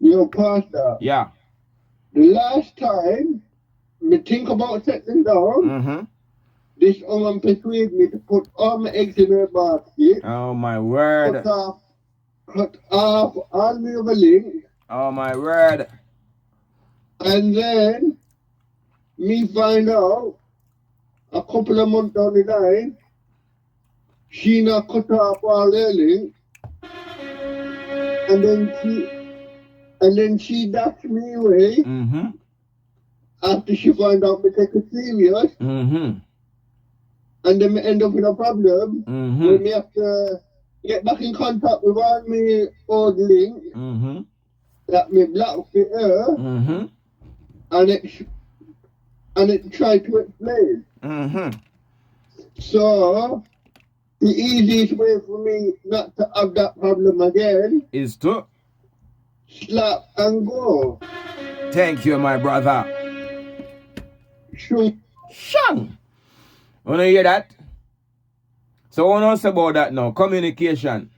Yo, Pastor. Yeah. The last time me think about settling down, Mm-hmm. this woman persuaded me to put all my eggs in her basket, Oh my word. cut off all my other link, Oh my word. and then me find out a couple of months down the line, she not cut off all her link, and then she dashed me away Mm-hmm. after she find out me take it serious, Mm-hmm. and then me end up in a problem where Mm-hmm. me have to get back in contact with all my old link Mm-hmm. that me blocked for her, Mm-hmm. and it tried to explain. Mm-hmm. So the easiest way for me not to have that problem again, Is to slap and go. thank you, my brother. Sure. Shang. Wanna hear that? So what else about that now? Communication.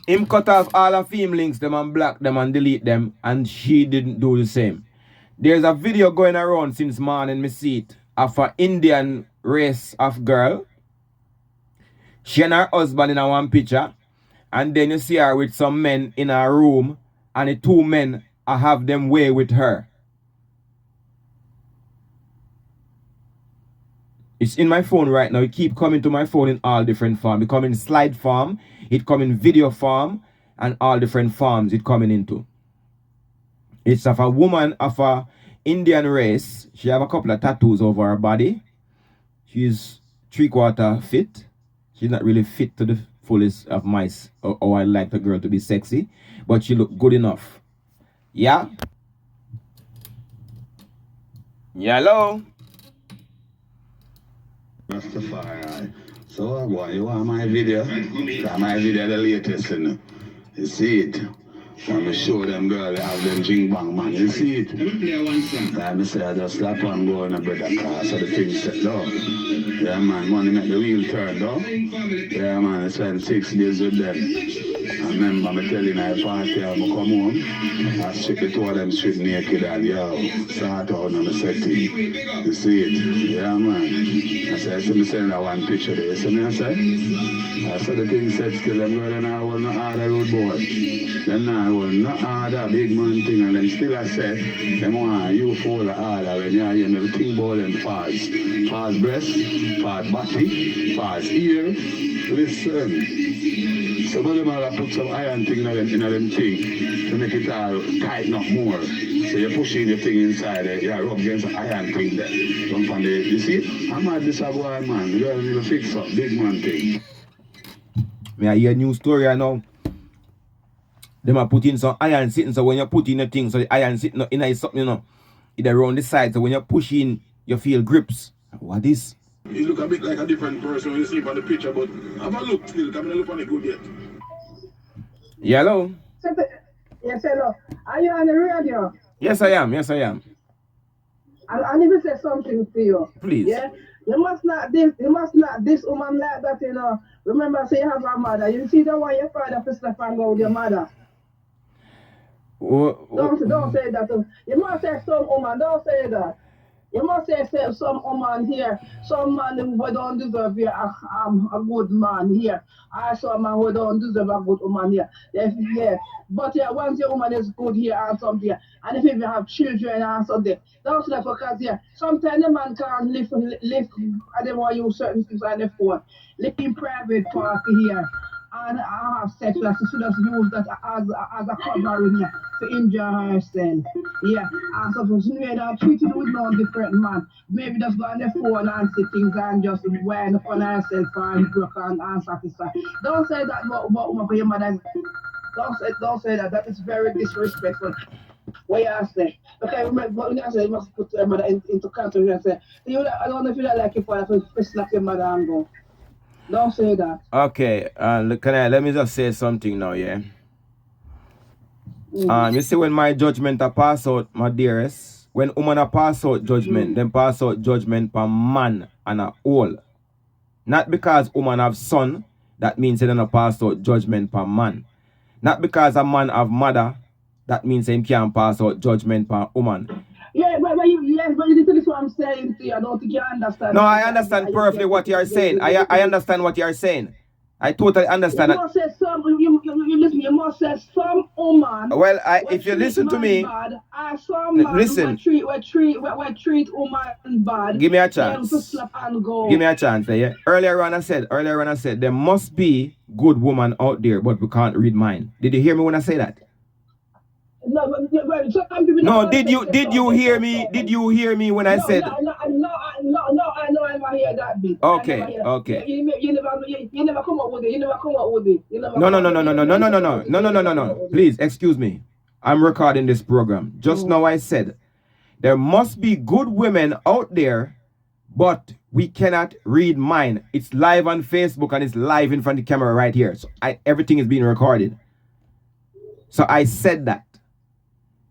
Him cut off all the film links them and block them and delete them, and she didn't do the same. There's a video going around since morning, me see it, of an Indian race of girl. She and her husband in a one picture, and then you see her with some men in her room, and the two men have them way with her. It's in my phone right now. It keep coming to my phone in all different forms. It come in slide form, it come in video form, and all different forms it coming into. It's of a woman of a Indian race. She have a couple of tattoos over her body. She's 3/4 fit. She's not really fit to the fullest of my or I like the girl to be sexy, but she look good enough. Yeah. Hello. Rastafari. So what you want my video? My video the latest, you know. You see it. I'm show them girl they have them jing bang man. You see it. I say I just slap and go in a better car so the thing set down. Yeah man, money make the wheel turn though. Yeah man, I spent 6 days with them. I remember me telling her party I come home. I strip the two of them straight naked and yo, start out on the setting. You see it? Yeah man. I said, I see me send her one picture there. You see me I said the thing said still them girl and I will not order road boy. Them now will not order big man thing and then still I said them want you for the order when you hear me think about them parts. Parts breast, part body, parts ear. Listen. Some of them are put some iron thing in them thing to make it all tighten up more. So you're pushing the thing inside there, you rub against the iron thing there. Don't find it. You see? I'm at this boy man. You gotta need to fix up big man thing. Me I hear a new story now. Them are put in some iron sitting, so when you put in the thing, so the iron sitting in something, you know, it around the side, so when you push in, you feel grips. What is? You look a bit like a different person when you see on the picture, but have a look still, come and look on it good yet. Hello? Yes, hello. Are you on the radio? Yes, I am. Yes, I am. I need to say something to you. Please. Yeah? You must not this woman like that, you know. Remember, say you have a mother. You see the one your father to step and go with your mother. Don't say that. You must say some woman, don't say that. You must say some woman here, some man who don't deserve a good man here, or some man who don't deserve a good woman here. Yeah. But yeah, once your woman is good here and something, and if you have children and something, don't say because yeah, sometimes the man can't live, and they want to use certain things on the phone. Live in private party here. And I have sex like she just use that as a covering here to enjoy herself. Yeah. And so she made her treated with no different man. Maybe just go on the phone and see things and just wind up on herself and broke and satisfied. Don't say that about your mother. Don't say that. That is very disrespectful. What you say? Okay, remember when I say you must put your mother into context and say, I don't know if you don't like your father to slap your mother and go. Don't say that. Okay, let me just say something now, yeah. You see when my judgment a pass out, my dearest, when woman a pass out judgment, then pass out judgment per man and a whole. Not because woman have son, that means they don't pass out judgment per man. Not because a man have mother, that means him can't pass out judgment on woman. Yeah, but you listen to this what I'm saying to you. I don't think you understand. No, I understand perfectly what you're saying. I understand what you're saying. I totally understand You must say some. You listen. You must say some woman. Well, if you listen to me, bad, some man listen. We treat woman bad. Give me a chance. To slap and go. Give me a chance. Yeah? Earlier on I said there must be good woman out there, but we can't read mine. Did you hear me when I say that? No, did you hear me? Did you hear me when I said? No, I never hear that bit. Okay. You never come up with it. No. Please excuse me. I'm recording this program. Just now I said there must be good women out there, but we cannot read mine. It's live on Facebook and it's live in front of the camera right here. So everything is being recorded. So I said that.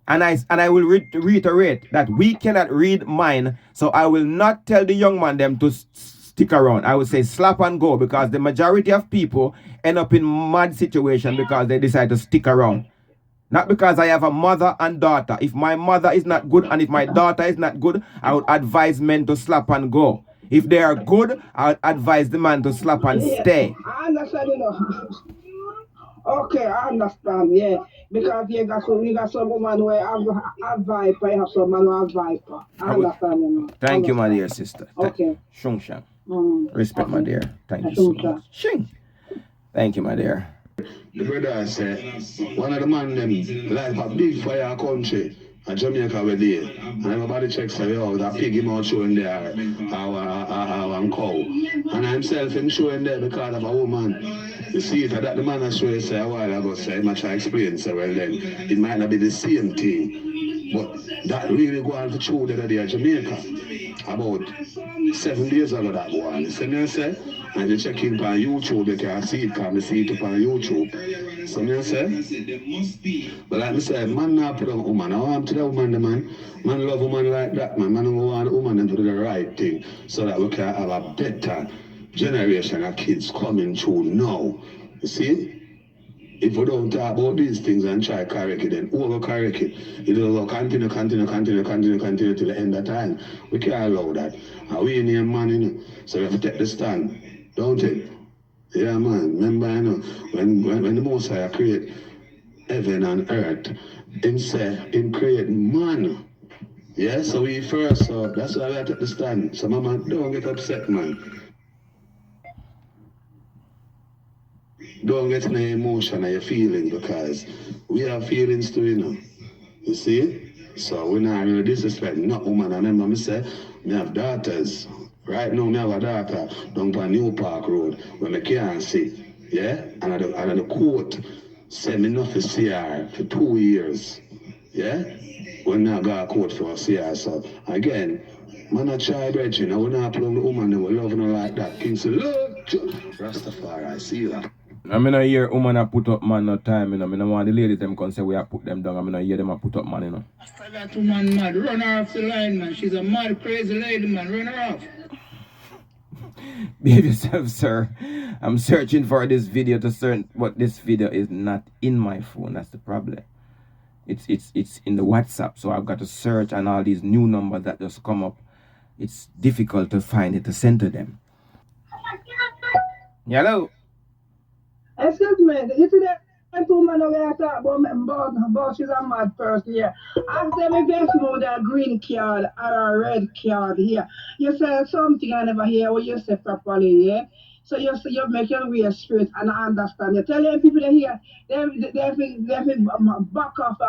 And I will reiterate that we cannot read mine, so I will not tell the young man them to stick around. I will say slap and go, because the majority of people end up in mad situation because they decide to stick around. Not because I have a mother and daughter. If my mother is not good and if my daughter is not good, I would advise men to slap and go. If they are good, I would advise the man to slap and stay. I understand, Okay, I understand, yeah. Because you got some woman who have viper, you have some man who have viper. I understand, Thank you, my dear sister. Okay. Shung shang. Respect, my dear. Thank you so much. Shing. Thank you, my dear. The brother said, one of the man them like a big fire country. A Jamaica were there. And everybody checks say, oh, that pig him out showing there our cow. And himself him showing there because of a woman. You see it, that the man I show you say a while ago, say, I try to explain, so well then, it might not be the same thing. But that really go on for true the other day at Jamaica. About 7 days ago that one. You see me say? And you check in on YouTube, you can see it, can see it on YouTube. So me say? But like I said, man not put on a woman. I want to the woman, the man. Man love woman like that, man. Man don't want a woman to do the right thing. So that we can have a better generation of kids coming through now. You see? If we don't talk about these things and try to correct it, then over-correct it, it will continue till the end of time. We can't allow that. And we in here, man, so we have to take the stand, don't it? Yeah, man. Remember, when the Most High create heaven and earth, him say, him create man. Yeah, so we first, so that's why we have to take the stand. So, mama, don't get upset, man. Don't get no emotion or your feeling, because we have feelings too, You see? So we're not really disrespect not woman. I remember me say, me have daughters. Right now me have a daughter down by New Park Road where me can't see. Yeah? And the court said me not to see her for 2 years. Yeah? When I got a court for see her. So again, man a try brethren, I will not play the woman that will love her like that. King say, look, Rastafari, I see that. I mean, I hear woman a put up man no time, I mean, I want the ladies them can say we have put them down. I mean, I hear them a put up man, After that woman mad, run her off the line, man. She's a mad, crazy lady, man. Run her off. Behave yourself, sir. I'm searching for this video to search, but this video is not in my phone. That's the problem. It's in the WhatsApp, so I've got to search, and all these new numbers that just come up, it's difficult to find it to send to them. Hello. Excuse me, you see that woman over there talk about she's a mad person here. Ask them if they know that green card or a red card here. You say something I never hear what you say properly, yeah? So you make your way straight and understand. You tell them people that here, they back off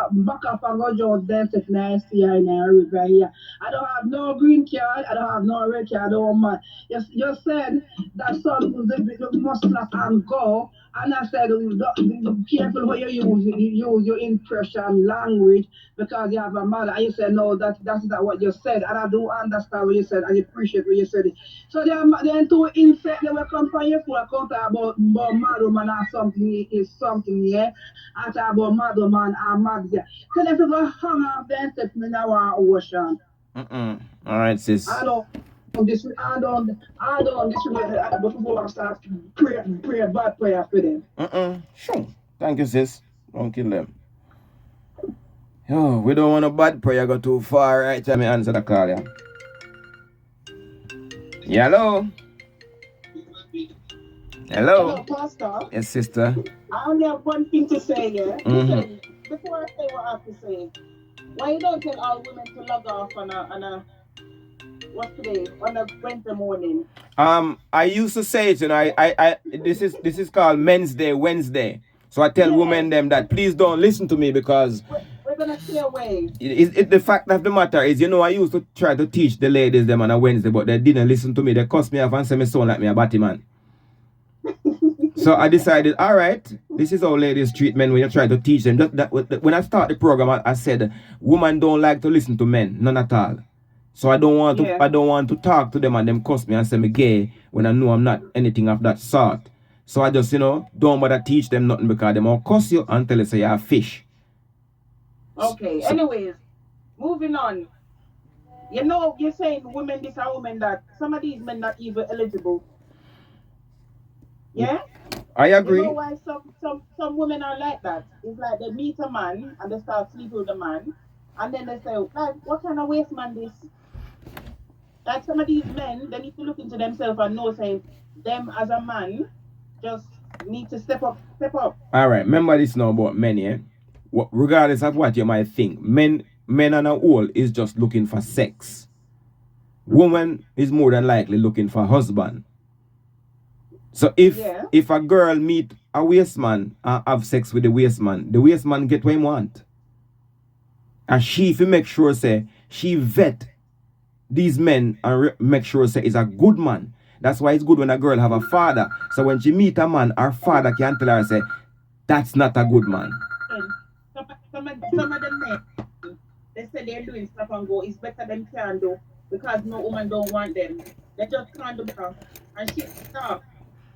and go join them if nice here in the river here. I don't have no green card, I don't have no red card, I don't mind. You said that some must not and go. And I said, be careful what you use your impression language because you have a mother. And you said, no, that's not what you said. And I do understand what you said and appreciate what you said. So then two insects that will come from your phone, talk about mad woman or something is something, yeah? I talk about mad woman and mad, yeah. So if you go hang off the insect in our ocean. All right, sis. I don't this but before I start pray bad prayer for them. Sure. Thank you, sis. Don't kill them. Oh, we don't want a bad prayer go too far, right? Let me answer the call, yeah. Yeah, hello? Hello? Hello, Pastor. Yes, sister. I only have one thing to say, yeah. Mm-hmm. Listen, before I say what I have to say, why you don't tell all women to log off on a what's today? On a Wednesday morning. I used to say it, you know, this is called Men's Day, Wednesday. So I tell women them that please don't listen to me because We're gonna stay away. the fact of the matter is, you know, I used to try to teach the ladies them on a Wednesday, but they didn't listen to me. They cussed me off and said me sound like me a batty man. So I decided, all right, this is how ladies treat men when you try to teach them. When I start the program, I said, women don't like to listen to men, none at all. So I don't want to talk to them and them cuss me and say me gay when I know I'm not anything of that sort. So I just, you know, don't bother teach them nothing because they will cuss you until they say you're a fish. Okay. Anyways, moving on. You know, you're saying women this and women that. Some of these men not even eligible. Yeah? I agree. You know why some women are like that? It's like they meet a man and they start sleeping with the man, and then they say, like, what kind of waste man this? Like some of these men, they need to look into themselves and know, say, them as a man just need to step up. All right, remember this now about men, yeah? Regardless of what you might think, men on a whole is just looking for sex. Woman is more than likely looking for husband. So if a girl meet a waste man and have sex with the waste man get what he want. And she, if you make sure, say, she vet these men and make sure, say, is a good man. That's why it's good when a girl have a father. So when she meet a man, her father can tell her, say, that's not a good man. Some of them men, they say they're doing stuff and go, it's better than can do because no woman don't want them. They just can't do that. And she stop.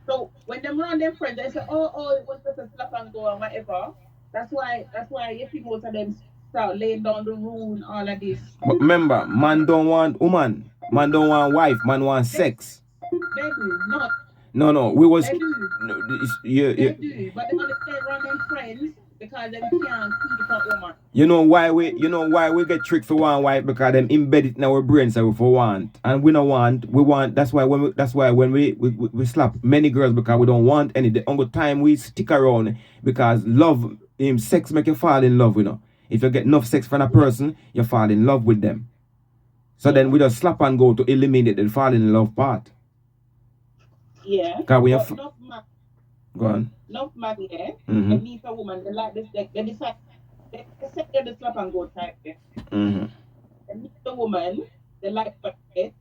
So when them run their friends, they say, oh, it was just a slap and go and whatever. That's why you see most of them start laying down the rule and all of this. But remember, man don't want woman. Man don't want wife. Man want sex. They do, not. No, we was. They do. No, They do, but they want to stay around them friends because they can't keep it on woman. You know why we get tricked for one wife because them embed it in our brains so we for want and we don't want we want. That's why when we slap many girls because we don't want any. The only time we stick around because love sex make you fall in love, you know. If you get enough sex from a person, you fall in love with them. So then we just slap and go to eliminate the fall in love part. Yeah. Because when go on. Enough man, yeah. They meet a woman, they like this, they decide, they say they're the slap and go type. They meet the woman, they like it.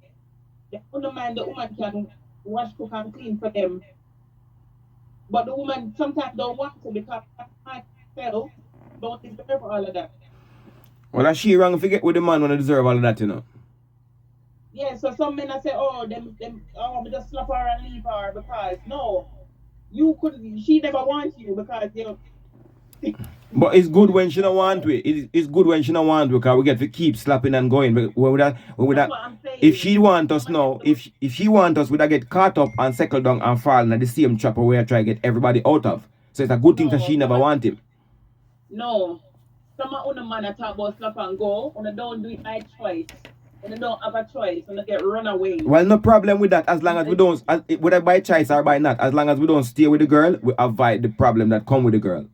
They don't mind the woman can wash, cook, and clean for them. But the woman sometimes don't want to because myself don't deserve all of that. Well, is she wrong if you get with the man when they deserve all of that, you know? Yeah, so some men say, we just slap her and leave her because no, she never wants you because you know. But it's good when she don't want to. It's good when she don't want to because we get to keep slapping and going. But if she want us now, if she want us, we'd get caught up and settle down and fall in the same trap where I try to get everybody out of. So it's a good thing that she never want him. No. Some of the man talk about slap and go, and they don't do it by choice. And they don't have a choice, and they get run away. Well, no problem with that as long as we don't, whether by choice or by not, as long as we don't stay with the girl, we avoid the problem that come with the girl.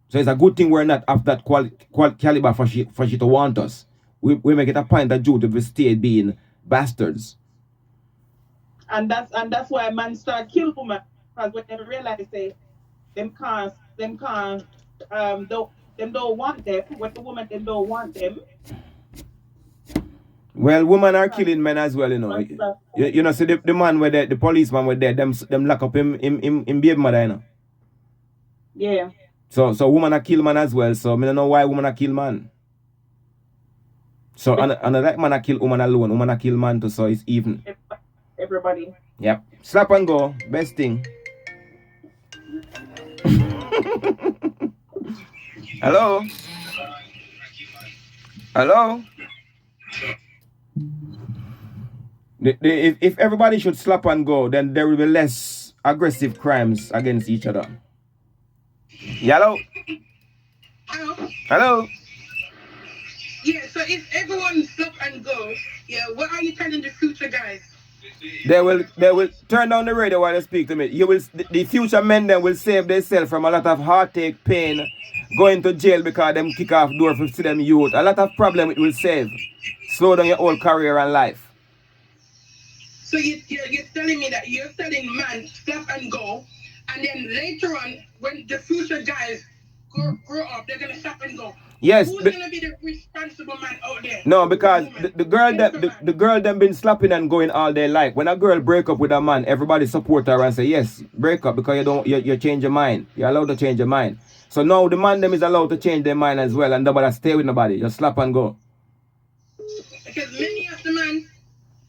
So it's a good thing we're not of that caliber for she to want us. We make it a point that duty we stay being bastards. And that's why man start kill women because when they realize them don't want them. When the woman them don't want them. Well, women are killing men as well, you know. You know, see the man where the policeman were there, them lock up him baby mother, you know. Yeah. So women are kill man as well. So I don't know why women are kill man. So and like man are kill woman alone, woman are kill man too, so it's even. Everybody. Yep. Slap and go. Best thing. Hello? Hello? If everybody should slap and go, then there will be less aggressive crimes against each other. Hello? Hello? Hello? Yeah, so if everyone stop and go, yeah, what are you telling the future guys? They will turn down the radio while they speak to me. You will the future men then will save themselves from a lot of heartache, pain, going to jail because them kick off door for see them youth. A lot of problem it will save. Slow down your whole career and life. So you're telling me that you're telling man stop and go, and then later on when the future guys grow up, they're gonna stop and go. Yes. Who's gonna be the responsible man out there? No, because the girl them been slapping and going all their life. When a girl break up with a man, everybody support her and say yes, break up because you change your mind. You're allowed to change your mind. So now the man them is allowed to change their mind as well, and nobody stay with nobody. Just slap and go. Because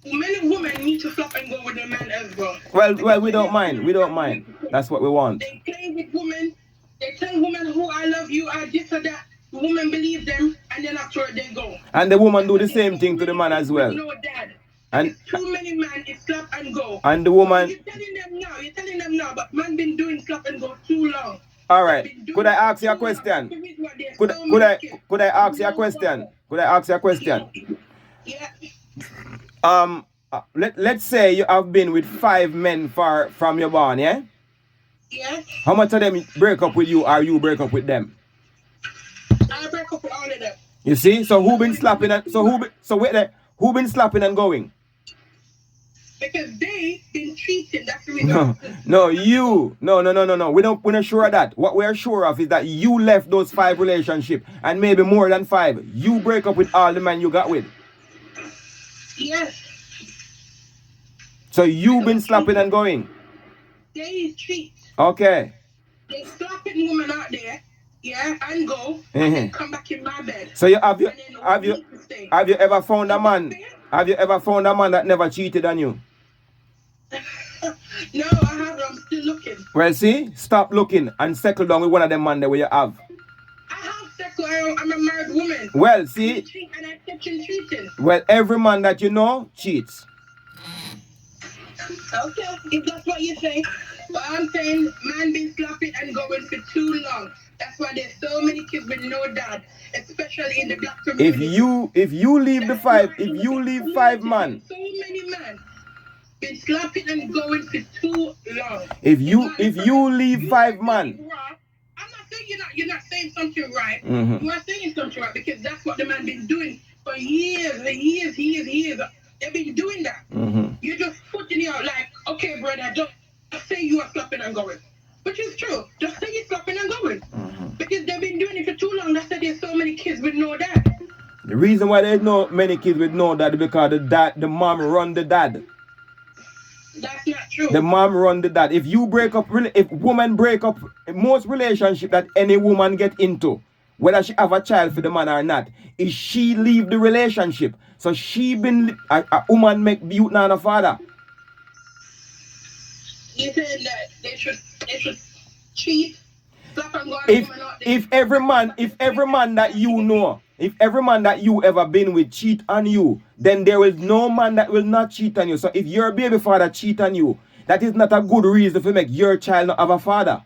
many women need to slap and go with their man as well. Well, we don't mind. We don't mind. That's what we want. They play with women. They tell women who I love you, I this or that. The woman believe them, and then after they go. And the woman do the same thing to the man as well. No dad. And too many men is slap and go. And the woman. You're telling them now, but man been doing slap and go too long. All right. Could I ask you a question? Could I ask you a question? Could I ask you a question? Yeah. Let's say you have been with 5 men from your born, yeah? Yeah. How much of them break up with you or you break up with them? I break up with all of them. You see? So who been slapping and who been slapping and going? Because they been cheating, that's the reason. No, you. No. We're not sure of that. What we're sure of is that you left those 5 relationships and maybe more than 5. You break up with all the men you got with. Yes. So you been slapping and going? They cheat. Okay. They slapping women out there, yeah, and go and then come back in my bed. So have you ever found a man? Have you ever found a man that never cheated on you? No, I haven't. I'm still looking. Well, see, stop looking and settle down with one of them man that you have. I have settled. I'm a married woman. Well, see. And I kept cheating. Well, every man that you know cheats. Okay, if that's what you say. But I'm saying man been slapping and going for too long. That's why there's so many kids with no dad, especially in the black community. If you leave 5 man. So many men been slapping and going for too long. If you leave 5 man. I'm not saying you're not saying something right. Mm-hmm. You are saying something right because that's what the man been doing for years and years. They've been doing that. Mm-hmm. You're just putting it out like, okay, brother, just say you are slapping and going. Which is true. Just say you're slapping and going. Mm-hmm. Because they've been doing it for too long. That's why there's so many kids with no dad. The reason why there's no many kids with no dad is because the mom run the dad. That's not true. The mom run the dad. If women break up, most relationship that any woman get into, whether she have a child for the man or not, is she leave the relationship. So she been a woman make beauty and a father. You saying that they should cheat? If every man that you know, if every man that you ever been with cheat on you, then there is no man that will not cheat on you. So if your baby father cheat on you, that is not a good reason to make your child not have a father.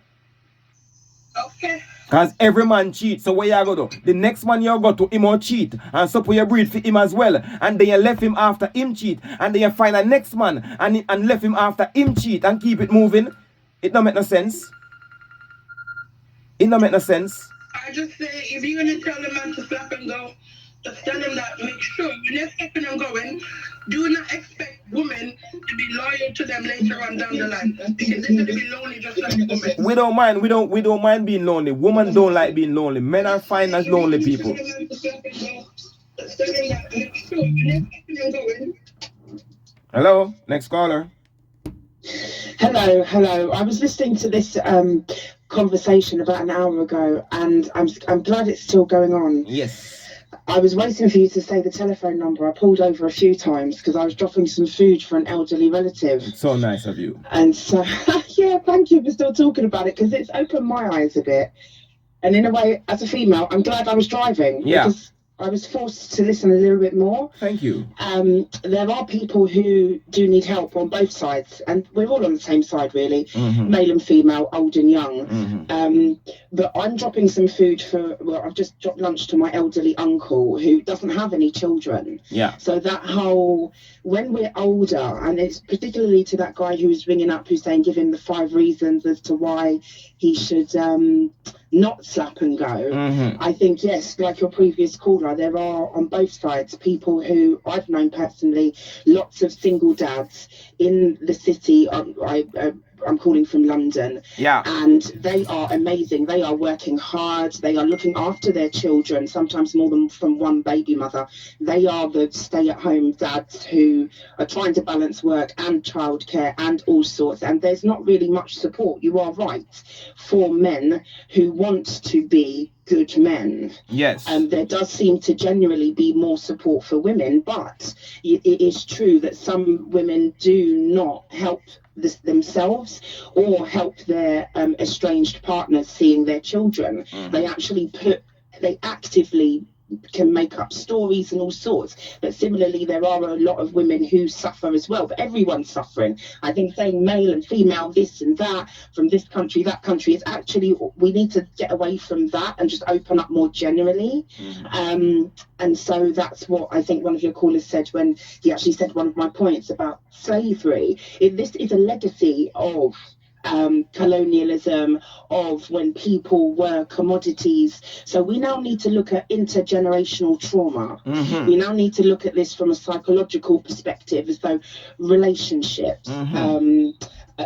Okay. Because every man cheats. So what you go do? The next man you go to him or cheat and so put your breed for him as well. And then you left him after him cheat. And then you find a next man and left him after him cheat and keep it moving. It don't make no sense. It don't make no sense. I just say if you're gonna tell the man to slap and go, just tell him that make sure you're not slapping and going. Do not expect women to be loyal to them later on down the line. Because they're gonna be lonely just like women. We don't mind being lonely. Women don't like being lonely. Men are fine as lonely people. Hello, next caller. Hello. I was listening to this conversation about an hour ago, and I'm glad it's still going on. Yes. I was waiting for you to say the telephone number. I pulled over a few times because I was dropping some food for an elderly relative. So nice of you. And so, yeah, thank you for still talking about it because it's opened my eyes a bit. And in a way, as a female, I'm glad I was driving. Yeah. Because I was forced to listen a little bit more. Thank you. There are people who do need help on both sides, and we're all on the same side, really, male and female, old and young. But I'm dropping some food I've just dropped lunch to my elderly uncle who doesn't have any children. Yeah. So that whole, when we're older, and it's particularly to that guy who was ringing up, who's saying, give him the 5 reasons as to why he should not slap and go. I think, yes, like your previous caller, there are on both sides people who I've known personally, lots of single dads in the city. I'm calling from London. Yeah. And they are amazing. They are working hard. They are looking after their children, sometimes more than from one baby mother. They are the stay-at-home dads who are trying to balance work and childcare and all sorts. And there's not really much support. You are right, for men who want to be good men. Yes. There does seem to generally be more support for women, but it is true that some women do not help themselves or help their estranged partners seeing their children. They actively can make up stories and all sorts. But similarly, there are a lot of women who suffer as well. But everyone's suffering. I think saying male and female, this and that, from this country, that country, is actually, we need to get away from that and just open up more generally. And so that's what I think one of your callers said when he actually said one of my points about slavery. This is a legacy of colonialism, of when people were commodities. So we now need to look at intergenerational trauma. We now need to look at this from a psychological perspective, as though relationships,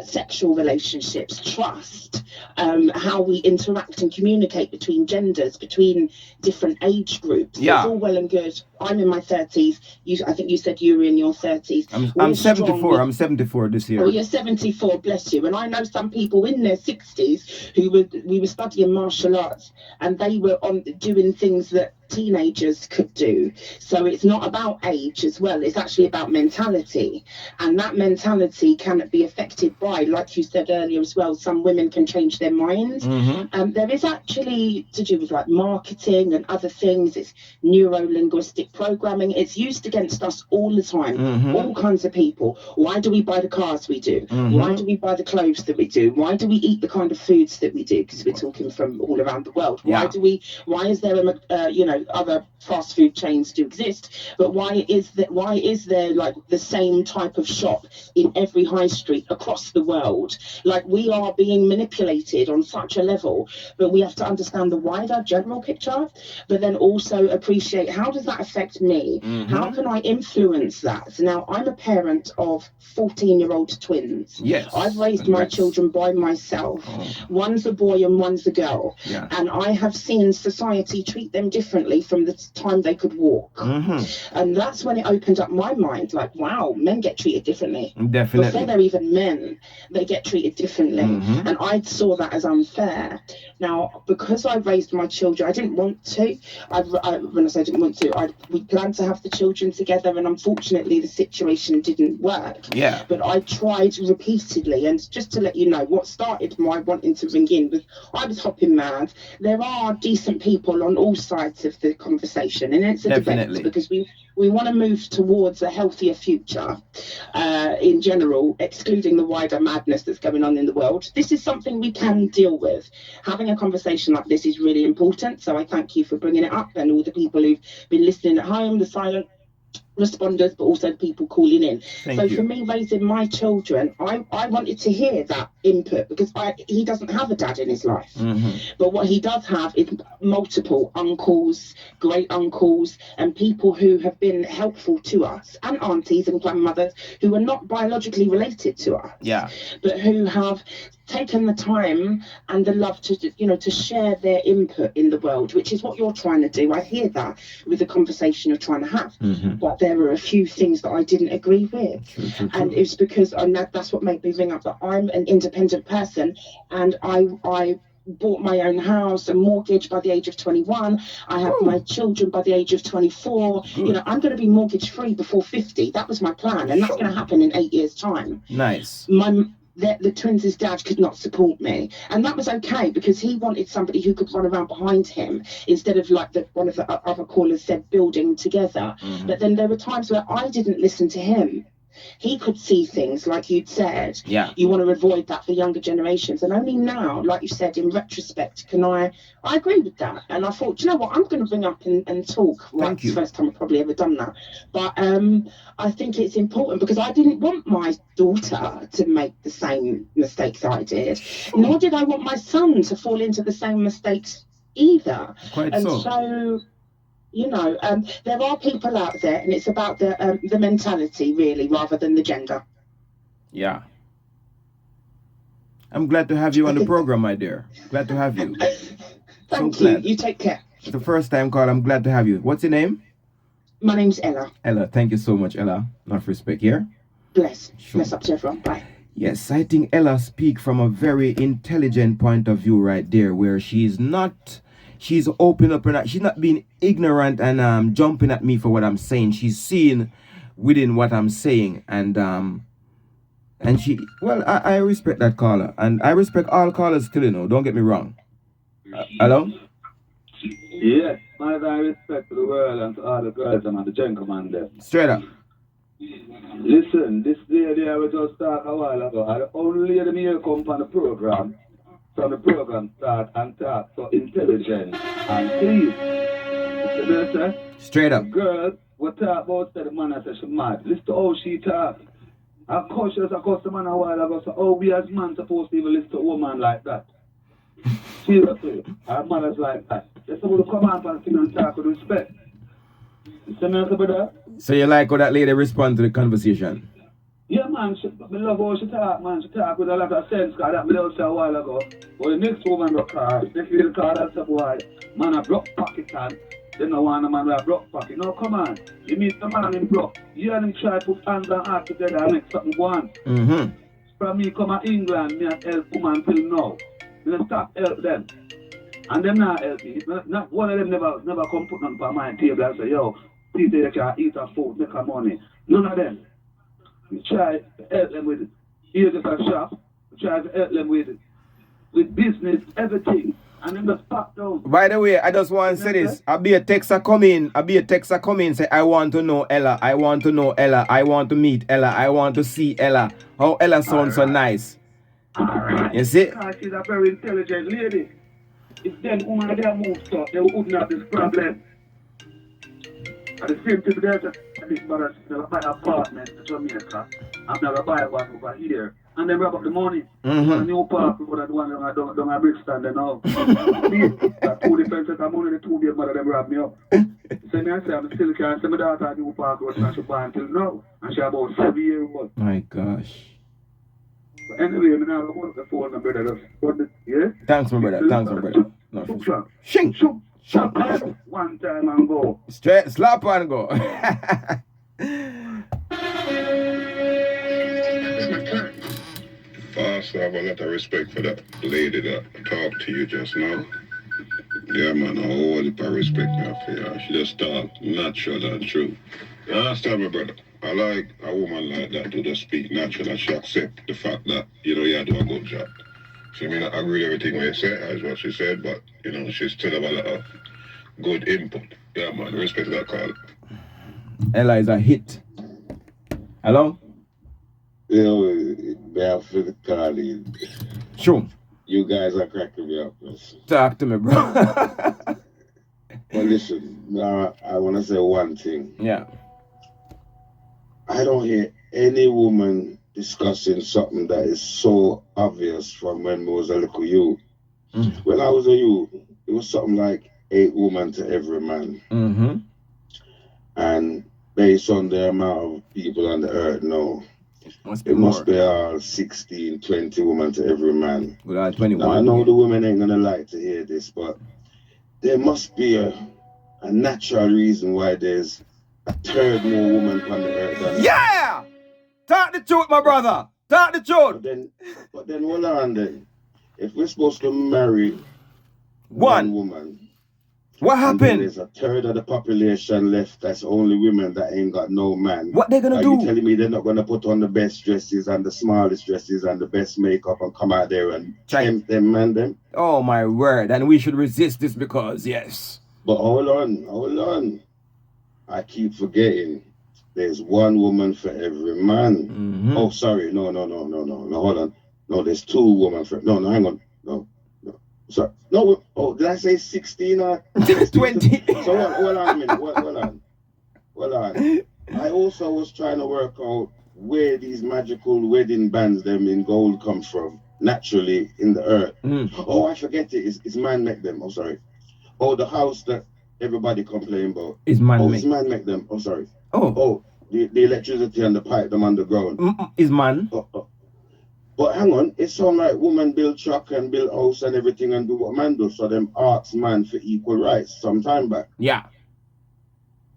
sexual relationships, trust, how we interact and communicate between genders, between different age groups. Yeah. It's all well and good. I'm in my 30s. I think you said you were in your 30s. I'm 74. I'm 74 this year. Oh, you're 74, bless you. And I know some people in their 60s who we were studying martial arts, and they were doing things that teenagers could do. So it's not about age as well, it's actually about mentality, and that mentality can be affected by, like you said earlier as well, some women can change their minds. There is actually, to do with like marketing and other things, it's neuro-linguistic programming. It's used against us all the time, all kinds of people. Why do we buy the cars we do? Why do we buy the clothes that we do? Why do we eat the kind of foods that we do? Because we're talking from all around the world. Why is there other fast food chains do exist, but why is there like the same type of shop in every high street across the world? Like, we are being manipulated on such a level, but we have to understand the wider general picture, but then also appreciate, how does that affect me? How can I influence that? Now, I'm a parent of 14-year-old twins. Yes. I've raised my children by myself. One's a boy and one's a girl. And I have seen society treat them differently from the time they could walk. And that's when it opened up my mind, like, wow, men get treated differently. Definitely. Before they're even men, they get treated differently. And I saw that as unfair. Now, because I raised my children, I didn't want to. When I say I didn't want to, we planned to have the children together, and unfortunately the situation didn't work. Yeah. But I tried repeatedly, and just to let you know, what started my wanting to ring in was I was hopping mad. There are decent people on all sides of the conversation, and it's a debate, because we want to move towards a healthier future in general, excluding the wider madness that's going on in the world. This is something we can deal with. Having a conversation like this is really important, so I thank you for bringing it up, and all the people who've been listening at home, the silent responders, but also the people calling in. Thank you. For me, raising my children, I wanted to hear that input, because he doesn't have a dad in his life. But what he does have is multiple uncles, great uncles, and people who have been helpful to us, and aunties and grandmothers who are not biologically related to us, but who have taken the time and the love to share their input in the world, which is what you're trying to do. I hear that with the conversation you're trying to have. But there were a few things that I didn't agree with. True. And it's because, and that's what made me ring up, that I'm an independent person, and I bought my own house and mortgage by the age of 21. I have my children by the age of 24. I'm going to be mortgage free before 50. That was my plan, and that's going to happen in 8 years' time. Nice. that the twins' dad could not support me, and that was okay because he wanted somebody who could run around behind him instead of like one of the other callers said, building together. But then there were times where I didn't listen to him. He could see things, like you'd said. Yeah. You want to avoid that for younger generations, and only now, like you said, in retrospect, can I agree with that. And I thought, you know what, I'm going to bring up and talk. Right, Thank you. it's the first time I've probably ever done that, but I think it's important because I didn't want my daughter to make the same mistakes I did, nor did I want my son to fall into the same mistakes either. Quite And so. so you know, there are people out there, and it's about the mentality, really, rather than the gender. Yeah. I'm glad to have you on the program, my dear. Glad to have you. Thank you. You take care. It's the first time call. I'm glad to have you. What's your name? My name's Ella. Ella. Thank you so much, Ella. Enough respect here. Bless. Sure. Bless up to everyone. Bye. Yes, I think Ella speak from a very intelligent point of view right there, where she's open up and she's not being ignorant and jumping at me for what I'm saying. She's seeing within what I'm saying, and she, well, I respect that caller, and I respect all callers too, you know, don't get me wrong. Hello? Yes, my respect to the world and to all the girls and the gentlemen there. Straight up. Listen, this lady I was just talking a while ago, I only hear me come from the program. From the program start and talk so intelligent and clean. Listen, straight up. Girl, what talk about the man I said she mad. Listen to how she talk. Of course she was a customer a while ago, so how we as man supposed to even listen to a woman like that? Seriously, our mothers like that. They're supposed to come out and sing and talk with respect. You see me, brother? So you like how that lady respond to the conversation? Yeah, man, I love how she talk, man. She talk with a lot of sense, because that me don't say a while ago. But the next woman got car, they feel the car, that's a boy. Man, a broke pocket and they don't want a man with a broke pocket. No, come on. You meet the man in broke. You and him try to put hands and heart together and make something go on. Mm-hmm. From me come to England, me and help woman till now. Me stop help them. And them not help me. Not one of them never come put nothing on my table and say, yo, please they can eat a food, make a money. None of them. We try to help them with ears at a shop. We try to help them with business, everything. And then just pop down. By the way, I just want to say this. I'll be a texter come in, say, I want to know Ella. I want to know Ella. I want to meet Ella. I want to see Ella. How Ella sounds so nice. Alright. You see? Because she's a very intelligent lady. If them women there move so they wouldn't have this problem. And the same thing there, this brother, she's never buy an apartment in Jamaica. I'm never buy one over here. And then wrap up the money. Mm-hmm. And new park, people that one down a brick stand and all. That two different sets of money, the two big mother, them wrap me up. So me I say, I'm still can't say my daughter at new park, and she buy until now. And she about 7 years old. My gosh. But anyway, I'm now going to the phone, my brother. Yeah? Thanks, my brother. Thanks, my brother. No, Shing! One time and go. Straight, slap and go. First, I have a lot of respect for that lady that talked to you just now. Yeah, man, a whole heap of respect now for her. She just talked natural and true. You understand me, brother? I like a woman like that who just speak natural and she accept the fact that, you know, you do a good job. She may not agree with everything they say, as what she said, but, you know, she still have a lot of good input. Yeah, man, respect that call. Ella is a hit. Hello? You know, they're for the calling. Sure. You guys are cracking me up. Listen. Talk to me, bro. But listen, I want to say one thing. Yeah. I don't hear any woman discussing something that is so obvious from when we was a little youth. Mm-hmm. When I was a youth, it was something like 8 women to every man. Mm-hmm. And based on the amount of people on the earth now, it must be 16, 20 women to every man. Well, 21. Now, I know the women ain't gonna like to hear this, but there must be a natural reason why there's a third more woman on the earth than yeah! Talk the truth, my brother. Talk the truth. But then hold on then. If we're supposed to marry one woman What And then happened? there's a third of the population left that's only women that ain't got no man. What they gonna Are do? you telling me they're not gonna put on the best dresses and the smallest dresses and the best makeup and come out there and tempt them, man, them? Oh my word! And we should resist this because yes. But hold on. I keep forgetting. There's one woman for every man. Mm-hmm. Oh, sorry. No. Hold on. No, there's 2 women for. No, hang on. No. Sorry. No. Oh, did I say 16 or 20? So hold on a minute. Hold on. I also was trying to work out where these magical wedding bands them in gold come from naturally in the earth. Oh, I forget it. It's man make them. Oh, sorry. Oh, the house that everybody complain about. Is man Oh, make. it's man make them. Oh, sorry. Oh. The electricity and the pipe them underground. Is man. But hang on, it sound like woman build truck and build house and everything and do what man do. So them ask man for equal rights some time back. Yeah.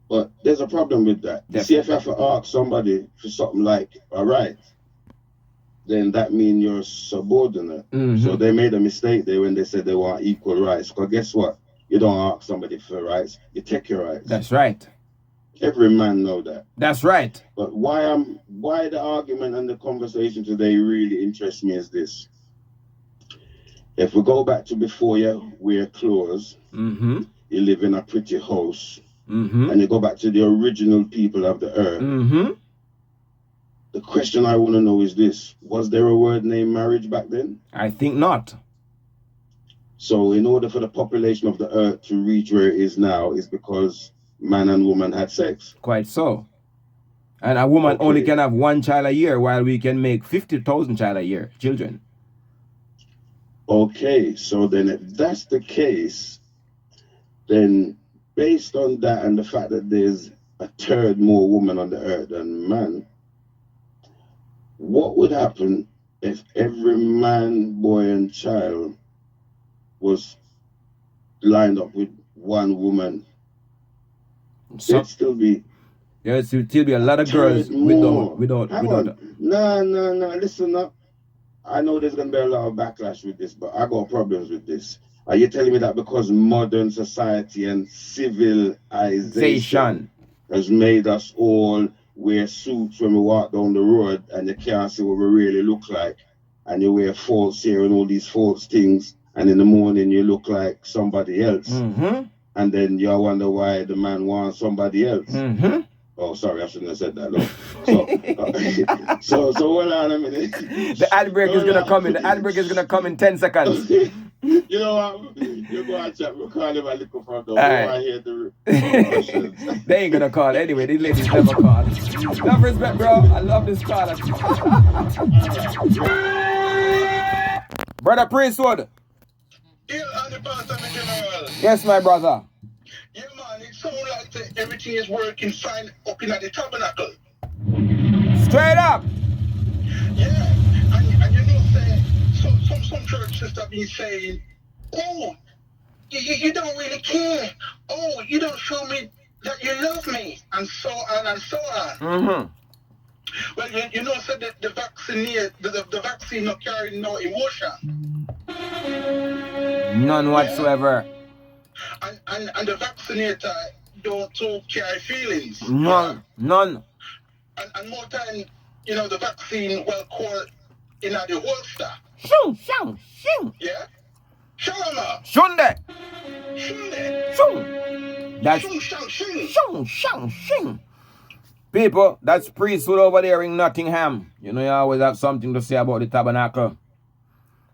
But there's a problem with that. Definitely. See, if you have to ask somebody for something like a right, then that means you're subordinate. Mm-hmm. So they made a mistake there when they said they want equal rights. Because guess what? You don't ask somebody for rights, you take your rights. That's right. Every man know that. That's right. But why the argument and the conversation today really interests me is this. If we go back to before you wear clothes, Mm-hmm. you live in a pretty house, Mm-hmm. and you go back to the original people of the earth, Mm-hmm. the question I want to know is this. Was there a word named marriage back then? I think not. So in order for the population of the earth to reach where it is now, is because man and woman had sex. Quite so. And a woman Okay. only can have 1 child a year, while we can make 50,000 child a year, children. Okay, so then if that's the case, then based on that and the fact that there's a third more woman on the earth than man, what would happen if every man, boy, and child was lined up with one woman? So There'd still be there'll still be a lot of girls without. Hang on. No, listen up. I know there's gonna be a lot of backlash with this, but I got problems with this. Are you telling me that because modern society and civilization has made us all wear suits when we walk down the road and you can't see what we really look like, and you wear false hair and all these false things, and in the morning you look like somebody else, Mm-hmm. and then you wonder why the man wants somebody else? Mm-hmm. Oh, sorry, I shouldn't have said that. No. So hold on a minute. The ad break is gonna come in. The ad break is gonna come in 10 seconds. You know what? You go and chat. We'll call him a little from the Alright. hear the They ain't gonna call anyway. These ladies never call. Love respect, bro. I love this caller. Brother Priestwood. Yes, my brother. Yeah, man, it sounds like everything is working fine up in the tabernacle. Straight up. Yeah, and you know, say, some churches have been saying, oh, you don't really care. Oh, you don't show me that you love me, and so on and so on. Mm-hmm. Well, you know, so the vaccine not carrying no emotion. None whatsoever. And the vaccinator don't carry feelings. None. And more time, you know, the vaccine well called in the holster. Shoo. Yeah? Shalama. Shunde. Shunde. Shoo. That's Shung. people, that's Priesthood over there in Nottingham. You know, you always have something to say about the tabernacle.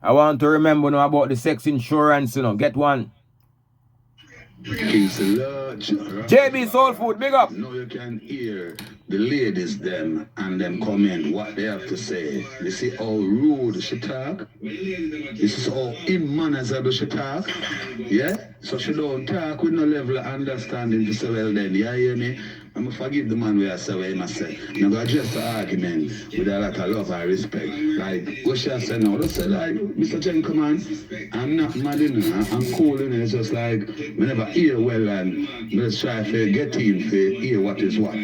I want to remember now about the sex insurance, you know. Get one. JB Soul Food, big up. Now you can hear the ladies them and them comment what they have to say. You see how rude she talk. This is how immannable she talk. Yeah? So she don't talk with no level of understanding to say, well then, you hear me? I'm going to forgive the man where I say what he must say. I'm going to address the argument with a lot of love and respect. Like, what she say now? Let's say like, Mr. Gentleman, I'm not mad in her. I'm cool in it. It's just like, we never hear well and let's try to get in to hear what is what.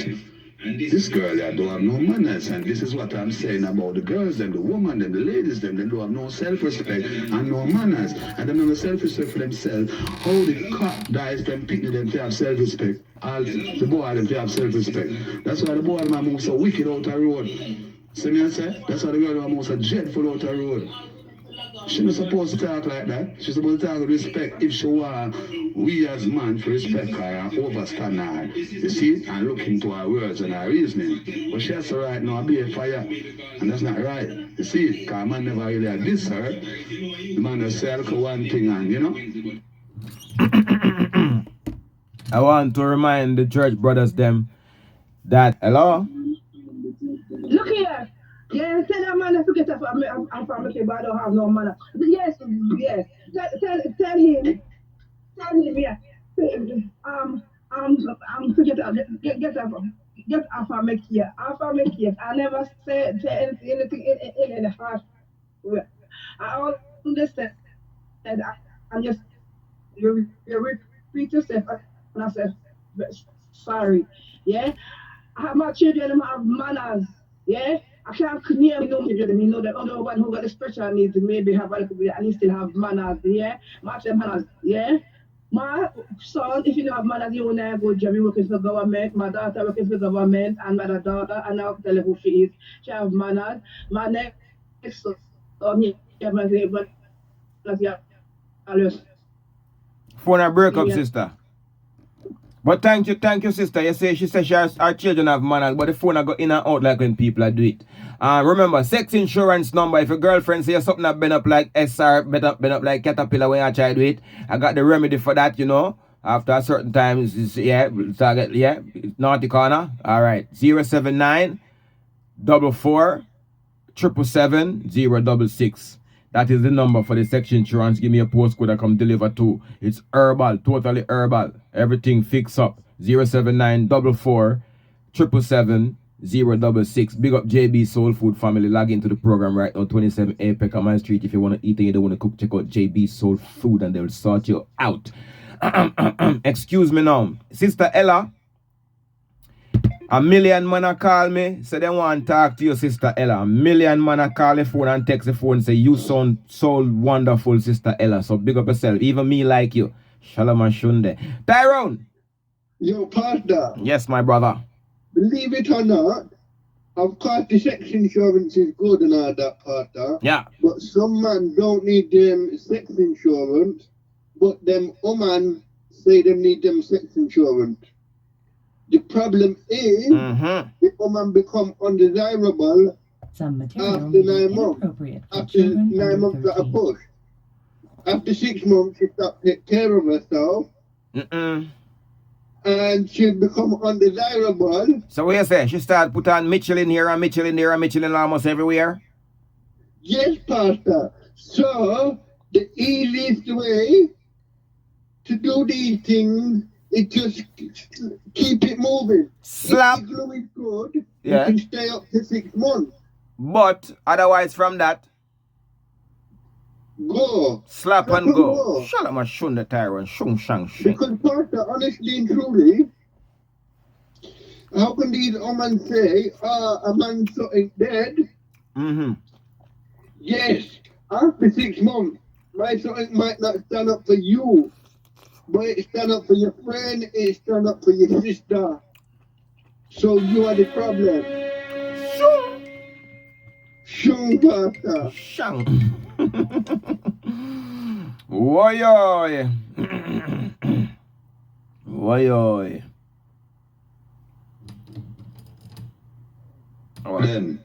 This girl that don't have no manners, and this is what I'm saying about the girls, them, the women, them, the ladies, them don't have no self-respect and no manners, and them have no self-respect for themselves. How the cop dies, them picking them to have self-respect, all the boy them to have self-respect. That's why the boy man move so wicked out the road. See me I say? That's why the girl man move so dreadful out the road. She's not supposed to talk like that. She's supposed to talk with respect if she want we as man to respect her and overstand her. You see? And look into her words and her reasoning. But she has to right now be a fire. And that's not right. You see? Because man never really had this her. The man has said one thing and you know. I want to remind the church brothers them that hello? Look here. Yeah, tell that man to forget I'm from the but I don't have no money. Yes, yes. Tell him, yeah. Forget get off of my case. Off of my case. I never said anything in the harsh way. I understand. I'm just you repeat yourself and I said sorry. Yeah. I have my children have manners. Yeah. I can't near me no children. You know the other one who got the special needs maybe have a little bit and he still have manners. Yeah. Match them manners. Yeah. My son, if you don't have manners, you will never go job. You working for government. My daughter working for government and my daughter and I'll tell her who she is. She have manners. My next son, he have manners. Phone break up, sister. But thank you, sister. You say she says our children have manners, but the phone I go in and out like when people do it. Remember, sex insurance number. If your girlfriend says something that been up like SR, been up like Caterpillar when I try to do it, I got the remedy for that, you know. After a certain time, target, naughty corner. All right, 079 44 777 066. That is the number for the section insurance. Give me a postcode I come deliver to. It's herbal, totally herbal. Everything fix up. 079 44 777 066. Big up JB Soul Food family. Log into the program right now. 27 Apex on my street. If you want to eat and you don't want to cook, check out JB Soul Food and they'll sort you out. Excuse me now. Sister Ella. A million man call me, say they want to talk to you, Sister Ella. A million man call the phone and text the phone and say, you sound so wonderful, Sister Ella. So big up yourself. Even me like you. Shalom and Shunde. Tyrone! Yo, Pastor. Yes, my brother. Believe it or not, of course the sex insurance is good and all that, Pastor. Yeah. But some man don't need them sex insurance, but them woman say them need them sex insurance. The problem is, the woman become undesirable after 9 months. After 9 months that I push. After 6 months, she stopped taking care of herself. And she become undesirable. So what you say? She start put on Michelin here and Michelin there and Michelin almost everywhere? Yes, Pastor. So, the easiest way to do these things it just keep it moving. Slap. If the glue is good, Yeah. you can stay up to 6 months. But otherwise from that, go. Slap and go. Shalom and shun the tyrant. Shun shang shing. Because Pastor, honestly and truly, how can these women say, a man's something dead? Yes, after 6 months, my something might not stand up for you. But it stand up for your friend, it stand up for your sister. So you are the problem. Shung, Pastor. Shang. Woyoy. Woyoy. Then,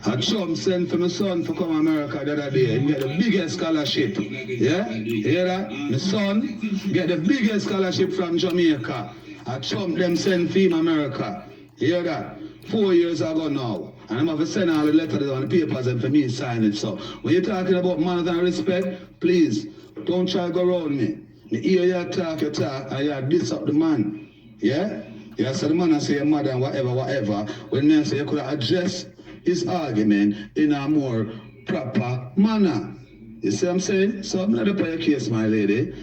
I Trump sent for my son to come to America the other day and get the biggest scholarship. Yeah? You hear that? My son get the biggest scholarship from Jamaica. I Trump them sent for him America. You hear that? 4 years ago now. And I'm going to send all the letters on the papers and for me to sign it. So, when you're talking about manners and respect, please, don't try to go around me. The ear you talk, and you diss up the man. Yeah? Yeah, so the man say your mother and whatever. When man say you could address his argument in a more proper manner. You see what I'm saying? So I'm not up on your case, my lady.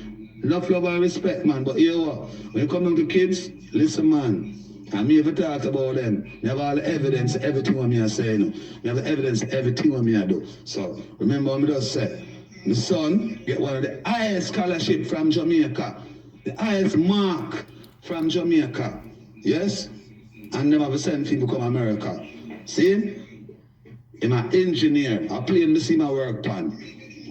Love, and respect, man. But you know what? When you come down to kids, listen, man. And me ever talk about them. You have all the evidence, everything what me I say. You have the evidence, everything what me I do. So remember what me just said. The son get one of the highest scholarship from Jamaica. The highest mark from Jamaica. Yes? And them have a send people come America. See? I'm an engineer. I play in the see my work plan.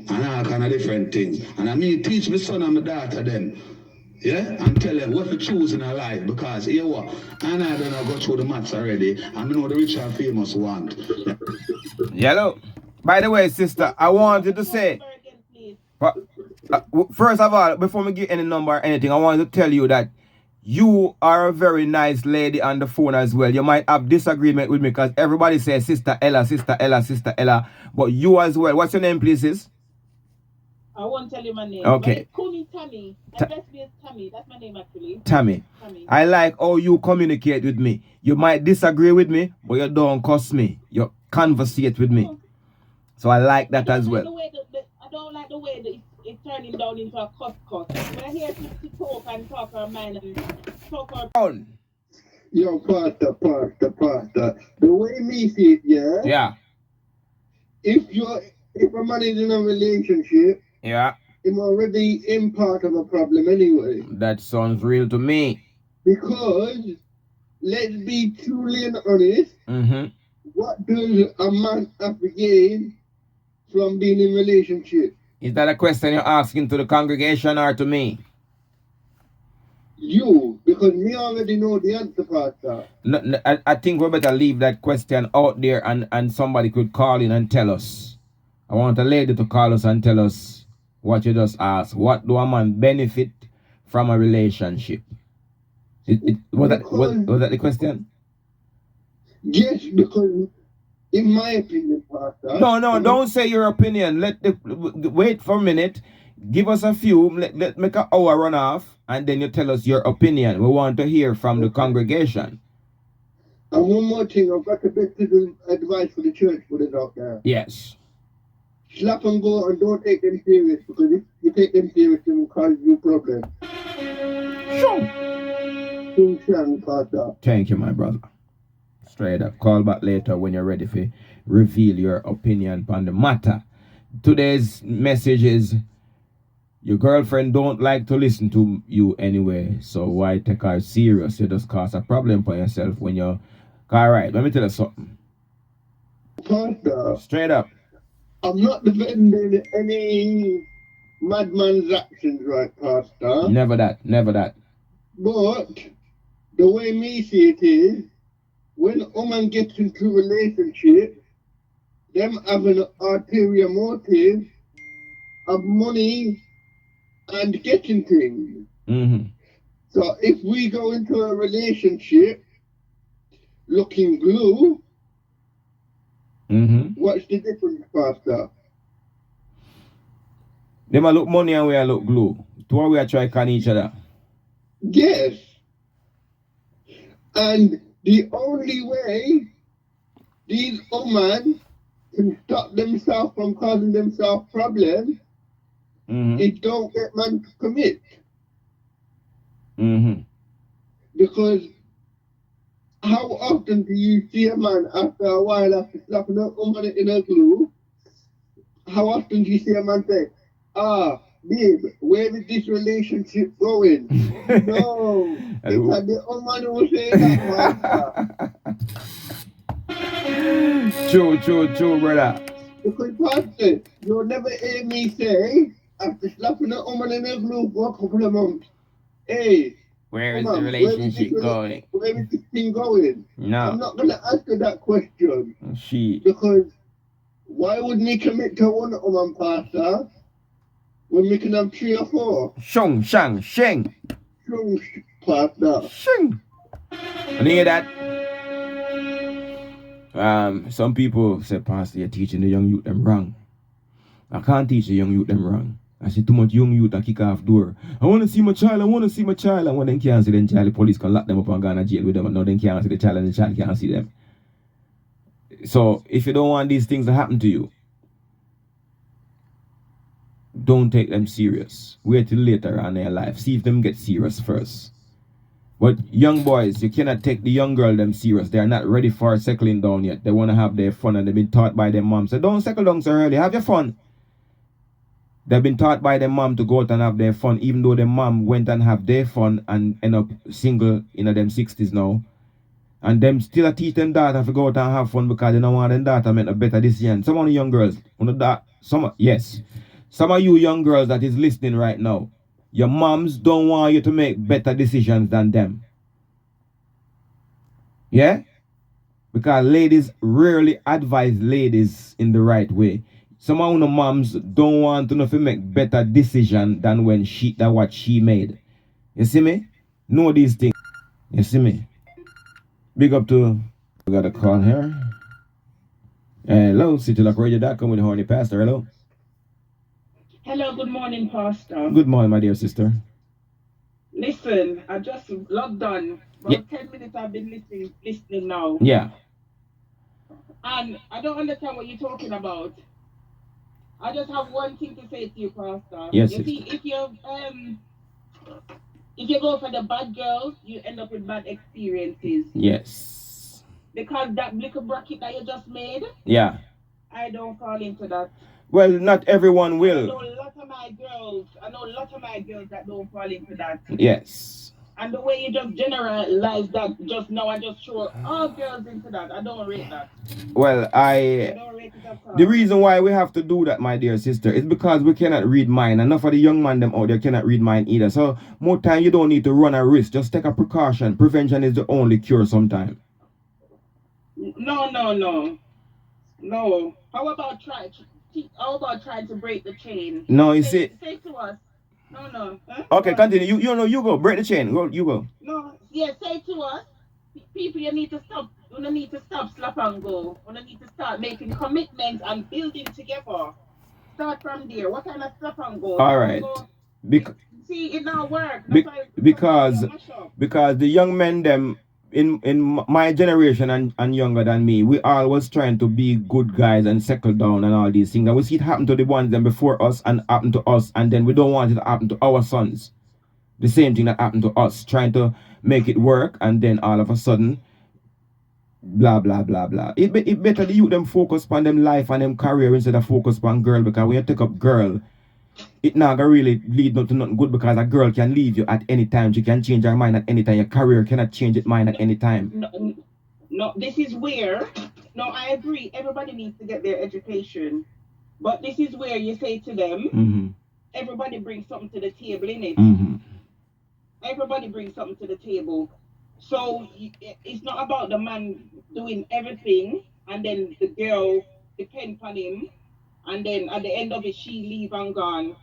And all kind of different things. And I mean teach my son and my daughter them. Yeah? And tell them what to choose in a life. Because here what? And I don't know go through the maths already. And I know the rich and famous want. Yellow. By the way, sister, I wanted to say. First of all, before we get any number or anything, I wanted to tell you that you are a very nice lady on the phone as well. You might have disagreement with me because everybody says Sister Ella, Sister Ella, Sister Ella. But you as well. What's your name, please, sis? I won't tell you my name. Okay. Call me Tammy. Address me as Tammy. That's my name actually. Tammy. I like how you communicate with me. You might disagree with me, but you don't cuss me. You conversate with me. So I like that as well. I don't like the way that it's turning down into a cuss. When I hear people talk and talk our mind and talk our... Yo, Pastor. The way me see it, yeah? Yeah. If a man is in a relationship, yeah, I'm already in part of a problem anyway. That sounds real to me. Because, let's be truly and honest, what does a man have to gain from being in a relationship? Is that a question you're asking to the congregation or to me? You, because me already know the answer, Pastor. No, I think we better leave that question out there and somebody could call in and tell us. I want a lady to call us and tell us what you just asked. What do a man benefit from a relationship? Was that the question? Yes, because in my opinion, Pastor. No, don't say your opinion. Wait for a minute. Give us a few. Let make an hour run off, and then you tell us your opinion. We want to hear from the congregation. And one more thing, I've got the best advice for the church for this out there. Yes. Slap and go and don't take them serious, because if you take them serious, it will cause you problems. Thank you, my brother. Straight up. Call back later when you're ready to reveal your opinion on the matter. Today's message is your girlfriend don't like to listen to you anyway, so why take her serious? You just cause a problem for yourself when you're... Alright, let me tell you something. Pastor, straight up. I'm not defending any madman's actions, right, Pastor? Never that. But the way me see it is, when a man gets into a relationship, them have an ulterior motive of money and getting things. So if we go into a relationship looking glue, what's the difference, Pastor? Them a look money and we a look glue. Two we are trying to can each other. Yes. And the only way these women can stop themselves from causing themselves problems is don't get man to commit. Because how often do you see a man after a while after slapping a woman in a glue? How often do you see a man say, babe, where is this relationship going? No, it's at the woman who say that, man. True, brother. Because, Pastor, you'll never hear me say, after slapping a woman in a glue for a couple of months, hey, where is the relationship going? Where is this thing going? No. I'm not going to ask her that question. She. Because why would me commit to one woman, Pastor, when we can have 3 or 4? Shung, shang, sheng. Shung, Pastor. Shing. And hear that? Some people say, Pastor, you're teaching the young youth them wrong. I can't teach the young youth them wrong. I see too much young youth that kick off door. I want to see my child. And when they can't see them child, the police can lock them up and go to jail with them. And now they can't see the child and the child can't see them. So if you don't want these things to happen to you, don't take them serious. Wait till later on in their life. See if them get serious first. But young boys, you cannot take the young girl them serious. They are not ready for settling down yet. They want to have their fun and they've been taught by their mom. So don't settle down so early. Have your fun. They've been taught by their mom to go out and have their fun, even though their mom went and have their fun and end up single in them 60s now. And them still teach them daughter to go out and have fun because they don't want them daughter make a better decision. Some of the young girls, some of you young girls that is listening right now, your moms don't want you to make better decisions than them. Yeah? Because ladies rarely advise ladies in the right way. Some of the moms don't want to know if you make better decision than what she made. You see me? Know these things. You see me? Big up to, we got a call here. Hello, CityLockRadio.com with Horny Pastor. Hello. Hello, good morning, Pastor. Good morning, my dear sister. Listen, I just logged on. About 10 minutes I've been listening now. Yeah. And I don't understand what you're talking about. I just have one thing to say to you, Pastor. Yes, you see, if you go for the bad girls, you end up with bad experiences. Yes. Because that little bracket that you just made, yeah, I don't fall into that. Well, not everyone will. I know a lot of my girls that don't fall into that. Yes. And the way you just generalize that just now and just throw all girls into that, I don't rate that. Well, I don't rate it at all. The reason why we have to do that, my dear sister, is because we cannot read mind. Enough of the young man them out there cannot read mind either. So more time you don't need to run a risk. Just take a precaution. Prevention is the only cure sometimes. No. How about trying to break the chain? No, you see. Say to us. No. Huh? Okay, continue. You go. Break the chain. You go. No, yeah, say to us, people, you need to stop. You don't need to stop slap and go. You need to start making commitments and building together. Start from there. What kind of slap and go? All right. See, it not work. Because the young men them in my generation and younger than me, we always trying to be good guys and settle down and all these things. And we see it happen to the ones them before us and happen to us, and then we don't want it to happen to our sons. The same thing that happened to us, trying to make it work, and then all of a sudden, blah blah blah blah. It better the youth them focus on them life and them career instead of focus on girl, because when you take up girl, it not gonna really lead to nothing good, because a girl can leave you at any time. She can change her mind at any time. Your career cannot change its mind at any time. No, this is where, I agree, everybody needs to get their education. But this is where you say to them, everybody brings something to the table, innit? Everybody brings something to the table. So it's not about the man doing everything and then the girl depend on him, and then at the end of it she leave and gone.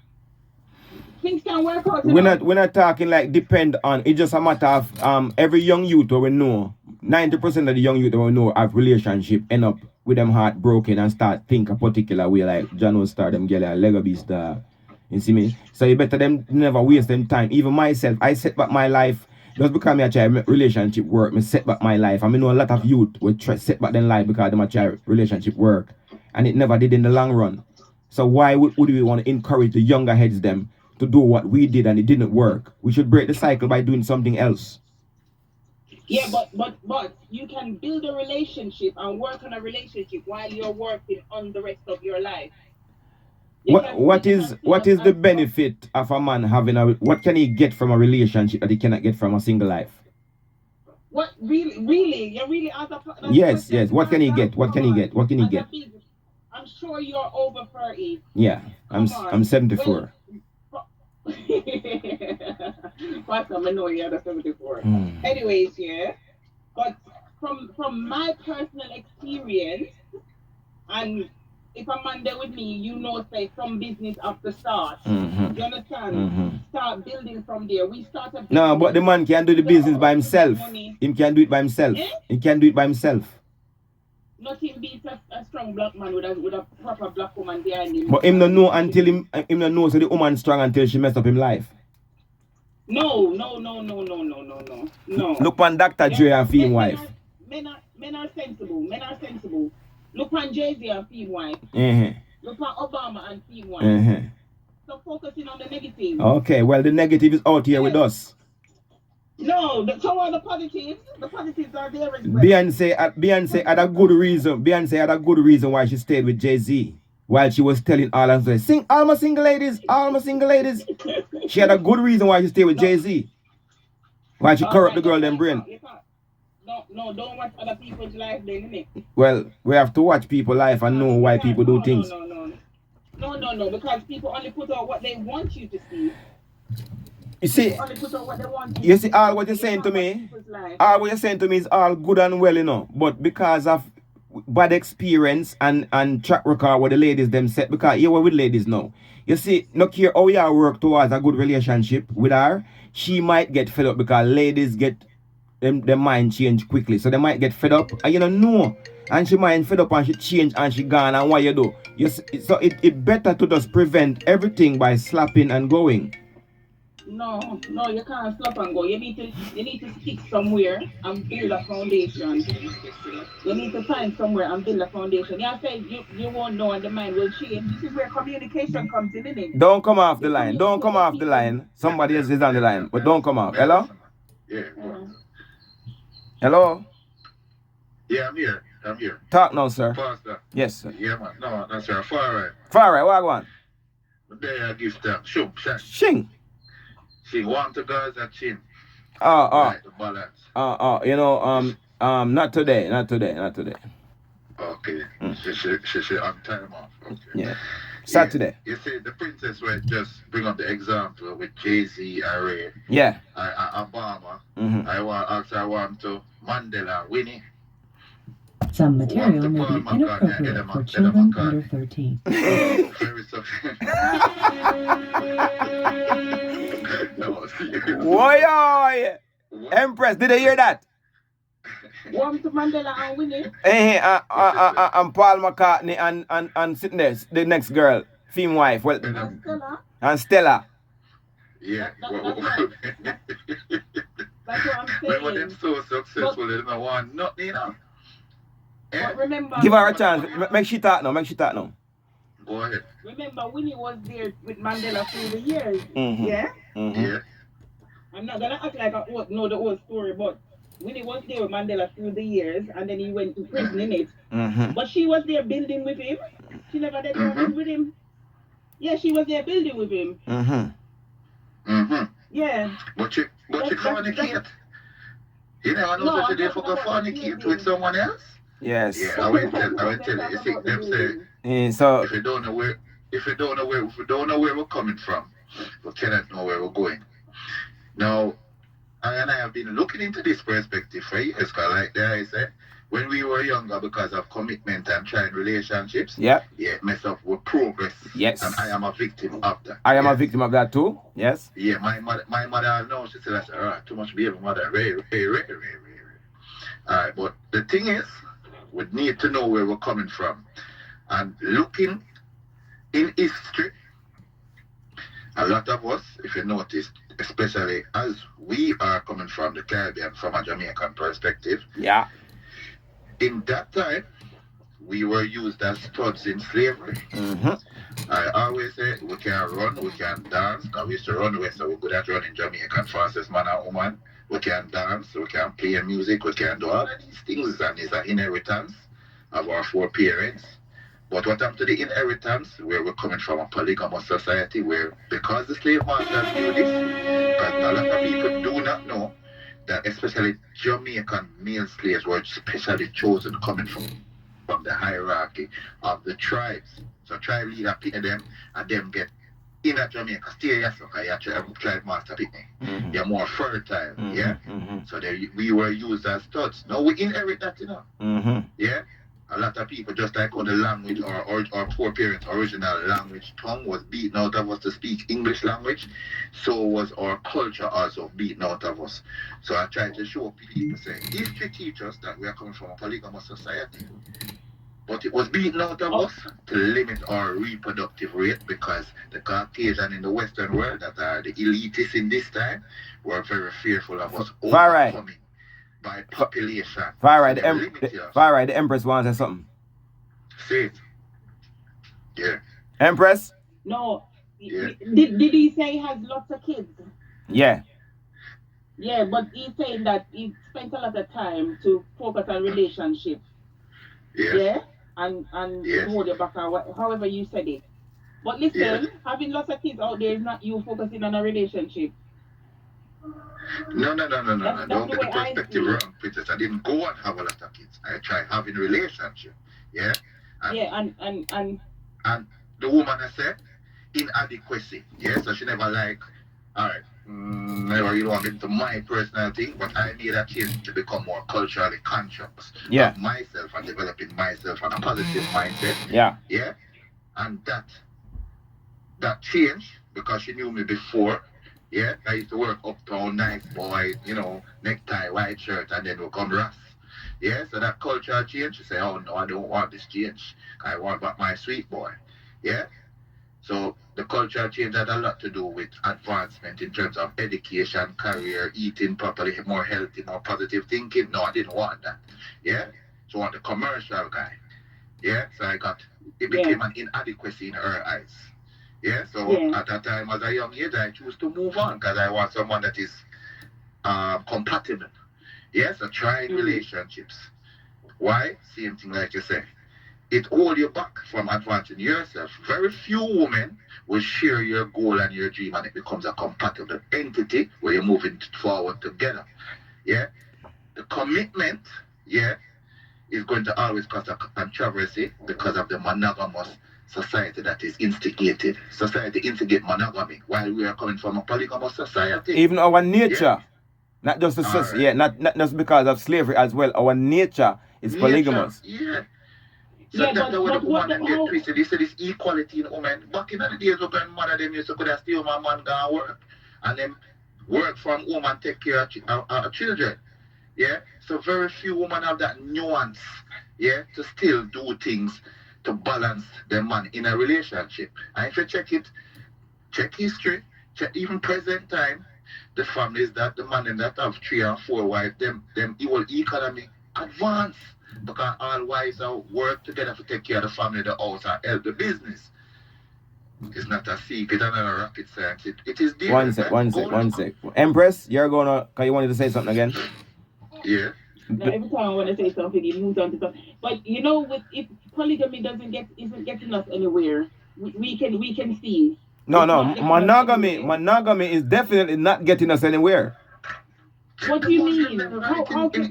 Things can work out. We're not talking like depend on. It's just a matter of every young youth we know, 90% of the young youth we know have relationship end up with them heart broken and start think a particular way, like John will start them get a Lego beast. You see me? So you better them never waste them time. Even myself, I set back my life just because I try relationship work. I set back my life. I know a lot of youth will try set back their life because they try relationship work, and it never did in the long run. So why would we want to encourage the younger heads them to do what we did and it didn't work? We should break the cycle by doing something else. Yeah, but you can build a relationship and work on a relationship while you're working on the rest of your life. What is the benefit of a man having what can he get from a relationship that he cannot get from a single life? What really? You really ask a Yes. What can he get? What can he get? I'm sure you're over 30. Yeah, I'm 74. Pastor, I know you're 74. Anyways, yeah. But from my personal experience, and if a man there with me, say from business at the start. You understand? Start building from there. We started. No, but the man can do the business by himself. He can do it by himself. He can do it by himself. Nothing beats a strong black man with a proper black woman behind him. But him no know until him no know so the woman strong until she messed up him life. No. Look on Dr. Dre and Fee wife. Men are sensible. Look on Jay-Z and Fee wife. Look on Obama and Fee wife. Stop focusing on the negative. Okay, well the negative is out here with us. No, so are the positives. The positives are there as well. Beyonce had a good reason. Beyonce had a good reason why she stayed with Jay-Z. While she was telling all of them, sing all my single ladies, all my single ladies. She had a good reason why she stayed with Jay-Z. Why she corrupt the girl them brain. No, don't watch other people's life then, innit? Well, we have to watch people's life and know why people do things. No, because people only put out what they want you to see. You see, all what you're saying to me, all what you're saying to me is all good and well, you know. But because of bad experience and track record what the ladies them set, because you were with ladies now. You see, no care how you work towards a good relationship with her, she might get fed up because ladies get their mind change quickly. So they might get fed up and you don't know. And she might fed up and she change and she gone, and what you do? So it better to just prevent everything by slapping and going. No, you can't slap and go. You need to stick somewhere and build a foundation. You need to find somewhere and build a foundation. You say you won't know and the mind will change. This is where communication comes in, isn't it? Don't come off the line. Don't come off the line. Somebody else is on the line, but don't come off. Hello? Yeah. Hello? Yeah, I'm here. Talk now, sir. Pastor. Yes, sir. Yeah, man. No, sir. Far right, what I want? There I give them. Shing. She want to girls that chin. Right, the balance. You know, not today. Okay. She on time off. Okay. Yeah. Saturday. Yeah. You see, the princess will just bring up the example with Jay-Z and Ray. Yeah. Obama. Mm-hmm. I want to Mandela, Winnie. Some material may be inappropriate for children under 13. Why? Empress, did I hear that? Want to Mandela and Winnie? And Paul McCartney and sitting there, the next girl, female wife. Well, and Stella. Yeah. That's what I'm saying. When them so successful, they don't want nothing, you know. But remember, give her a chance. Make she talk now. Go ahead. Remember, Winnie was there with Mandela through the years. Mm-hmm. Yeah? Mm-hmm. Yeah. I'm not going to act like I know the whole story, but Winnie was there with Mandela through the years, and then he went to prison in it. Mm-hmm. But she was there building with him. She never did nothing with him. Yeah, she was there building with him. Mm-hmm. Mm-hmm. Yeah. But you fornicate. You never know that you did fornicate with someone else? Yes. Yeah, I will tell you. You see, them say, so if you don't know where we're coming from, we cannot know where we're going. Now, I have been looking into this perspective for years, because like I said, when we were younger, because of commitment and trying relationships, mess up with progress. Yes. And I am a victim of that. I am a victim of that too. Yes. Yeah, my mother knows. She said, too much baby mother. Alright, but the thing is, we need to know where we're coming from. And looking in history, a lot of us, if you notice, especially as we are coming from the Caribbean, from a Jamaican perspective, in that time, we were used as studs in slavery. Mm-hmm. I always say, we can run, we can dance, because we used to run away, so we're good at running Jamaican fastest man and woman. We can dance, we can play music, we can do all of these things, and it's an inheritance of our foreparents. But what happened to the inheritance, where we're coming from a polygamous society, where because the slave masters do this, because a lot of people do not know that especially Jamaican male slaves were specially chosen coming from the hierarchy of the tribes. So tribe leader pick them and them get in a Jamaica, stay here, so you're tribe master pick them. You're more fertile, So we were used as studs. Now we inherit that, you know. Yeah? A lot of people, just like on the language, our poor parents' original language tongue was beaten out of us to speak English language, so was our culture also beaten out of us. So I try to show people, say, history teaches us that we are coming from a polygamous society, but it was beaten out of us to limit our reproductive rate, because the Caucasian in the Western world, that are the elitists in this time, were very fearful of us overcoming by population. The Empress wants to say something. See it. Yeah. No. Yeah. Did he say he has lots of kids? Yeah. Yeah, but he's saying that he spent a lot of time to focus on relationship. Yes. Yeah, and Yes. hold your back or however you said it. But listen, Yes. having lots of kids out there is not you focusing on a relationship. No. That's Don't the get the way I perspective see it. wrong, Princess. I didn't go and have a lot of kids. I tried having a relationship. Yeah. And, Yeah, and and the woman I said inadequacy. Yeah. So she never like, all right. Never you want into my personal thing, but I made a change to become more culturally conscious of myself and developing myself on a positive mindset. Yeah. Yeah. And that changed because she knew me before. Yeah, I used to work uptown, nice boy, necktie, white shirt, and then we'll come rust. Yeah, so that culture change. She say, oh no, I don't want this change. I want but my sweet boy. Yeah. So the culture change had a lot to do with advancement in terms of education, career, eating properly, more healthy, more positive thinking. No, I didn't want that. Yeah. So I want the commercial guy. Yeah. So it became an inadequacy in her eyes. Yeah, so at that time, as a young age, I choose to move on because I want someone that is compatible. Yeah, so trying relationships. Why? Same thing like you say. It holds you back from advancing yourself. Very few women will share your goal and your dream, and it becomes a compatible entity where you're moving forward together. Yeah, the commitment, is going to always cause a controversy because of the monogamous society that is instigated. Society instigate monogamy while we are coming from a polygamous society. Even our nature, not just the not just because of slavery as well. Our nature is polygamous. Yeah. So that's the way the woman get twisted. They say this equality in women. Back in the days, when mother them used to could have steal my man go work and then work from home and take care of children. Yeah, so very few women have that nuance, to still do things to balance the man in a relationship. And if you check history, check even present time, the families that the man that have 3 and 4 wives, them whole economy advance because all wives are work together to take care of the family, the house, and help the business. It's not a secret and not a rocket science. It is there. One sec. Empress, you're gonna, cause you wanted to say something again? Yeah. Now, every time I want to say something, it moves on to something. But if polygamy isn't getting us anywhere, we can see. No, monogamy is definitely not getting us anywhere. What do you mean? How can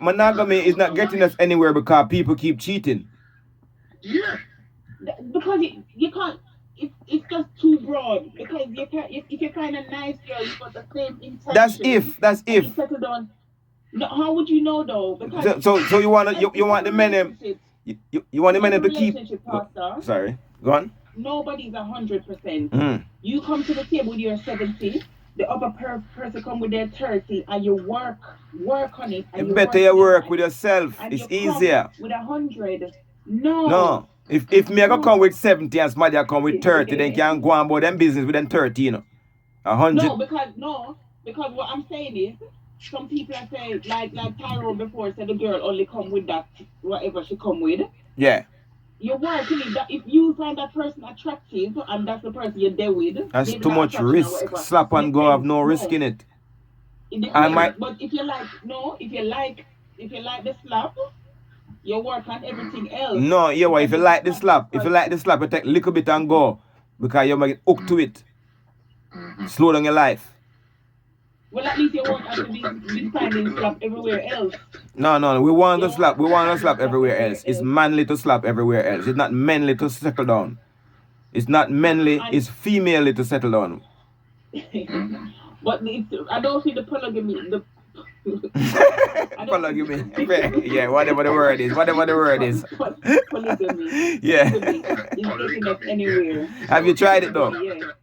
Monogamy is not getting us anywhere because people keep cheating. Yeah. Because you can't. It's just too broad. Because you can't. If you're kind of nice girl, you got the same intention. That's if. You settle down. No, how would you know though? Because so you want the men you want the men to keep. Pastor, sorry, go on. Nobody's 100%. You come to the table with your 70. The other person come with their 30, and you work on it. And it's better you work with yourself. It's easier. With 100, no. No. If me I go come with 70 and somebody I come with 30, then can go on about them business with them 30, you know. 100. No, because what I'm saying is, some people are saying, like Tyrone before said the girl only come with that, whatever she come with. Yeah. You're working it. If you find that person attractive and that's the person you're there with, that's too much risk. Slap and go, have no risk in it. But if you like the slap, you work on everything else. No, if you like the slap, you take a little bit and go because you might get hooked to it. Slow down your life. Well, at least you won't have to be finding slap everywhere else. No, we want to slap. We want to slap everywhere else. It's manly to slap everywhere else. It's not manly to settle down. It's not manly, it's female to settle down. But I don't see the polygamy. Polygamy. Yeah, whatever the word is. Polygamy. Yeah. It's getting us anywhere. Have you tried it though? Yeah.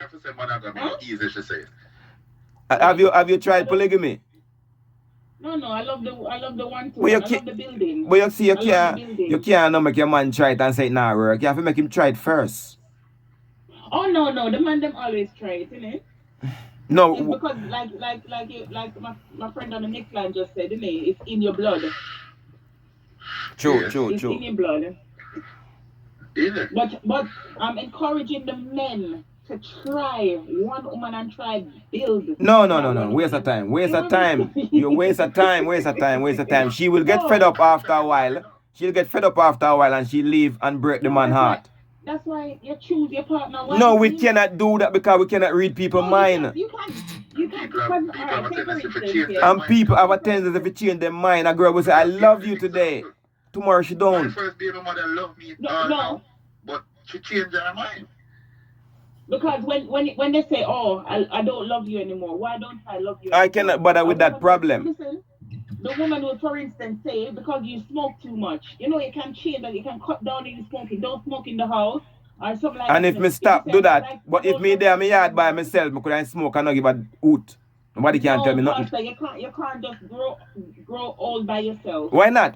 Have you tried polygamy? No, I love the one too. I love the building. But you see, you can't make your man try it and say it nah work. You have to make him try it first. Oh no, the man them always try it, innit? No, it's because like my friend on the next line just said, innit? It's in your blood. True. It's in your blood. But I'm encouraging the men to try one woman and try build. No. Waste of time. You waste of time. She will get fed up after a while. She'll get fed up after a while and she'll leave and break the man's heart. That's why you choose your partner. No, we cannot do that because we cannot read people's mind. You can't. And people have a tendency to change their mind. A girl will say, I love you today. Tomorrow she don't. My first baby mother loved me no. But she changed her mind. Because when they say, oh, I don't love you anymore, why don't I love you anymore? I cannot bother with that problem. Listen, the woman will, for instance, say, because you smoke too much, you know, you can change that, you can cut down in smoking, don't smoke in the house, or something like that. And if me stop, do that. Like, but if me there in my yard by myself, I couldn't smoke and not give a hoot. Nobody can tell me nothing. Pastor, you can't just grow old by yourself. Why not?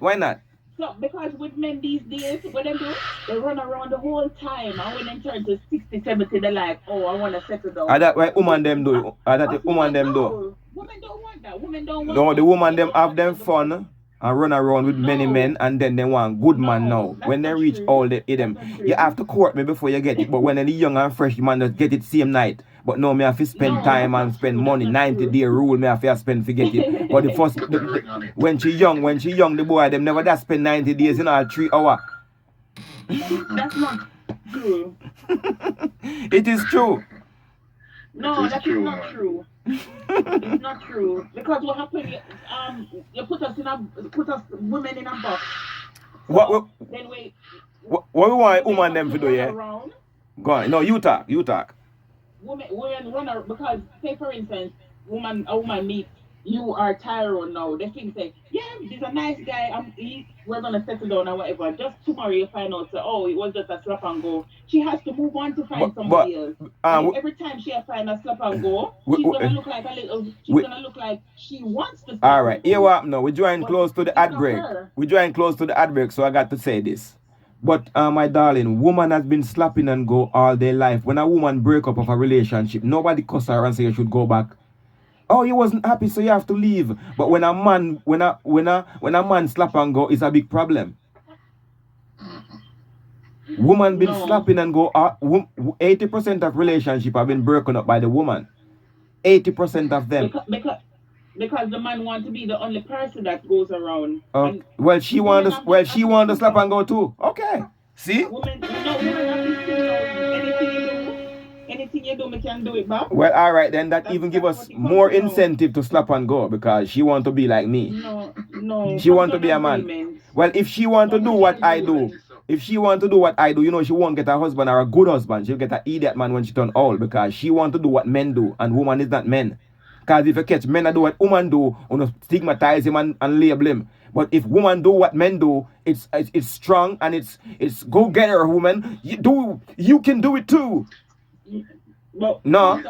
So, because with men these days, what they do, they run around the whole time, and when they turn to 60, 70, they're like, oh, I want to settle down. That why woman them do? Woman them do? Women don't want that. Women don't want no, that. The woman them have them fun and run around with many men, and then they want good man now. When they reach all the them, you have to court me before you get it. But when they're young and fresh, you man just get it same night. But no, me have to spend time and spend money. 90-day rule, me have to spend to get it. But the first, when she young, the boy them never that spend 90 days in all 3 hours. That's not true. It is true. No, that is not true. It's not true. Because what happened, you put us women in a box. So what we want woman them to do, yeah? Go on. No, you talk. Women run because say for instance, a woman meets you are Tyrone now. They think say, yeah, he's a nice guy. We're gonna settle down or whatever. Just tomorrow you find out, oh, it was just a slap and go. She has to move on to find somebody else. Every time she finds a slap and go, she's gonna look like a little. She's gonna look like she wants to. All right, here what now? We're drawing close to the ad break. So I got to say this. But my darling, woman has been slapping and go all their life. When a woman break up of a relationship, nobody cuss her and say you should go back. Oh, you wasn't happy, so you have to leave. But when a man slap and go, it's a big problem. Woman been slapping and go. 80% of relationship have been broken up by the woman. 80% of them. Because the man wants to be the only person that goes around. Well, she want to slap and go too. Okay. See? Women anything you do, me can do it back. Well, all right, then that even give us more incentive to slap and go because she want to be like me. No. She want to be a man. Well, if she want to do what I do, you know, she won't get a husband or a good husband. She'll get an idiot man when she turn old because she want to do what men do and woman is not men. Because if you catch men that do what women do, you stigmatize him and label him. But if women do what men do, it's strong and it's go get her, woman. You can do it too. But no. The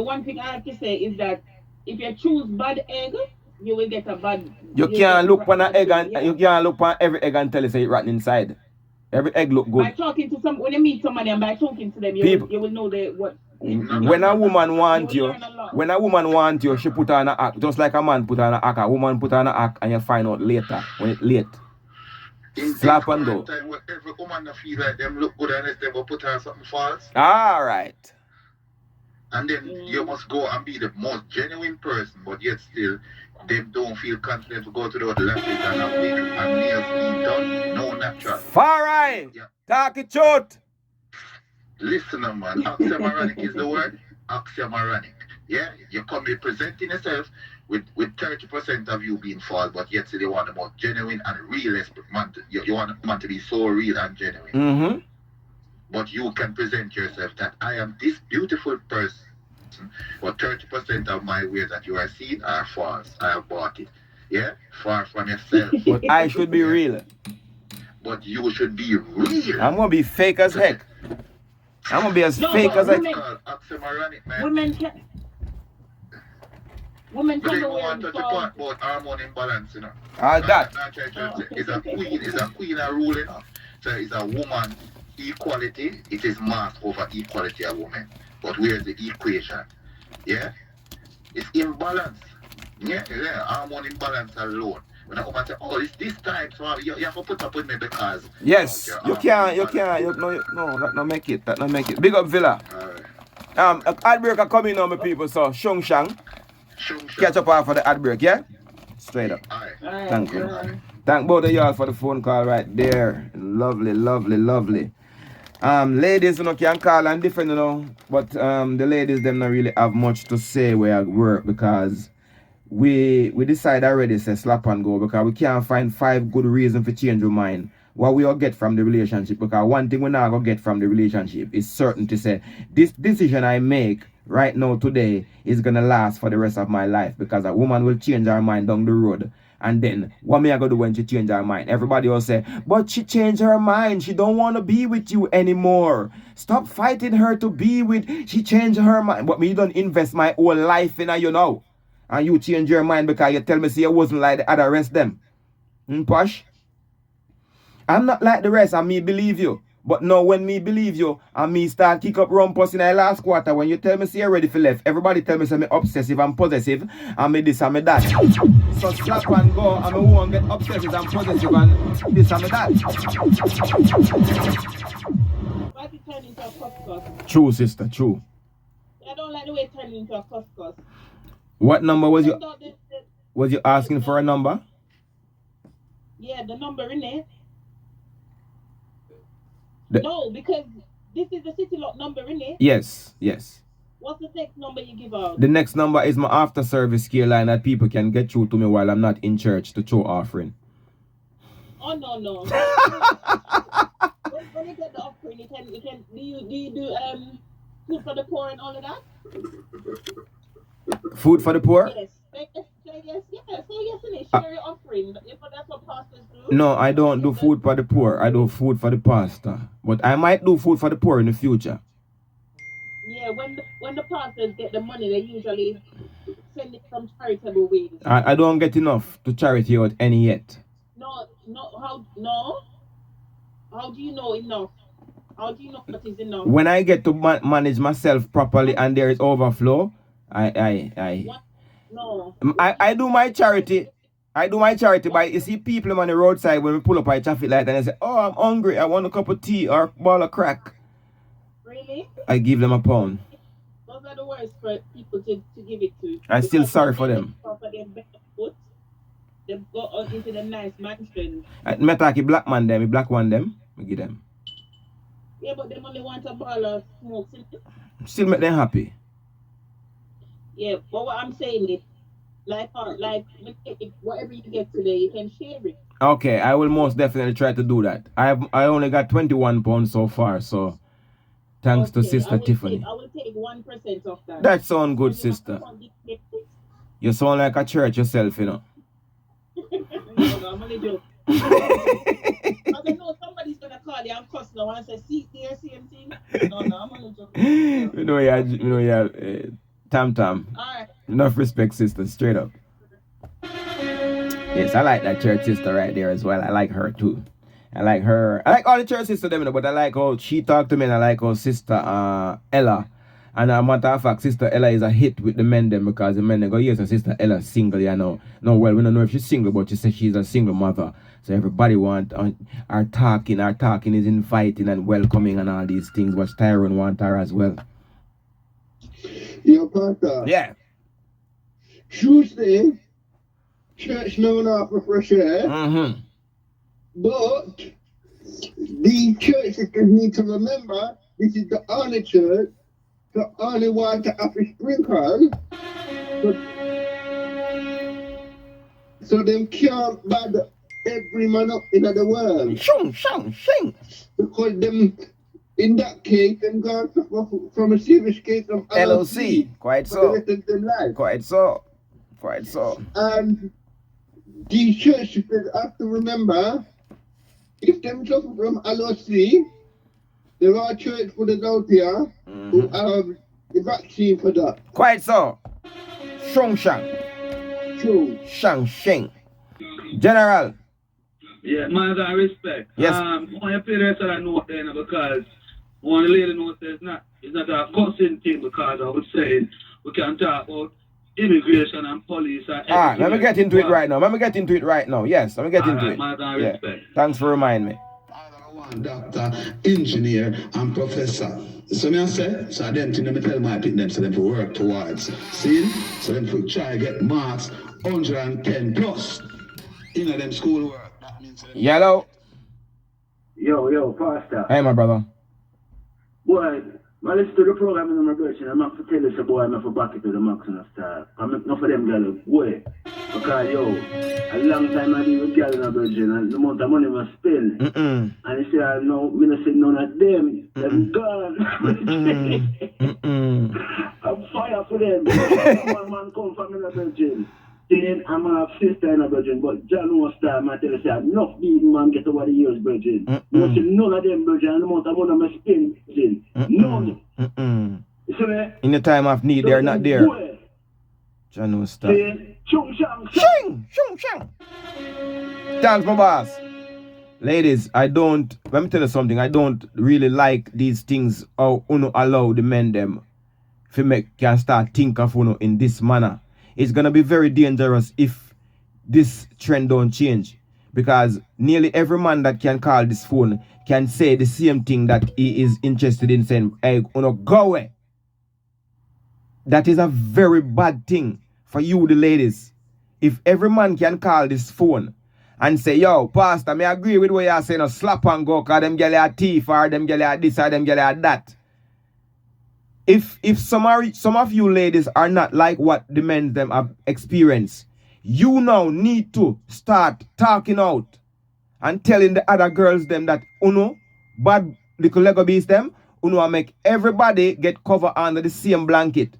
one thing I have to say is that if you choose bad egg, you will get a bad. You can't look on an egg and you can't look on every egg and tell you say it rotten inside. Every egg look good. By talking to when you meet somebody and by talking to them, you will know what. When a woman want you, she put on an act. Just like a man put on an act, a woman put on an act, and you find out later when it's late. Slap and go. Every woman feel like them look good unless they will put on something false. All right. And then you must go and be the most genuine person, but yet still they don't feel confident to go to the lashes and have wig and nails being done. No natural. Far right. Yeah. Talk it short. Listen, man. Oxymoronic is the word. Oxymoronic. Yeah? You come be presenting yourself with 30% of you being false, but yet still you want the most genuine and realist man. You want a man to be so real and genuine. Mm-hmm. But you can present yourself that I am this beautiful person, but 30% of my ways that you are seeing are false. I have bought it. Yeah? Far from yourself. But I should be real. But you should be real. I'm going to be fake as heck. I'm going to be as fake as heck. Women can go on to talk about hormone imbalance, you know. All that. It's a queen ruling. So it's a woman equality. It is mass over equality of women. But where's the equation? Yeah? It's imbalance. Yeah, hormone imbalance alone. when I woman say, oh, it's this time, so you have to put up with me because... Yes, you can't, that not make it. Big up Villa. Ad break are coming on, my people, so Shung Shang. Catch up after the ad break, yeah? Straight up. Thank you. Thank both of y'all for the phone call right there. Lovely. Ladies, can call and different, but the ladies them not really have much to say where I work because we decide already say slap and go because we can't find 5 good reasons for change your mind. What we all get from the relationship, because one thing we not gonna get from the relationship is certain to say this decision I make right now today is gonna last for the rest of my life because a woman will change her mind down the road. And then what me I gonna do when she change her mind? Everybody will say, but she changed her mind. She don't want to be with you anymore. Stop fighting her to be with. She changed her mind. But me don't invest my whole life in her, and you change your mind because you tell me see you wasn't like the other rest them. Posh? I'm not like the rest and me believe you. But now when me believe you and me start kick up rumpus in the last quarter when you tell me see you ready for left, everybody tell me say me obsessive and possessive and me this and me that. So slap and go and me won't get obsessive and possessive and this and me that. Why did it turn into a cuss? True, sister, true. I don't like the way it turned into a cuss. What number was you? Was you asking for a number? Yeah, the number in it. No, because this is the City Lock number, innit? Yes. What's the next number you give out? The next number is my after service care line that people can get through to me while I'm not in church to throw offering. Oh no. when you get the offering, you can do you do food for the poor and all of that? Food for the poor? Yes. Yes, innit? Share your offering. If that's what pastors do. No, I don't do food for the poor. I do food for the pastor. But I might do food for the poor in the future. Yeah, when the pastors get the money, they usually send it from charitable ways. I don't get enough to charity out any yet. No. How do you know enough? How do you know what is enough? When I get to manage myself properly and there is overflow, No. I do my charity. But you see people on the roadside when we pull up by traffic light and they say, oh, I'm hungry, I want a cup of tea or a ball of crack. Really? I give them £1. Those are the worst for people to give it to. I'm still sorry for them. They go out into the nice mansions. Me talk black man them, black one them, I give them. Yeah, but they only want a ball of smoke. Still make them happy. Yeah, but what I'm saying is, like whatever you get today, you can share it. Okay, I will most definitely try to do that. I only got £21 so far, so thanks to Sister Tiffany. I will take 1% of that. That sounds good, sister. You sound like a church yourself, No, I'm only joking. I know somebody's gonna call you and cuss now and say, see, there, same thing. No, I'm only joking. You know, Tam. Alright. Enough respect, sister, straight up. Yes, I like that church sister right there as well. I like her too. I like her. I like all the church sisters, but I like how she talked to me and I like how sister Ella. And a matter of fact, Sister Ella is a hit with the men them because the men they go, yes, Sister Ella's single, No, well, we don't know if she's single, but she says she's a single mother. So everybody want our talking is inviting and welcoming and all these things, but Tyrone want her as well. Yo, Pastor. Yeah. Tuesday, church known off for fresh air. Mm-hmm. But the church sisters need to remember this is the only church, the only water after sprinkle. So them can't bad every man up in the world. Shing. Because them, in that case, them gone from a serious case of LOC. Quite so. For the rest of them life. Quite so. And these church sisters have to remember, if them suffer from LOC, there are church for the out here who have the vaccine for that. Quite so. Shang. True. Shang. General. Yeah, man, I respect. Yes. I want to play the rest of that note then because I want to lay the note that it's not a cussing thing because I would say we can talk about immigration and police and Alright, let me get into it right now. Let me get into it right now. Yes, let me get into it. Yeah. Thanks for reminding me. Doctor, engineer, and professor. So me I say, so them thing me tell my people them so them to work towards. See? So them to try get marks 110 plus in them school work. That means Yellow. Yo, Pastor. Hey, my brother. Boy, I listen to the program in my version. I'm not to tell you, boy, I'm not for back it to the max and stuff. I'm not for them girls, boy. Because, a long time I deal with girls in a virgin and the amount of money I spend. And you say, I know, me not say none of them. Them gone. I'm fire for them. One man come from in a virgin. Then I'm a sister in a virgin, but John was time I tell you, say, enough big man get over the years, virgin. You see, none of them virgin, and the amount of money I spend, virgin. None. You see me? In the time of need, they're not there. John was stop. Chung shang. Thanks, my boss. Ladies, let me tell you something. I don't really like these things how uno allow the men them can start think of uno in this manner. It's gonna be very dangerous if this trend don't change. Because nearly every man that can call this phone can say the same thing that he is interested in saying, hey, uno go away. That is a very bad thing for you, the ladies. If every man can call this phone and say, yo, Pastor, me agree with what you're saying, slap and go, because them girl are thief, or them girl are this, or them girl are that. If some of you ladies are not like what the men them have experienced, you now need to start talking out and telling the other girls them that uno, bad little Lego beast them, uno make everybody get covered under the same blanket.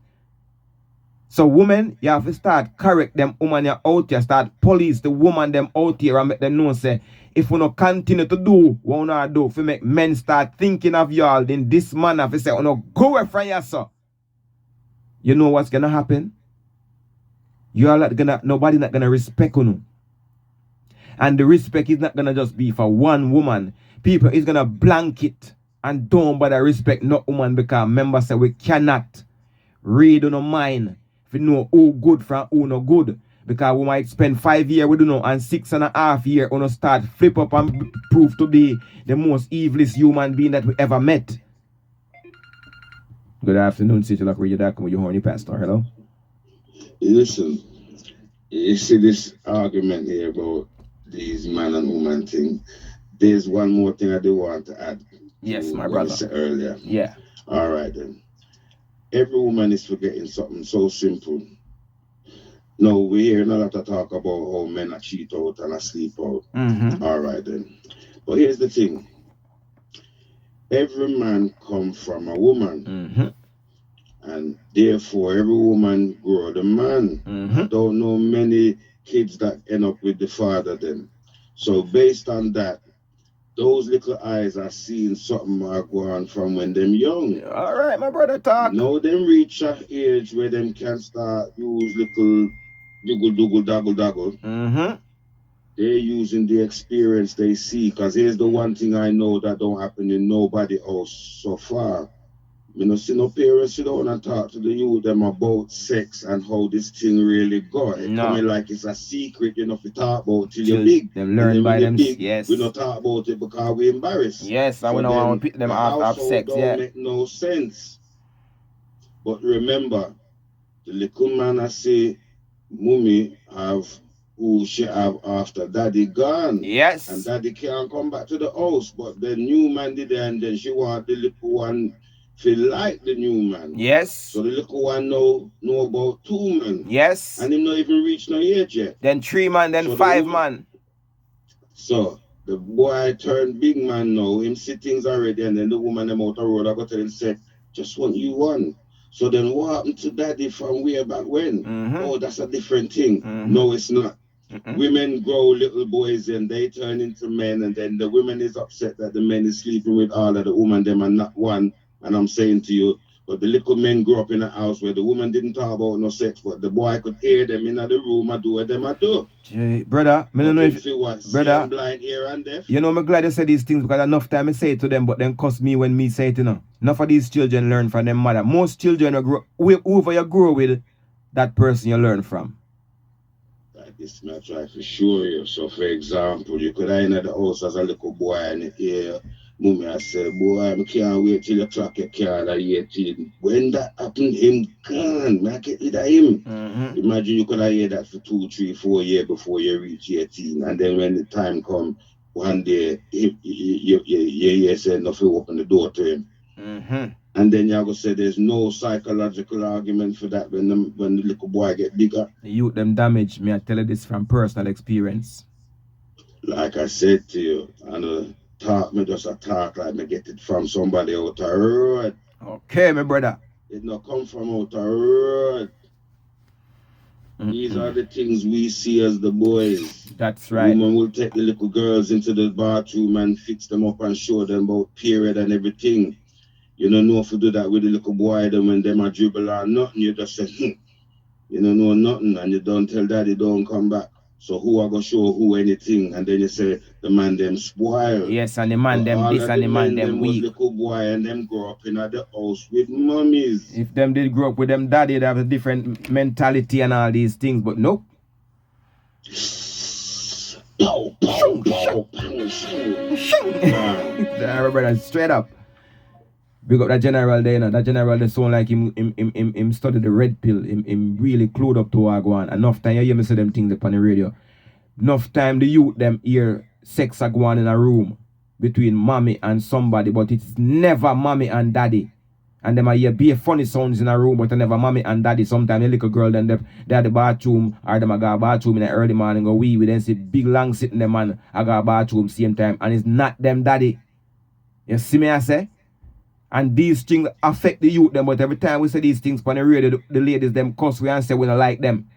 So women, you have to start correct them woman you out here, start police the woman them out here and make them know say, if we no continue to do what we do, if we make men start thinking of y'all in this manner, if we say, no go away from you, sir. You know what's gonna happen? Nobody not gonna respect you. And the respect is not gonna just be for one woman. People is gonna blanket and don't bother respect no woman because members say we cannot read on our mind if we know who good from who no good. Because we might spend 5 years, we don't know, and 6.5 years, we start flip up and prove to be the most evilest human being that we ever met. Good afternoon, City Lock Radio. That come with your horny pastor. Hello. Listen, you see this argument here about these man and woman thing. There's one more thing I do want to add. Yes, my brother. Said earlier. Yeah. All right then. Every woman is forgetting something so simple. No, we hear a lot of talk about how men are cheat out and are sleep out. All right then. But here's the thing. Every man comes from a woman. And therefore every woman grow the man. I don't know many kids that end up with the father then. So based on that, those little eyes are seeing something are going from when them young. All right, my brother talk. Now them reach an age where them can start use little doggle. They're using the experience they see. Because here's the one thing I know that don't happen in nobody else so far. You know, see no parents sit down and talk to the youth them about sex and how this thing really go. It coming like it's a secret, you know, if you talk about till you're big. Them learn by them, big, yes. We don't talk about it because we're embarrassed. Yes, I don't want to pick them off sex, don't make no sense. But remember, the little man I say, Mummy have who she have after daddy gone. Yes. And daddy can't come back to the house, but the new man did it, and then she want the little one feel like the new man. Yes. So the little one know about 2 men. Yes. And him not even reach no age yet. Then 3 man, then so 5 man. So the boy turned big man now. Him see things already, and then the woman them out the road I got to him say, just want you one. So then what happened to daddy from way back when? Oh, that's a different thing. No, it's not. Women grow little boys and they turn into men, and then the women is upset that the men is sleeping with all of the women them and not one. And I'm saying to you, but the little men grew up in a house where the woman didn't talk about no sex, but the boy could hear them in the room and do what them do. Brother, I don't know if brother, blind, ear and deaf. You know, I'm glad you say these things because enough time I say it to them, but then cost me when me say it, you know. Enough of these children learn from them mother. Most children whoever you grow with that person you learn from? Like this, I try to show you. So, for example, you could have in the house as a little boy and you hear Mummy I say, boy, I can't wait till you clock your car at 18. When that happened, him gone. I get rid of him. Imagine you could have heard that for 2, 3, 4 years before you reach 18. And then when the time come, one day, you say nothing, open the door to him. And then you're going to say there's no psychological argument for that when the little boy get bigger. The youth them damage. Me I tell you this from personal experience. Like I said to you, me just a talk like me get it from somebody out the road. Okay, my brother. It not come from out the road. These are the things we see as the boys. That's right. Women will take the little girls into the bathroom and fix them up and show them about period and everything. You don't know if you do that with the little boy, then when them a dribble or nothing, you just say, you don't know nothing, and you don't tell daddy don't come back. So who are going to show who anything? And then you say, the man them spoiled. Yes, and the man them this and the man them weak. Little boy and them grow up in the house with mummies. If them did grow up with them daddy, they have a different mentality and all these things, but nope. Pow, pow, pow, pow. Straight up. Big up that general there, you know. That general they sound like him studied the red pill. Him really clued up to what I go on. Enough time you hear me say them things upon the radio. Enough time the youth them hear sex are going in a room between mommy and somebody, but it's never mommy and daddy. And them I hear be funny sounds in a room, but never mommy and daddy. Sometimes a little girl then they at the bathroom, or them I go bathroom in the early morning go we then see big long sitting them and I go bathroom same time, and it's not them daddy. You see me I say? And these things affect the youth them, but every time we say these things on the radio, the ladies them cuss we and say we don't like them.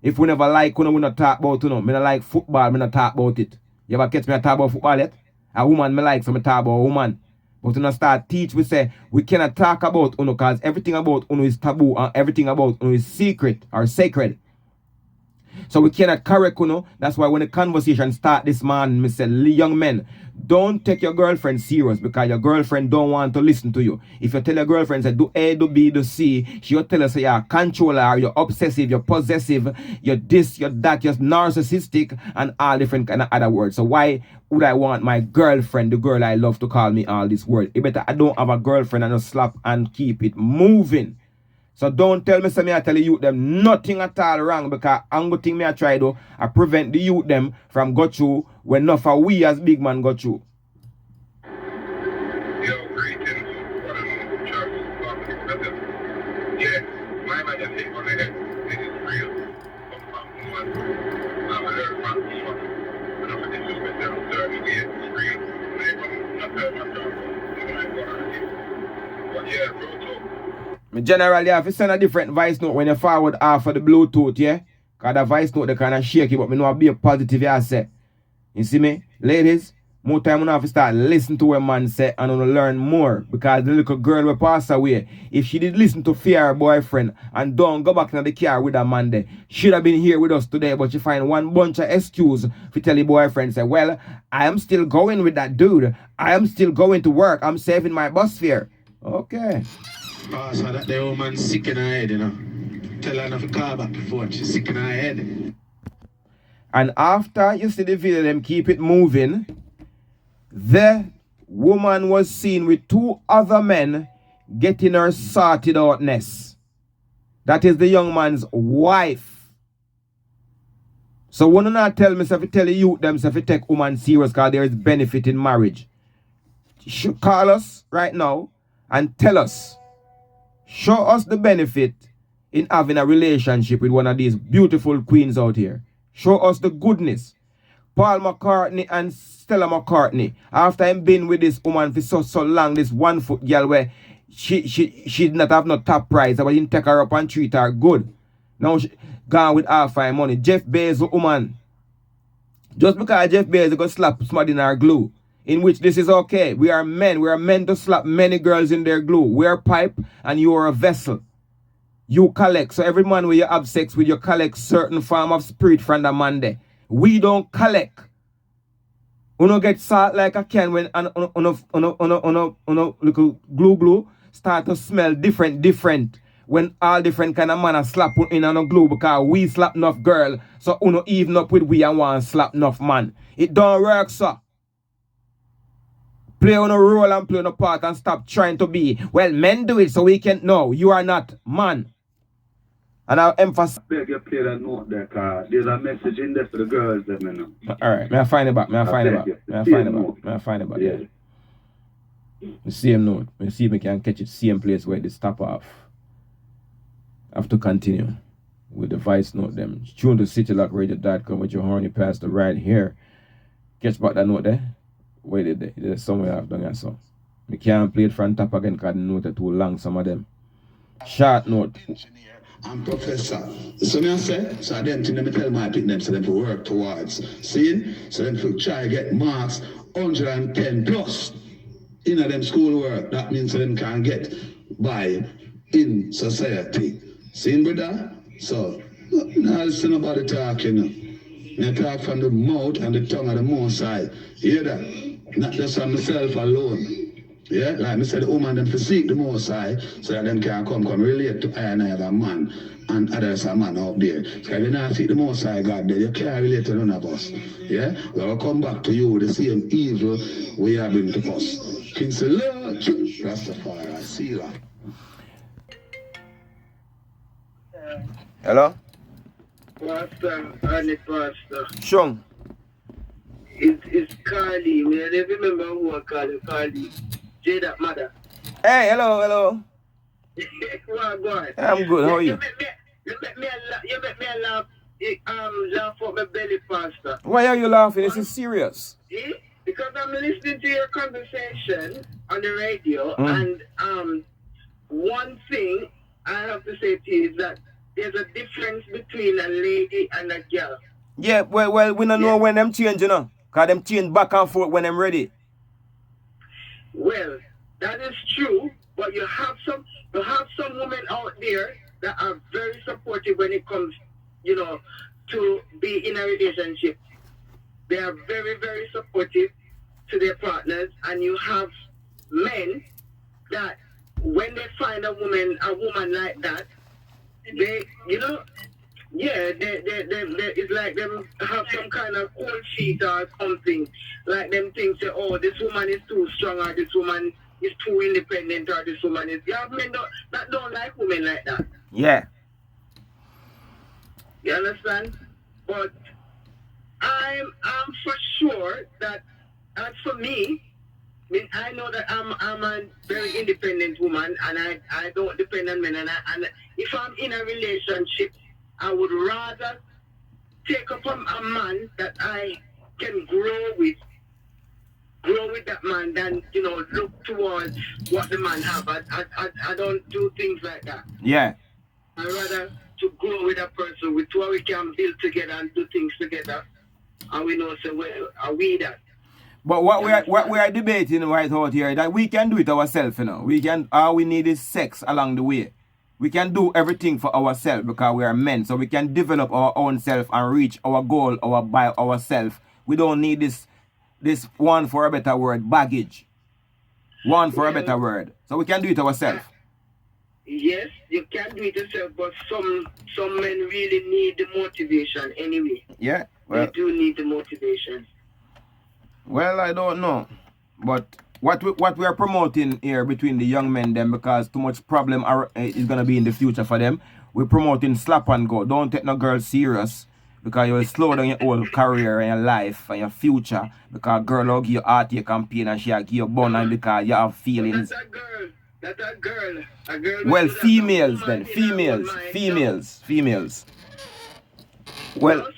If we never like, we not talk about it. Me not like football, me not talk about it. You ever catch me talk about football yet? A woman me like, so me talk about a woman. But when I start teach, we say we cannot talk about uno because everything about uno is taboo and everything about uno is secret or sacred. So we cannot correct uno. That's why when the conversation start this morning, me say, young men, don't take your girlfriend serious because your girlfriend don't want to listen to you. If you tell your girlfriend, say, do A, do B, do C, she'll tell us, say, you're a controller, you're obsessive, you're possessive, you're this, you're that, you're narcissistic, and all different kind of other words. So why would I want my girlfriend, the girl I love, to call me all this word? It better I don't have a girlfriend and just slap and keep it moving. So don't tell me, say me I tell the youth them nothing at all wrong because I'm good thing me I try to I prevent the youth them from go through when enough of we as big man go through. Yo, greetings. Yeah, my man just hit on the head. This is real. I'm learning from people. And I'm going to disrespect them. It's real. I'm but yeah, bro, talk. Generally, have to send a different voice note when you forward half of the Bluetooth, yeah? Because the voice note, they kind of shaky, but me know be a positive, yeah, say. You see me? Ladies, more time we have to start listening to what man say and want to learn more. Because the little girl will pass away. If she did listen to fear her boyfriend and don't go back in the car with her man there, she'd have been here with us today, but she find one bunch of excuse to tell your boyfriend, say, well, I am still going with that dude. I am still going to work. I'm saving my bus fare. Okay. So that the old man sick in her head, you know. Tell her not to call back before she's sick in her head. And after you see the video, them keep it moving, the woman was seen with 2 other men getting her sorted outness. That is the young man's wife. So when you not tell me, if you tell the youth them, if you take woman serious because there is benefit in marriage, you should call us right now and tell us. Show us the benefit in having a relationship with one of these beautiful queens out here. Show us the goodness. Paul McCartney and Stella McCartney, after him been with this woman for so long, this 1 foot girl where she did not have no top prize, but didn't take her up and treat her good. Now she gone with half her money. Jeff Bezos woman. Just because Jeff Bezos go slap somebody in her glue. In which this is okay. We are men. We are men to slap many girls in their glue. We are pipe and you are a vessel. You collect. So every man where you have sex with, you collect certain form of spirit from the man there. We don't collect. You don't get salt like a can when on a little glue start to smell different. when all different kind of man slap in on a glue because we slap enough girl, so uno even up with we and one slap enough man. It don't work, sir. Play on a role and play on a part and stop trying to be, well, men do it so we can. No, you are not man. And I'll emphasize. I beg you play that note there, cause there's a message in there for the girls, them, you know. Alright, may I find it back? May I find it back? May I find it back? May I find it back? Yeah. The same note. Let me see if we can catch it same place where they stop off. I have to continue with the voice note them. Tune to citylock.radio.com with your horny pastor right here. Catch back that note there. Where did they? There's somewhere I've done that song. We can't play it from top again because the note are too long, some of them. Short note. I'm professor. So me I say, so them thing them tell my people them so them to work towards. See? So them to try to get marks 110 plus in them school work. That means so them can get by in society. See, brother? So now listen nobody talking. I talk from the mouth and the tongue of the Most High. You hear that? Not just from myself alone. Yeah, like I said, the woman them to seek the Most High so that them can come relate to I and I as a man and others a man out there. So if you not seek the Most High God there, you can't relate to none of us. Yeah? We'll come back to you with the same evil we have been to us. King Salah, Rastafari, Selah. Hello? Pastor, dahornypastar. Shung. It's Carly. I don't remember who I call it. Carly. J that mother. Hey, hello. What, boy? I'm good. How are you? You make me laugh. Laugh out my belly, Pastor. Why are you laughing? This is serious. See? Because I'm listening to your conversation on the radio, and one thing I have to say to you is that there's a difference between a lady and a girl. Yeah, well, we don't know when them change, you know. Because them change back and forth when them ready. Well, that is true, but you have some women out there that are very supportive when it comes, to be in a relationship. They are very, very supportive to their partners, and you have men that when they find a woman like that, they, it's like them have some kind of cold feet or something. Like them think, say, oh, this woman is too strong, or this woman is too independent, or this woman is. You have men that don't like women like that. Yeah. You understand? But I'm for sure that, as for me, I know that I'm a very independent woman, and I don't depend on men. And if I'm in a relationship, I would rather take up a man that I can grow with that man than, look towards what the man have. I don't do things like that. Yeah. I rather to grow with a person with who we can build together and do things together. And we know, so well, are we that? But what we are debating right out here, that we can do it ourselves, all we need is sex along the way. We can do everything for ourselves because we are men. So we can develop our own self and reach our goal by ourselves. We don't need this one for a better word, baggage. One for a better word. So we can do it ourselves. Yes, you can do it yourself, but some men really need the motivation anyway. Yeah. Well, they do need the motivation. Well, I don't know. But what we are promoting here between the young men them, because too much problem is going to be in the future for them, we're promoting slap and go. Don't take no girl serious because you will slow down your whole career and your life and your future, because girl will give you heartache and pain and she will give you bun and because you have feelings. That's a girl. A girl. Well, females then. Females. Well,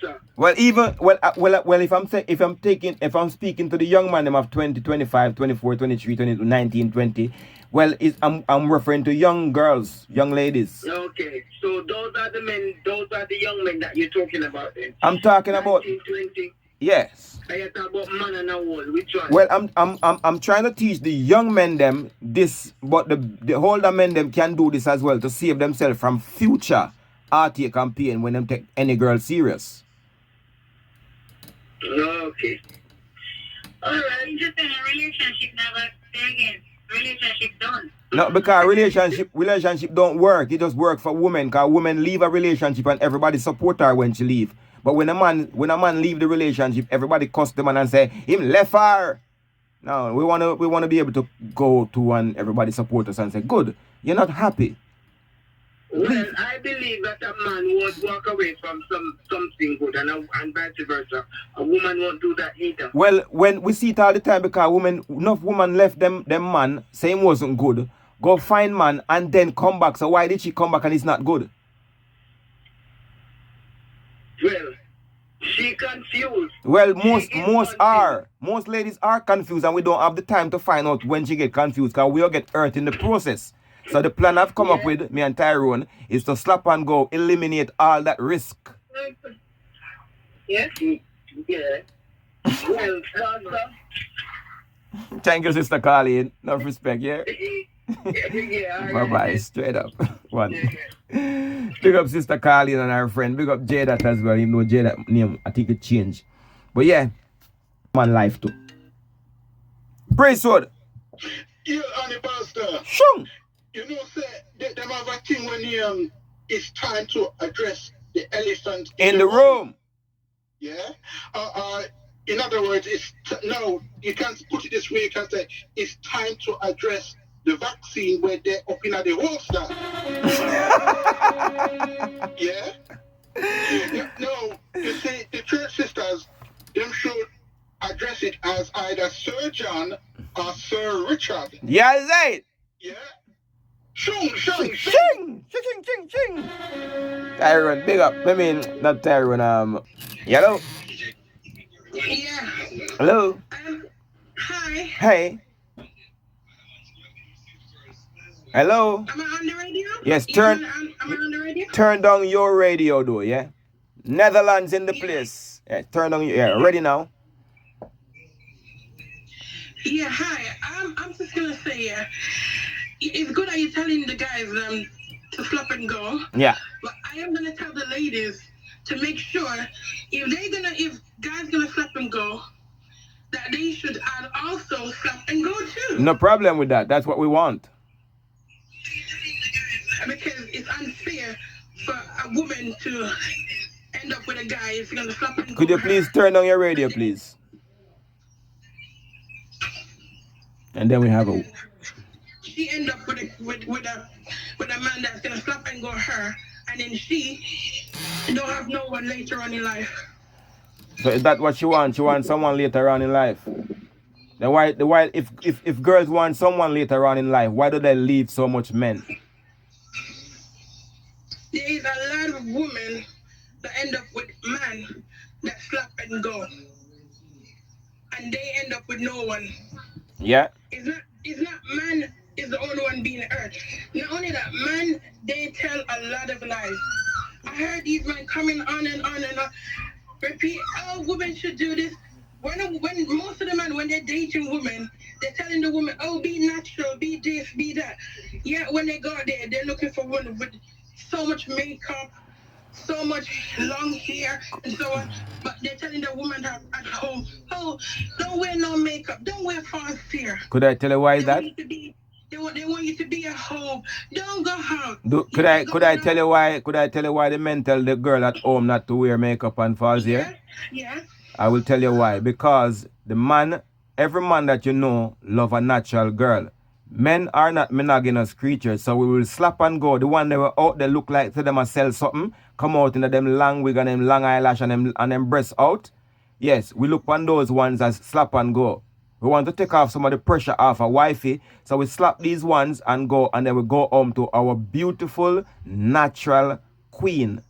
if I'm speaking to the young man them of 20, 25, 24, 23, 22, 19, 20, well, I'm referring to young girls, young ladies. Okay, so those are the young men that you're talking about then. I'm talking about 19, 20. Yes. Are you talking about man and a woman? Which one? Well, I'm trying to teach the young men them this, but the older men them can do this as well to save themselves from future heartache and pain when them take any girl serious. Okay. Alright, just in a relationship now, but again. relationship done. No, because relationship don't work. It just work for women. Because women leave a relationship and everybody support her when she leave. But when a man leave the relationship, everybody cuss the man and say him left her. No, we wanna be able to go to and everybody support us and say, good, you're not happy. Well, I believe that a man won't walk away from something good and vice versa. A woman won't do that either. Well, when we see it all the time because enough women left them man, saying wasn't good, go find man and then come back. So why did she come back and it's not good? Well, she confused. Well, most ladies are confused and we don't have the time to find out when she get confused because we'll get hurt in the process. So the plan I've come up with, me and Tyrone, is to slap and go, eliminate all that risk. Yes? Yeah. Well, Thank you, Sister Colleen. Enough respect, yeah? yeah. Bye-bye, straight up. One. Big up Sister Colleen and her friend. Big up Jada as well. You know Jada name, I think it changed. But yeah, man life too. Praise God. You and the pastor. Shung. You know, say, them have a thing when it's time to address the elephant in the room. Yeah? In other words, no, you can't put it this way. You can say, it's time to address the vaccine where they're up in the holster. Yeah? No, you see, the church sisters, them should address it as either Sir John or Sir Richard. Yeah, right. Yeah? Shing. Tyrone, big up. I mean, not Tyrone, hello? Yeah. Hello? Hi. Hey. Hello? Am I on the radio? Yes, am I on the radio? Turn down your radio though, yeah? Netherlands in the place. Yeah, turn down ready now? Yeah, hi. I'm just gonna say, it's good that you're telling the guys to slap and go. Yeah. But I am gonna tell the ladies to make sure if guys gonna slap and go, that they should also slap and go too. No problem with that. That's what we want. Because it's unfair for a woman to end up with a guy if you're gonna slap and go. Could you please turn on your radio, please? And then we have a. She end up with a man that's gonna slap and go her, and then she don't have no one later on in life. So is that what she wants? She wants someone later on in life. Then why if girls want someone later on in life, why do they leave so much men? There is a lot of women that end up with men that slap and go, and they end up with no one. Yeah. It's not man is the only one being hurt. Not only that, man, they tell a lot of lies. I heard these men coming on and on and on, repeat, oh, women should do this. When most of the men, when they're dating women, they're telling the woman, oh, be natural, be this, be that. Yeah, when they go there, they're looking for women with so much makeup, so much long hair, and so on. But they're telling the woman at home, oh, don't wear no makeup, don't wear false hair. Could I tell you why that? They want you to be at home. Don't go out. Could I tell you why the men tell the girl at home not to wear makeup and false hair? Yeah. I will tell you why. Because every man that you know love a natural girl. Men are not monogamous creatures, so we will slap and go. The one that were out there look like to them a sell something, come out in them long wig and them long eyelash and them breasts out. Yes, we look on those ones as slap and go. We want to take off some of the pressure off a wifey, so we slap these ones and go, and then we go home to our beautiful, natural queen.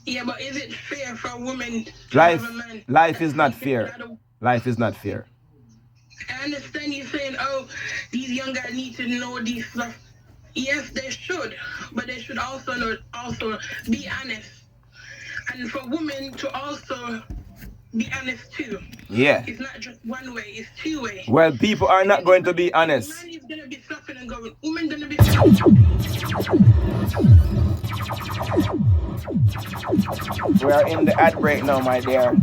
Yeah, but is it fair for a woman to life, have a man? Life is not fair. Life is not fair. I understand you saying, oh, these young guys need to know these stuff. Yes, they should, but they should also be honest. And for women to also be honest too. Yeah. It's not just one way, it's two way. Well, people are not going to be honest. Man is going to be slapping and going. Women going to be We are in the ad break now, my dear. Okay,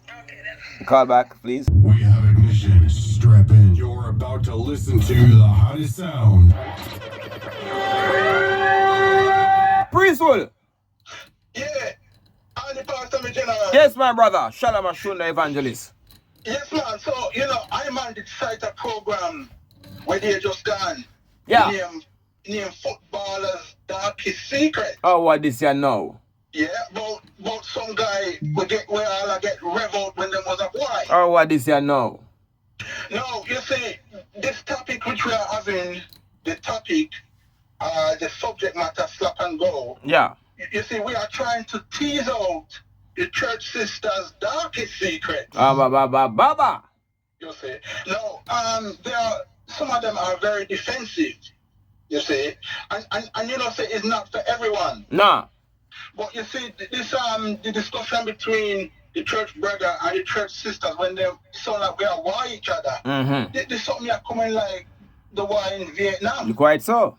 then. Call back, please. We have ignition straight. to listen to the hottest sound. Priesthood. Yeah. Dahornypastar, my general. Yes, my brother. Shalom Ashunda Evangelist. Yes, man. So, I'm on the site a program where they just gone. Yeah. Name footballers' darkest secret. Oh, what this you know? Yeah, about some guy where all I get rev out when them was a boy. Oh, what this you know? No, you see, this topic which we are having, the subject matter slap and go. Yeah. You see, we are trying to tease out the church sisters' darkest secrets. Baba. You see. Now, some of them are very defensive. You see. And say it's not for everyone. Nah. But you see, this the discussion between the church brother and the church sisters when they sound like we are war each other. Mm-hmm. This is something that coming like the war in Vietnam. Quite so.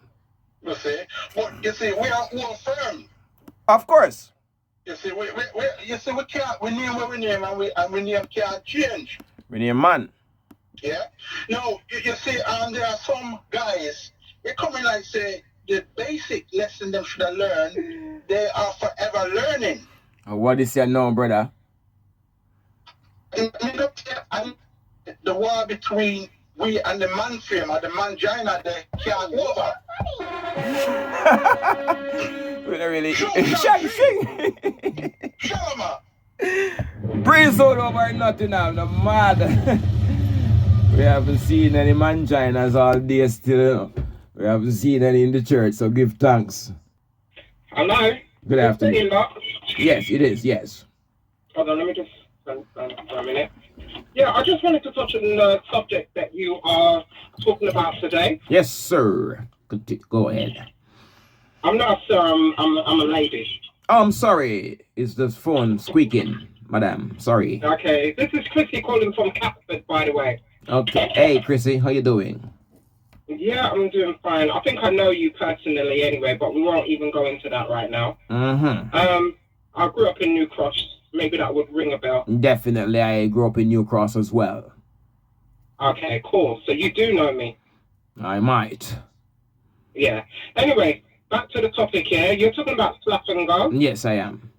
You see, but you see, we are all firm. Of course. You see, we can't. We name what we name, and we name can't change. We name man. Yeah. No, you see, there are some guys. They come in like say the basic lesson them should have learned. They are forever learning. What is your now, brother? And the war between we and the man frame or the mangina, they can't over. Really? Breeze all over nothing now, no mad. We haven't seen any manginas all day still. We haven't seen any in the church, so give thanks. Hello? Good afternoon. Yes, it is, yes. Hold on, let me just for a minute. Yeah, I just wanted to touch on the subject that you are talking about today. Yes, sir. Go ahead. I'm not a sir, I'm a lady. Oh, I'm sorry. It's the phone squeaking, madam. Sorry. Okay, this is Chrissy calling from Catford, by the way. Okay. Hey, Chrissy, how you doing? Yeah, I'm doing fine. I think I know you personally anyway, but we won't even go into that right now. Mm-hmm. I grew up in New Cross. Maybe that would ring a bell. Definitely, I grew up in New Cross as well. Okay, cool. So you do know me? I might. Yeah. Anyway, back to the topic here. You're talking about slap and go? Yes, I am.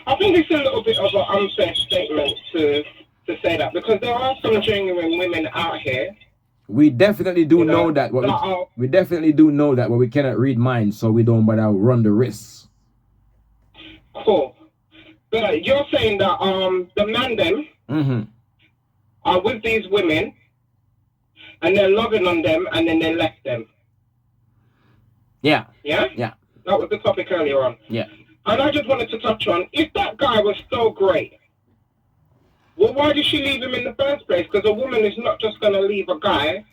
I think it's a little bit of an unfair statement to say that, because there are some genuine women out here. We definitely do know that. We definitely do know that, but we cannot read minds, so we don't bother run the risks. Cool. But you're saying that the man them are with these women, and they're loving on them, and then they left them. Yeah. Yeah? Yeah. That was the topic earlier on. Yeah. And I just wanted to touch on, if that guy was so great, well, why did she leave him in the first place? Because a woman is not just going to leave a guy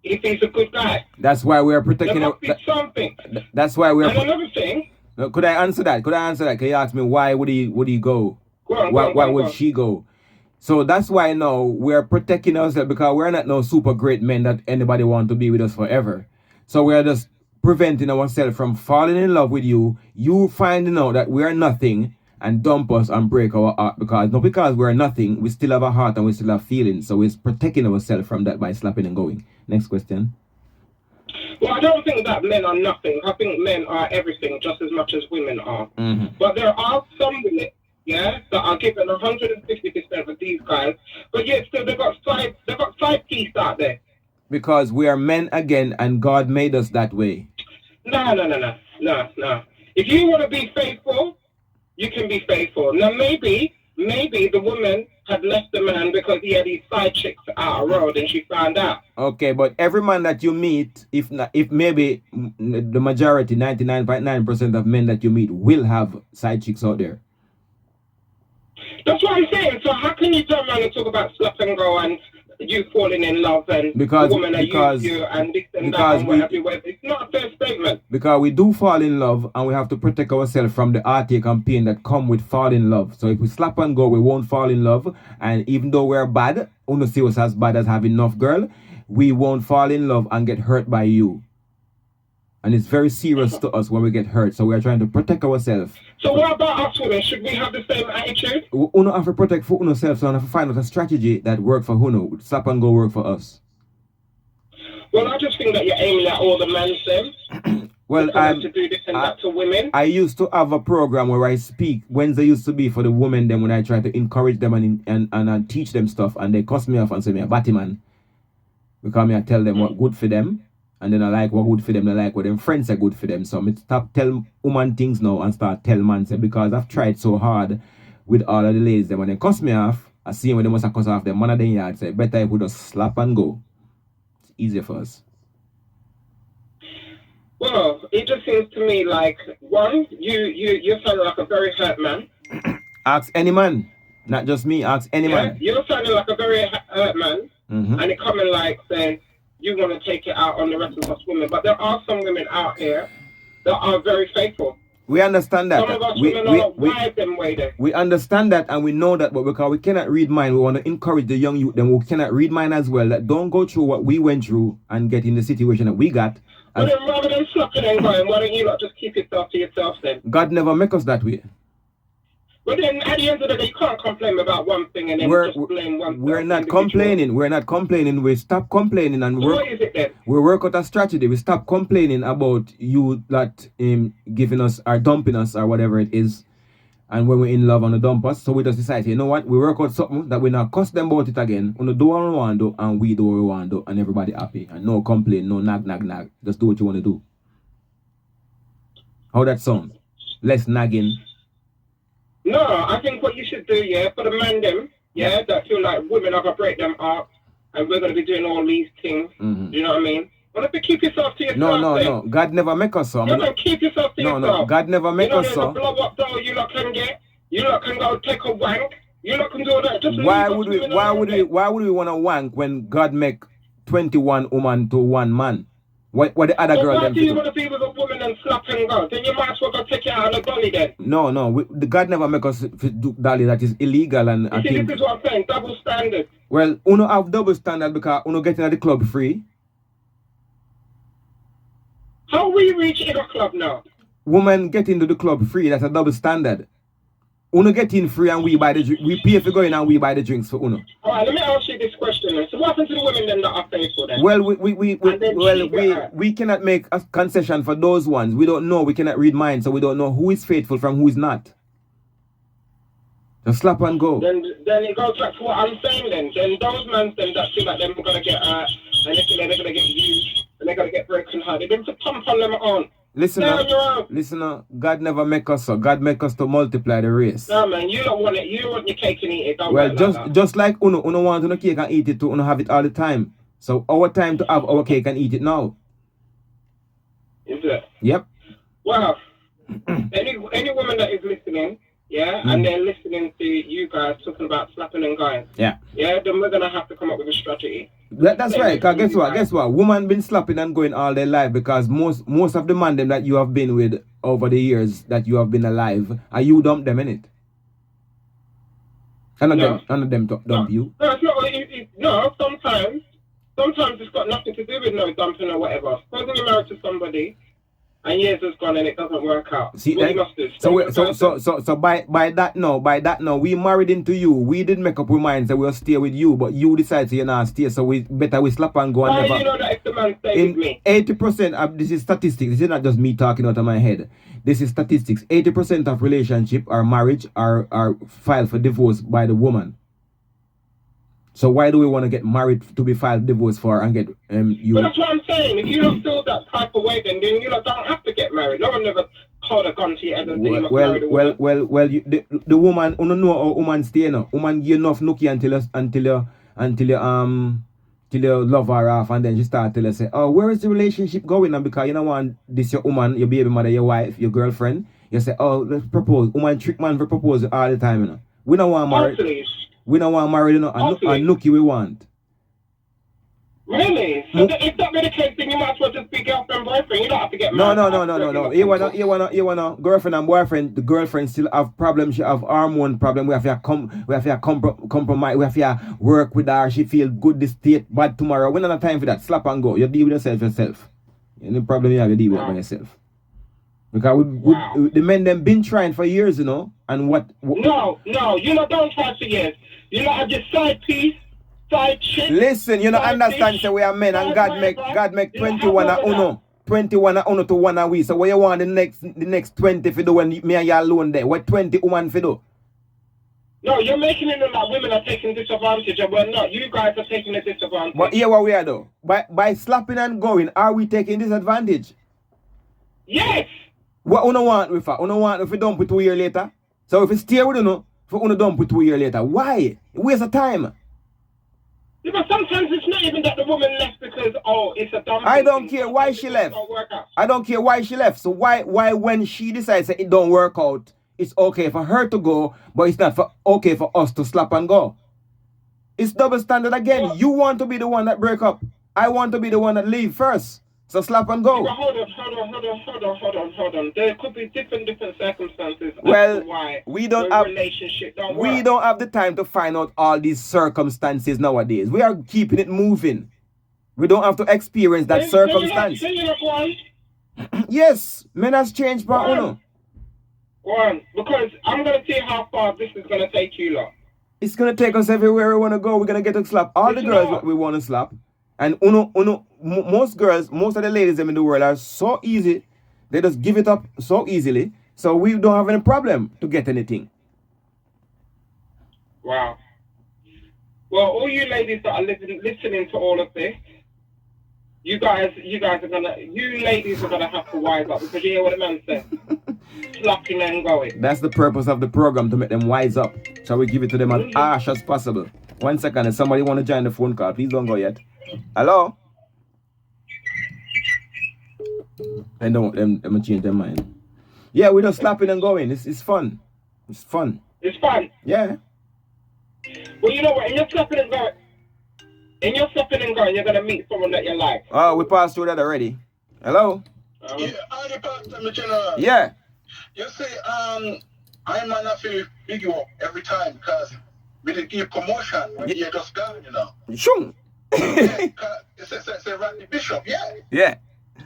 if he's a good guy. That's why we're protecting... There must be something. That's why we're... And another thing... Could I answer that? Can you ask me why would he go? Why would she go? So that's why now we're protecting ourselves, because we're not no super great men that anybody want to be with us forever. So we're just preventing ourselves from falling in love with you, you finding out that we are nothing, and dump us and break our heart, because we're nothing, we still have a heart and we still have feelings. So we're protecting ourselves from that by slapping and going. Next question. Well, I don't think that men are nothing. I think men are everything just as much as women are. But there are some women, that are given 150% of these guys, but yet still they've got side piece out there. Because we are men again, and God made us that way. No. If you want to be faithful, you can be faithful. Now, maybe the woman had left the man because he had these side chicks out of road and she found out. Okay, but every man that you meet, if maybe the majority, 99.9% of men that you meet will have side chicks out there. That's what I'm saying. So how can you turn around and talk about slap and go and you falling in love and the woman that used you and this and that and whatever? It's not a fair statement. Because we do fall in love, and we have to protect ourselves from the heartache and pain that come with fall in love. So if we slap and go, we won't fall in love. And even though we're bad, don't see us as bad as having enough girl, we won't fall in love and get hurt by you. And it's very serious to us when we get hurt. So we're trying to protect ourselves. So what about us women? Should we have the same attitude? We have to protect for ourselves, so we have to find out a strategy that work for Uno. Slap and go work for us. Well, I just think that you're aiming at all the men, them. Well, to do this and that to women. I used to have a program where I speak. Wednesday used to be for the women. Then when I try to encourage them and teach them stuff, and they cuss me off and say me a batty man, because me I tell them what good for them, and then I like what good for them. They like what them friends are good for them. So me stop tell woman things now and start tell man say, because I've tried so hard with all of the ladies. Then when they cuss me off, I see when they must have cuss off them. Man of them yard say better if we just slap and go. It's easier for us. Well, it just seems to me like, one, you sound like a very hurt man. Ask any man, not just me. Ask any man. You're sounding like a very hurt man, and it coming like saying you want to take it out on the rest of us women. But there are some women out here that are very faithful. We understand that. Some of us women are wired them way there. We understand that and we know that, but because we cannot read mind, we want to encourage the young youth. Then we cannot read mind as well. That don't go through what we went through and get in the situation that we got. But then rather than slapping and going, why don't you not just keep yourself to yourself then? God never make us that way. But then at the end of the day, you can't complain about one thing and then just blame one thing. We're not complaining. We're not complaining. We stop complaining and what is it then? We work out a strategy. We stop complaining about you that giving us or dumping us or whatever it is. And when we're in love and they dump us, so we just decide, you know what? We work out something that we not cuss them about it again. We do what we want to do and we do what we want to do and everybody happy. And no complain, no nag. Just do what you want to do. How that sound? Less nagging. No, I think what you should do, for the man them, that feel like women are going to break them up and we're going to be doing all these things. You know what I mean? Well, if you keep yourself to yourself. No. God never make us so. No, keep yourself to yourself. No, God never make us so. You know, there's a blow up door you lot can get. You lot can go take a wank. You lot can do that. Just why would we want to wank when God make 21 women to one man? What the other girl why them do you want to be with a woman and slap and go? Then you might as well go take it out on a dolly then. No. The God never make us do dolly. That is illegal and you see, this is what I'm saying. Double standard. Well, uno have double standard because uno getting at the club free. How we reach in a club now? Women get into the club free. That's a double standard. Uno get in free and we buy the we pay for going and we buy the drinks for uno. All right, let me ask you this question then. So what happens to the women then that are faithful then? Well, we cannot make a concession for those ones. We don't know. We cannot read minds, so we don't know who is faithful from who is not. Just slap and go. Then it goes back to what I'm saying then. Then those men then that feel like they're gonna get and they feel like they're gonna get used and they're gonna get broken hearted. They to pump on them on. Listen, God never make us so. God make us to multiply the race. No man, you don't want it. You want your cake and eat it. Don't well, just like uno want uno cake and eat it too. Uno have it all the time. So our time to have our cake and eat it now. Is it? Yep. Well, any woman that is listening, and they're listening to you guys talking about slapping and going, then we're gonna have to come up with a strategy. That's right. Cause guess what? Woman been slapping and going all their life because most of the man them that you have been with over the years that you have been alive, are you dump them in it? None of them dump you. No, it's not. No, sometimes it's got nothing to do with no dumping or whatever. Supposing you're married to somebody and years has gone and it doesn't work out. See, so by that now, we married into you. We didn't make up our minds that we'll stay with you, but you decide to not stay. So we slap and go and never. You know that if the man stay with me? 80% of this is statistics. This is not just me talking out of my head. This is statistics. 80% of relationship or marriage are filed for divorce by the woman. So why do we want to get married to be filed divorce for and get you? But that's what I'm saying. If you don't feel that type of way, then you don't have to get married. No one never hold a gun to your head and say you must marry the woman. The woman, you know how woman stay now. Woman give enough nookie until you love her off, and then she start tell you say, oh, where is the relationship going? And because you don't want this your woman, your baby mother, your wife, your girlfriend, you say, oh, let's propose. Woman trick man for propose all the time, you know. We don't want married. We don't want married, you know, and nookie we want. Really? So if that be the case, then you might as well just be girlfriend, boyfriend. You don't have to get married. No. You wanna girlfriend and boyfriend. The girlfriend still have problems. She have hormone problem. We have to compromise. We have to work with her. She feel good this state, bad tomorrow. We don't have time for that. Slap and go. You deal with yourself. Any problem you have, you deal with it by yourself. Because the men them been trying for years, you know. And what? No. You don't try for years. You know, have your side piece side chick. Listen, you don't understand, fish, say we are men and God make you don't 21 have a none of uno. 21 a uno to one a we. So what you want the next 20 for do when me and you alone there? What 20 woman for do? No, you're making it look like women are taking disadvantage, and we're not. You guys are taking a disadvantage. But here what we are though. By slapping and going, are we taking disadvantage? Yes. What uno want with her? Uno want if we dump it 2 years later? So if we stay with uno, for uno dump it 2 years later. Why? Waste of time. Yeah, but sometimes it's not even that the woman left because, oh, it's a dumb I don't care why she left. I don't care why she left. So why when she decides that it don't work out, it's okay for her to go, but it's not okay for us to slap and go. It's double standard again. You want to be the one that break up. I want to be the one that leave first. So slap and go. Yeah, hold on. There could be different circumstances well, as to why we don't the have relationship don't we work. don't have the time to find out all these circumstances nowadays. We are keeping it moving. We don't have to experience that circumstance. Yes, men has changed, but uno. One, because I'm gonna see how far this is gonna take you lot. It's gonna take us everywhere we wanna go. We're gonna get to slap all the girls we wanna slap. And most girls, most of the ladies in the world are so easy. They just give it up so easily. So we don't have any problem to get anything. Wow. Well, all you ladies that are listening to all of this, you ladies are gonna have to wise up, because you hear what the man said. Slapping and going. That's the purpose of the program, to make them wise up. So we give it to them as harsh as possible. 1 second, if somebody want to join the phone call, please don't go yet. Hello? And them change their mind. Yeah, we're just slapping and going. It's fun. It's fun. It's fun. Yeah. Well, you know what? In your slapping and going, you're gonna meet someone that you like. Oh, we passed through that already. Hello? Yeah, I'm Pastor General. Yeah. You see, I'm gonna feel big you up every time because we didn't give promotion when you just gone, you know. Sure. It's Randy Bishop, yeah. Yeah.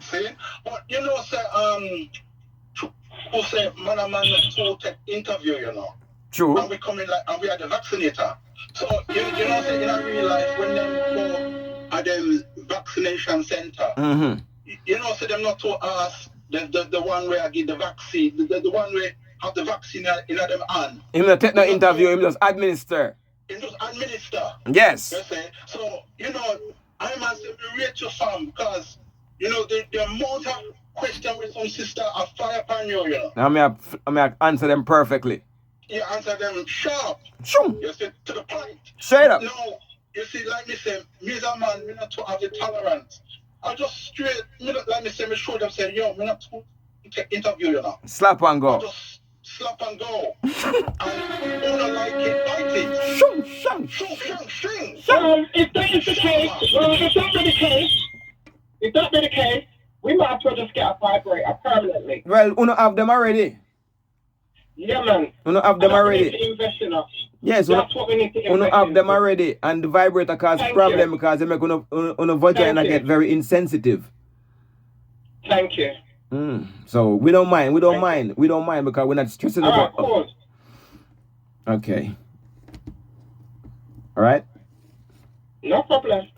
See? But you know, say, who say man to take interview, you know. True. And we come in and we are the vaccinator. So you know, say in a real life when them go at them vaccination center, you know, say them not to ask the one where I give the vaccine, the one where have the vaccine in them hand. Him not take no interview, him just administer. Him just administer. Yes. You see? So, you know, I must rate your farm because, you know, the amount of question with some sister are fire upon you, you know. I may answer them perfectly. You answer them sharp. Sure. You see, to the point. Straight up. No, you see, like me say, me as a man, me not to have the tolerance. I just straight, like me say, me show them say, yo, me not to take interview, you know. Slap and go. I just slap and go. And don't like it, bite it. Shung. If that is the case, if that be the case, we might as well just get a vibrator permanently. Well, uno have them already. Yeah, man. Uno have them already. We need to invest in us. Yes, that's what we need to invest uno have in. them already, and the vibrator cause problem because they make uno vagina get very insensitive. Thank you. So we don't mind because we're not stressing about. Of course. Okay. All right. No problem.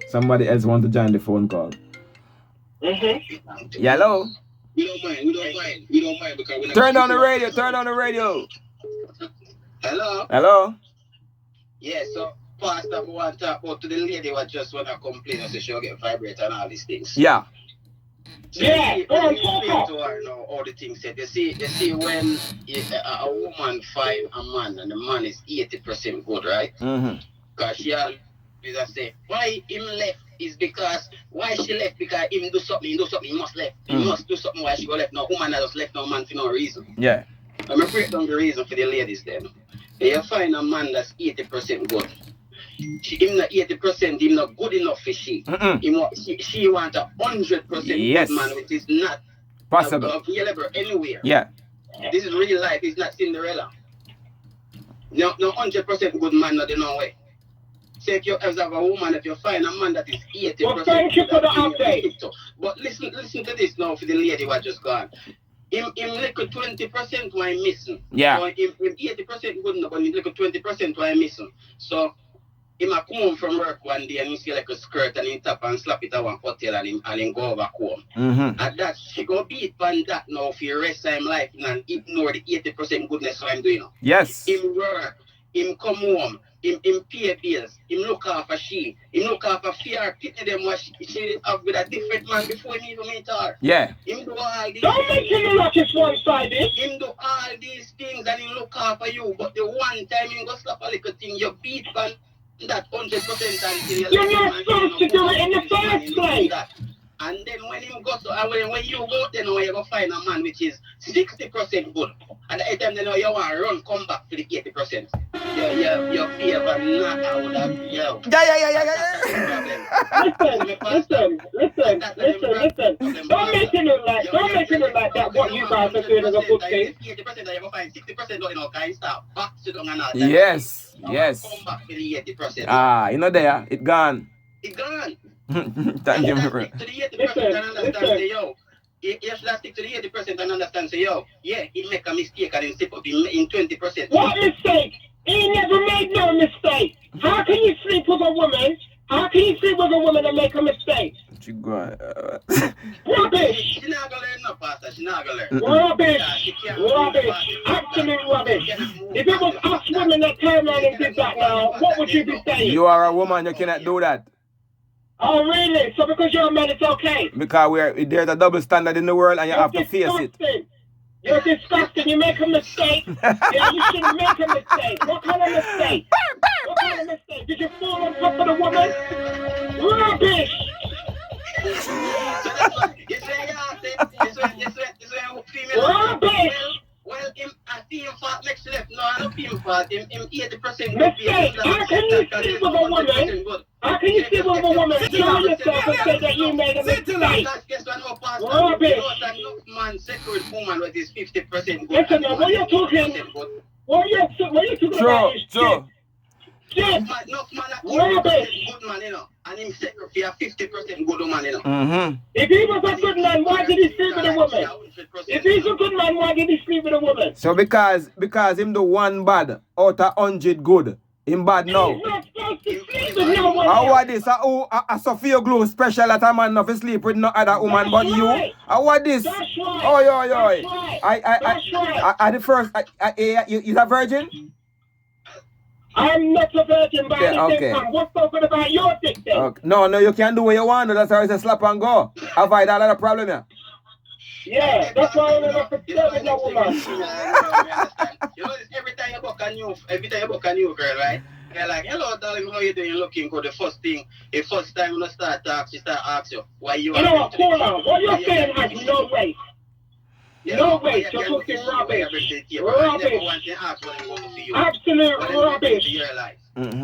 Somebody else want to join the phone call. Hello. We don't mind because we're not. Turn on the radio. Hello. Yeah, so Pastor, I want to talk about to the lady who just want to complain and say she'll get vibrator and all these things. Yeah. So you explain to her now all the things said. You see when a woman find a man and the man is 80% good, right? Because she always say, why him left is because, why she left because him do something, he must left. He must do something why she go left. No woman that just left no man for no reason. Yeah. I'm going to break down the reason for the ladies then. You find a man that's 80% good. Him not 80%, him not good enough for she. She want 100% good man, which is not possible available anywhere. Yeah. This is real life, it's not Cinderella. No 100% good man, not in no way. So if you have a woman, if you find a man that is 80%. Well, thank you for the update. But listen to this now for the lady who just gone. Him little 20% why missing. Yeah. So him 80% good enough, but him little 20% why missing. So He might come home from work one day and he see like a skirt and he tap and slap it on one hotel and him go over home. And that she go beat on that now for the rest of him life and ignore the 80% goodness what I'm doing now. Yes. Him work, him come home, him pay bills, him look after she, him look after fear, pity them what she have with a different man before him even meet her. Yeah. Him do all these Don't make him look like it's one-sided. Him do all these things and he look after you, but the one time him go slap a little thing, you beat on that 100% until you're not supposed to do it in the first place. And then when him go to, when you go then you go find a man which is 60% good. And the time then you want to run, come back to the 80%. Your favor not out of you. Listen. Don't make it look like that what you guys are doing is a good thing. 80% that you go find, 60% don't know, can you stop? Back to the and all. Yes. Come back to the 80%. Ah, you know there, it gone. It gone. Thank you, bro. To the 80% and understand, say, yo. You should stick to the 80% and understand, say, yo, yeah, he make a mistake and he step up in 20%. What mistake? He never made no mistake. How can you sleep with a woman? How can you sleep with a woman and make a mistake? She go. Rubbish. She's not gonna learn no, Pastor. She's not gonna learn. Rubbish. Absolute rubbish. If it was us women that turned around and did that now, what would you be saying? You are a woman, you cannot do that. Oh, really? So because you're a man, it's okay? Because there's a double standard in the world and you have to face it. You're disgusting. You make a mistake. Yeah, you shouldn't make a mistake. What kind of mistake? What kind of mistake? Did you fall on top of the woman? Rubbish! Rubbish! Well, I see him fault next to left. No, I don't see him fault. Him 80%. Mistake! How can you sleep with a woman? How can you sleep with a woman? Tell yourself and say that you made a mistake. Rubbish! Man, secret woman with his 50% good. Listen, now, what you're talking about is shit. Shit! Rubbish! Good man, you know. And him secret for 50% good woman, you know. If he was a good man, why did he sleep with a woman? If he's a good man, why did he sleep with a woman? So because him do one bad out of 100 good, him bad now. He's not supposed to sleep with no one. How what this? A Sophia Glow special that a man not sleep with no other woman but you? How what this? That's right. Oh, That's right. I the first. You a virgin? I'm not a virgin, but okay. What's talking about your dick then? Okay. No, you can do what you want. That's why it's a slap and go. Avoid all of the problem, yeah. Yeah, that's why I'm not a no woman. You know, every time you book a new girl, right? You're like, hello, darling, how you doing? Looking for the first time you start talk, she start ask you why you are. You know what, cool on. What you're saying has no weight. No weight, you're talking rubbish. Rubbish. Absolute rubbish.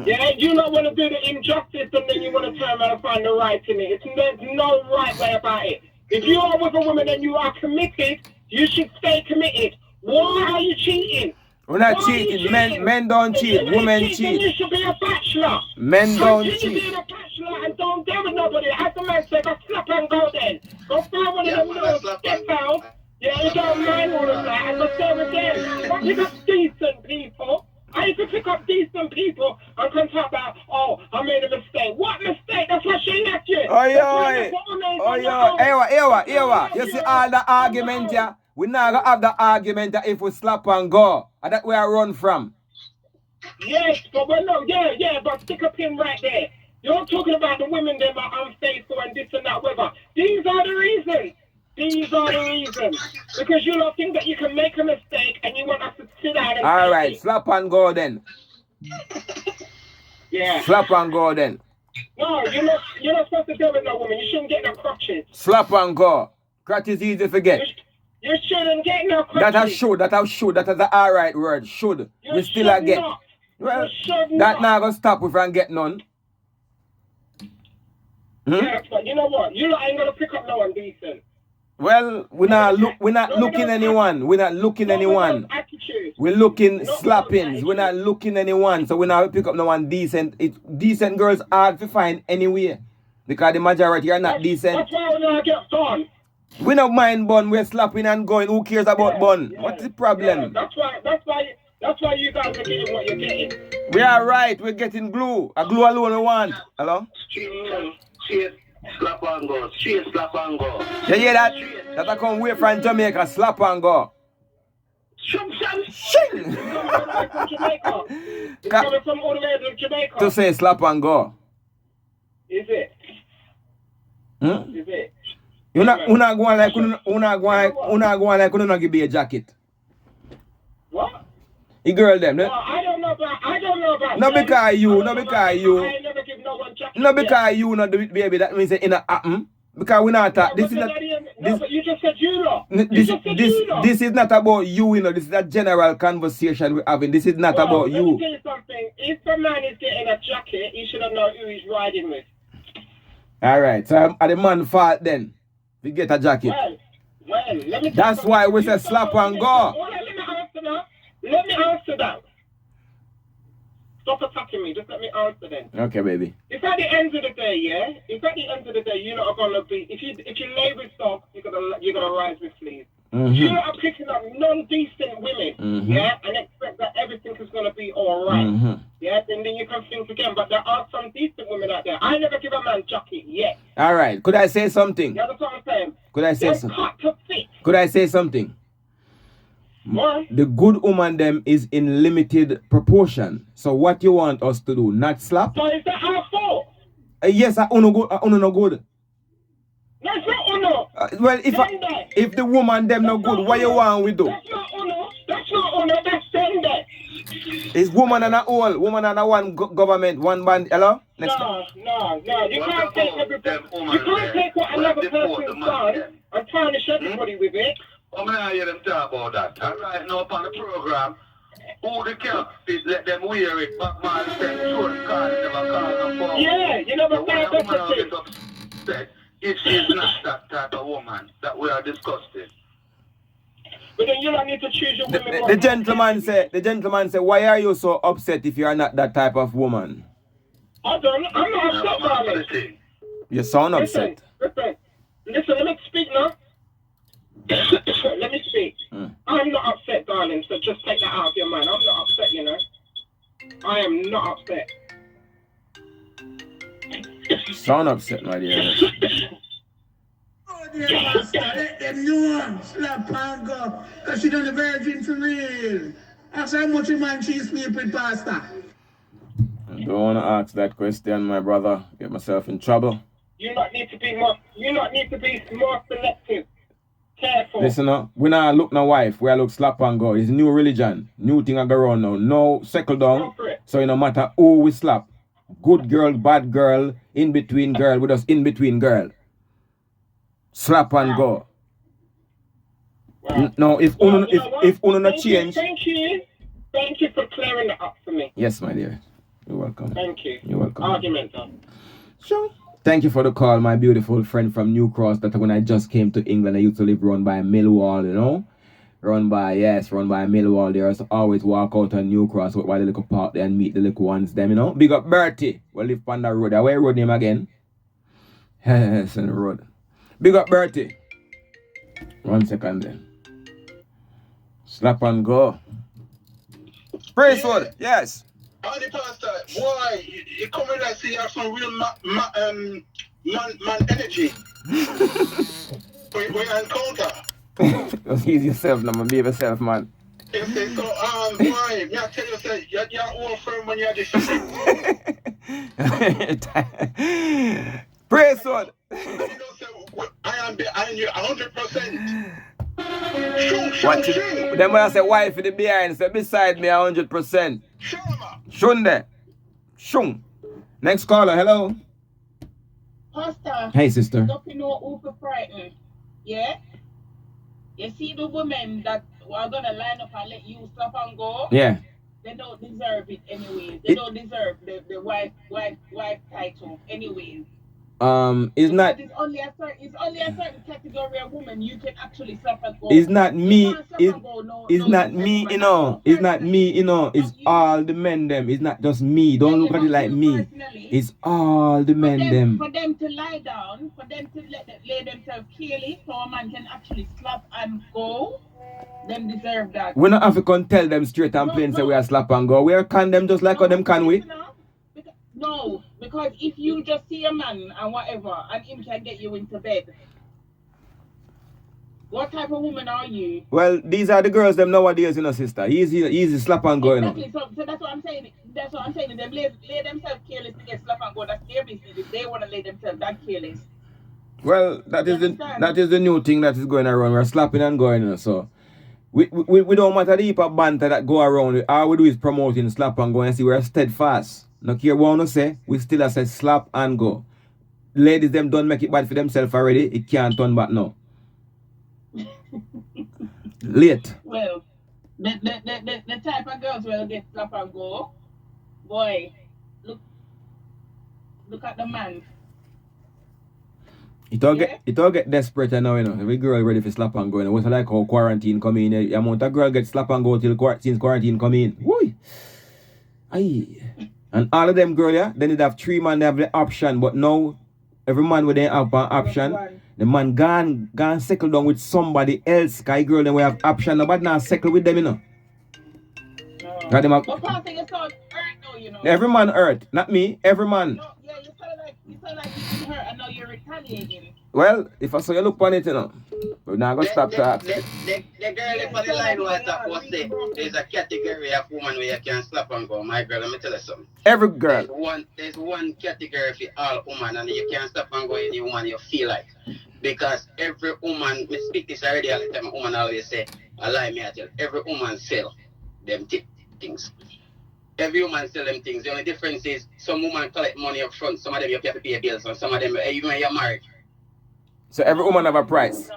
Yeah, you don't want to do the injustice and then you want to turn around and find the right in it. There's no right way about it. If you are with a woman and you are committed, you should stay committed. Why are you cheating? We're not cheating. Men don't cheat. Women cheat. Then you should be a bachelor. Men don't cheat. Continue being a bachelor and don't deal with nobody. As the man said, go slap and go then. Go find one of them little step down. Yeah, you don't mind all of that and go stay with them. But pick up decent people. I used to pick up decent people and come talk about, oh, I made a mistake. What mistake? That's why she left you. Ewa. You see all the argument here? We not gonna have the argument if we slap and go. And that's where I run from. Yes, but but stick a pin right there. You're talking about the women that are unfaithful and this and that, whatever. These are the reasons. Because you don't think that you can make a mistake and you want us to sit down and all right, slap and go then. Yeah. Slap and go then. No, you're not supposed to deal with no woman. You shouldn't get no crutches. Slap and go. Crutches easy to forget. You shouldn't get no crutches. That I should. That is the alright word. Should. We still a get. Not. Well, that now gonna stop if I get none. Yeah, but you know what? You ain't gonna pick up no one decent. Well, we're not looking anyone. We're not looking anyone. We're looking slappings. We're not looking anyone. So we're not pick up no one decent. Decent girls hard to find anywhere. Because the majority are not decent. That's why we're not get bun. We don't mind bun. We're slapping and going. Who cares about bun? What's the problem? Yeah, That's why you guys are getting what you're getting. We are right. We're getting glue. A glue alone we want. Hello? Straight slap and go. Straight slap and go. You hear that? That I come away from Jamaica, slap and go. Shing! Shing! From Jamaica. It's coming from all the way from Jamaica. To say slap and go. Is it? Hmm? Is it? You're not going like you not give me a jacket. What? The girl them. Well, I don't know about No them. because you. I ain't never give no one jacket. No because you not the baby. That means it not happen. Because we not talk. This is not. But you just said you lot. This is not about you, you know. This is a general conversation we're having. This is not about you. Let me tell you something. If a man is getting a jacket, he should have known who he's riding with. Alright, so at the man fault then. We get a jacket. Well, let me that's why we say slap and go. Let me answer that. Stop attacking me. Just let me answer then. Okay, baby. If at the end of the day, you're not gonna be. If you lay with stuff, you're gonna rise with fleas. Mm-hmm. You are picking up non-decent women, and expect that everything is gonna be all right. And then you can think again. But there are some decent women out there. I never give a man jacket yet. All right. Could I say something? You understand what I'm saying? Could I say They're something? cut to fit. Could I say something? What? The good woman them is in limited proportion. So what you want us to do? Not slap? So is that our fault? Yes, I uno no good. That's not uno. Well, if the woman them no good, what you want we do? That's not uno. That's not uno. That's sender. It's woman and a whole, woman and a one government, one band. Hello? Next No. You can't take everything. You can't take what another person's done and tarnish everybody with it. I'm going to hear them talk about that. And right now upon the program, who the camp fit, let them wear it. Backman said, sure, the car never call them for. Yeah, you never so said that woman get upset if she's not that type of woman that we are discussing. But then you don't need to choose your women. The gentleman said, why are you so upset if you are not that type of woman? I'm not upset, darling. You sound upset. Listen, let me speak now. Let me speak. I'm not upset, darling, so just take that out of your mind. I'm not upset, you know. I am not upset. Sound upset, my dear. Oh, dear pastor, let them know. Slap and go. Because she done the virgin for real. Ask how much a man she sleep with, pastor. I don't want to ask that question, my brother. Get myself in trouble. You not need to be more selective. Careful. Listen up, we not look no wife, we look slap and go. It's new religion, new thing I go around now. No settle down. So it no matter who we slap. Good girl, bad girl, in between girl, with us in between girl. Slap and go. Wow. No, if uno not change. Thank you for clearing that up for me. Yes, my dear. You're welcome. Thank you. You're welcome. Argument done. Sure. Thank you for the call, my beautiful friend from New Cross. That when I just came to England, I used to live run by Millwall, you know? Run by Millwall. There, so always walk out on New Cross by the little park there and meet the little ones, them, you know? Big up Bertie. We live on the road. Where road name again? Yes, on the road. Big up Bertie. 1 second then. Slap and go. Praise God. Yes. Pastor, boy, you come in like say you have some real man energy. when you encounter. Just ease yourself now, man. Be yourself, man. You say, so, boy, me I tell you, say, you're old firm when you're just Praise God. I am behind you 100%. What you, then when I say wife in the behind, say beside me 100%. Shun there. Shun. Next caller, hello. Pastor. Hey, sister. Don't you know who for frightened? Yeah? You see the women that are gonna line up and let you stop and go? Yeah. They don't deserve it anyways. They don't deserve the wife title anyways. It's not. It's only a certain category of woman you can actually slap and go. It's not me. It's no not me, you know. It's not me, you know. It's all the men them. It's not just me. Don't look at it like me. It's all the men them. For them to lie down, for them to lay themselves clearly, so a man can actually slap and go. Them deserve that. We not have to come tell them straight and plain say we are slap and go. We are can them just like how them can we? No, because if you just see a man and whatever, and him can get you into bed, what type of woman are you? Well, these are the girls them nowadays, you know, sister. Easy slap and go, exactly. You know. So that's what I'm saying. That's what I'm saying. Them lay themselves careless to get slap and go. That's their business. If they want to lay themselves that careless. Well, that is the new thing that is going around. We're slapping and going, you know, so. We don't matter the heap of banter that go around. All we do is promoting slap and go and see we're steadfast. No care what I say, we still have said slap and go. Ladies, them don't make it bad for themselves already. It can't turn back now. Late. Well, the type of girls will get slap and go. Boy, look at the man. It all get desperate now, you know. Every girl ready for slap and go. You know. What's like how quarantine come in. The amount of girl get slap and go since quarantine come in. Woo! Aye. And all of them girl, yeah, then they have 3 man, they have the option. But now, every man with them have an option. The man gone settle down with somebody else. Cause girl then we have option. Nobody now settle with them, you know. But passing is called hurt now, you know. Every man hurt. Not me. Every man. No, yeah, you sound like you hurt and now you're retaliating. Well, if I saw you look on it, you know. We're not going to stop that. The girl on the line was say there's a category of woman where you can slap and go. My girl, let me tell you something. Every girl. There's one category for all women and you can't slap and go any woman you feel like. Because every woman, me speak this already all the time, a woman always say, I lie me I tell, every woman sell them things. Every woman sell them things. The only difference is some women collect money up front, some of them you have to pay bills, and some of them, even when you're married. So every woman have a price?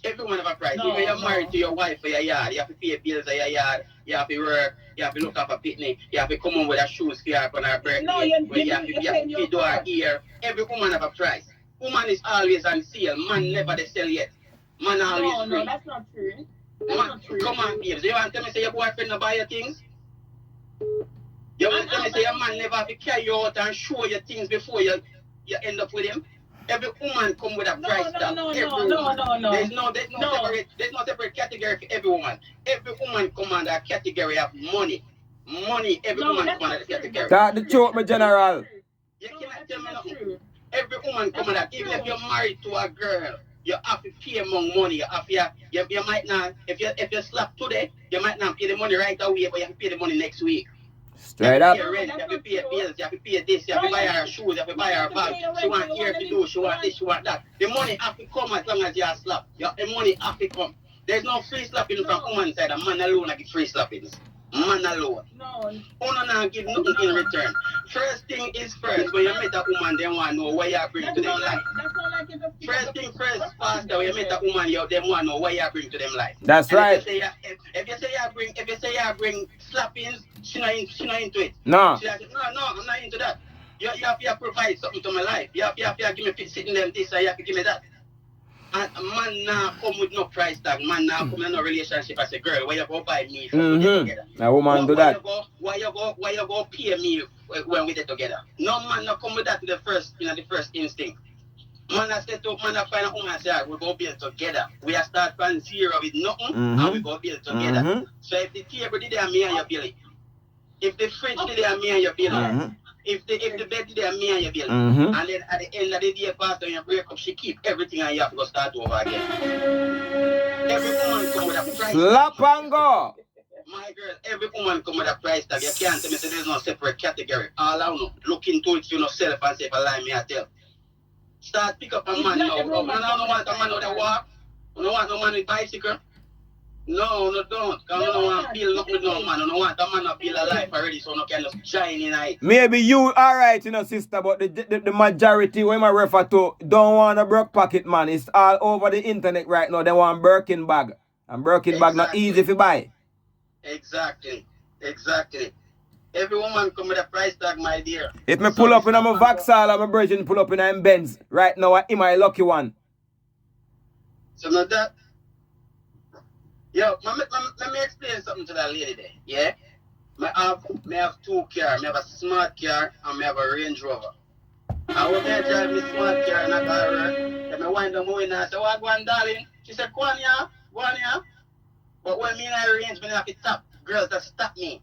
Every woman have a price. Even when you're married to your wife for your yard, you have to pay bills for your yard, you have to work, you have to look up a picnic, you have to come home with a shoes for her on her birthday, you have to do her ear. Every woman have a price. Woman is always on sale. Man never they sell yet. Man always free. No, that's not true. Come on, babes. You want to tell me say your boyfriend no buy your things? You want to tell me say your man never have to carry you out and show you things before you end up with him? Every woman come with a price tag. No. There's no separate category for every woman. Every woman come under a category of money. Every woman come under a category. That's the truth, my general. You cannot tell me nothing. Every woman come under, even if you're married to a girl, you have to pay more money. You might not, if you slap today, you might not pay the money right away, but you have to pay the money next week. Straight up. You have to pay bills, you have to pay this, you have to buy her shoes, you have to buy her bag. She want hair to do, she want this, she want that. The money have to come as long as you are slap. The money have to come. There's no free slapping from woman's side. A man alone I get free slappings. Man alone. No. Woman not give nothing in return. First thing is first. When you meet a woman, they want to know what you bring to them life. First thing first, faster. When you meet a woman, they want to know what you bring to them life. That's right. If you say you bring slappings, she not into it. No. She like, no, I'm not into that. You have to provide something to my life. You have to give me sitting them this, and you have to give me that. And man now come with no price tag. Man now come in no relationship as a girl. Why you go buy me for we get together? A woman do that. Why you go pay me when we get together? No man no come with that in the first instinct. Man I said to man I find a woman and say we go build together. We are start from zero with nothing and we go build together. So if the table did there, me and you build it. If the fridge did there, me and you build it. If the bed there, me and you build it. And then at the end of the day, pastor, when you break up, she keep everything and you have to go start over again. Every woman come with a price. Slap and go. My girl, every woman come with a price tag. You can't tell me so there's no separate category. All I know, look into it yourself and say if I lie me, I tell. Start pick up a man now. I don't want a man out there walk. I don't want no man with bicycle. No, don't. I don't want to feel nothing with no man. I don't want a man to feel alive already, so no can just shine in it. Maybe you alright, you know, sister, but the majority when I refer to don't want a broke pocket man. It's all over the internet right now. They want Birkin bag. And Birkin bag not easy to buy. Exactly. Every woman come with a price tag, my dear. If me pull up in a Vauxhall or my virgin pull up in a Benz, right now I am my lucky one. So not that. Yo, let me explain something to that lady there. Yeah? I have 2 cars. I have a smart car and I have a Range Rover. I was there driving the smart car and I got her. Then I wind up moving and I said, what going, darling? She said, go on here. But when me and I arrange, me have to stop girls that stop me.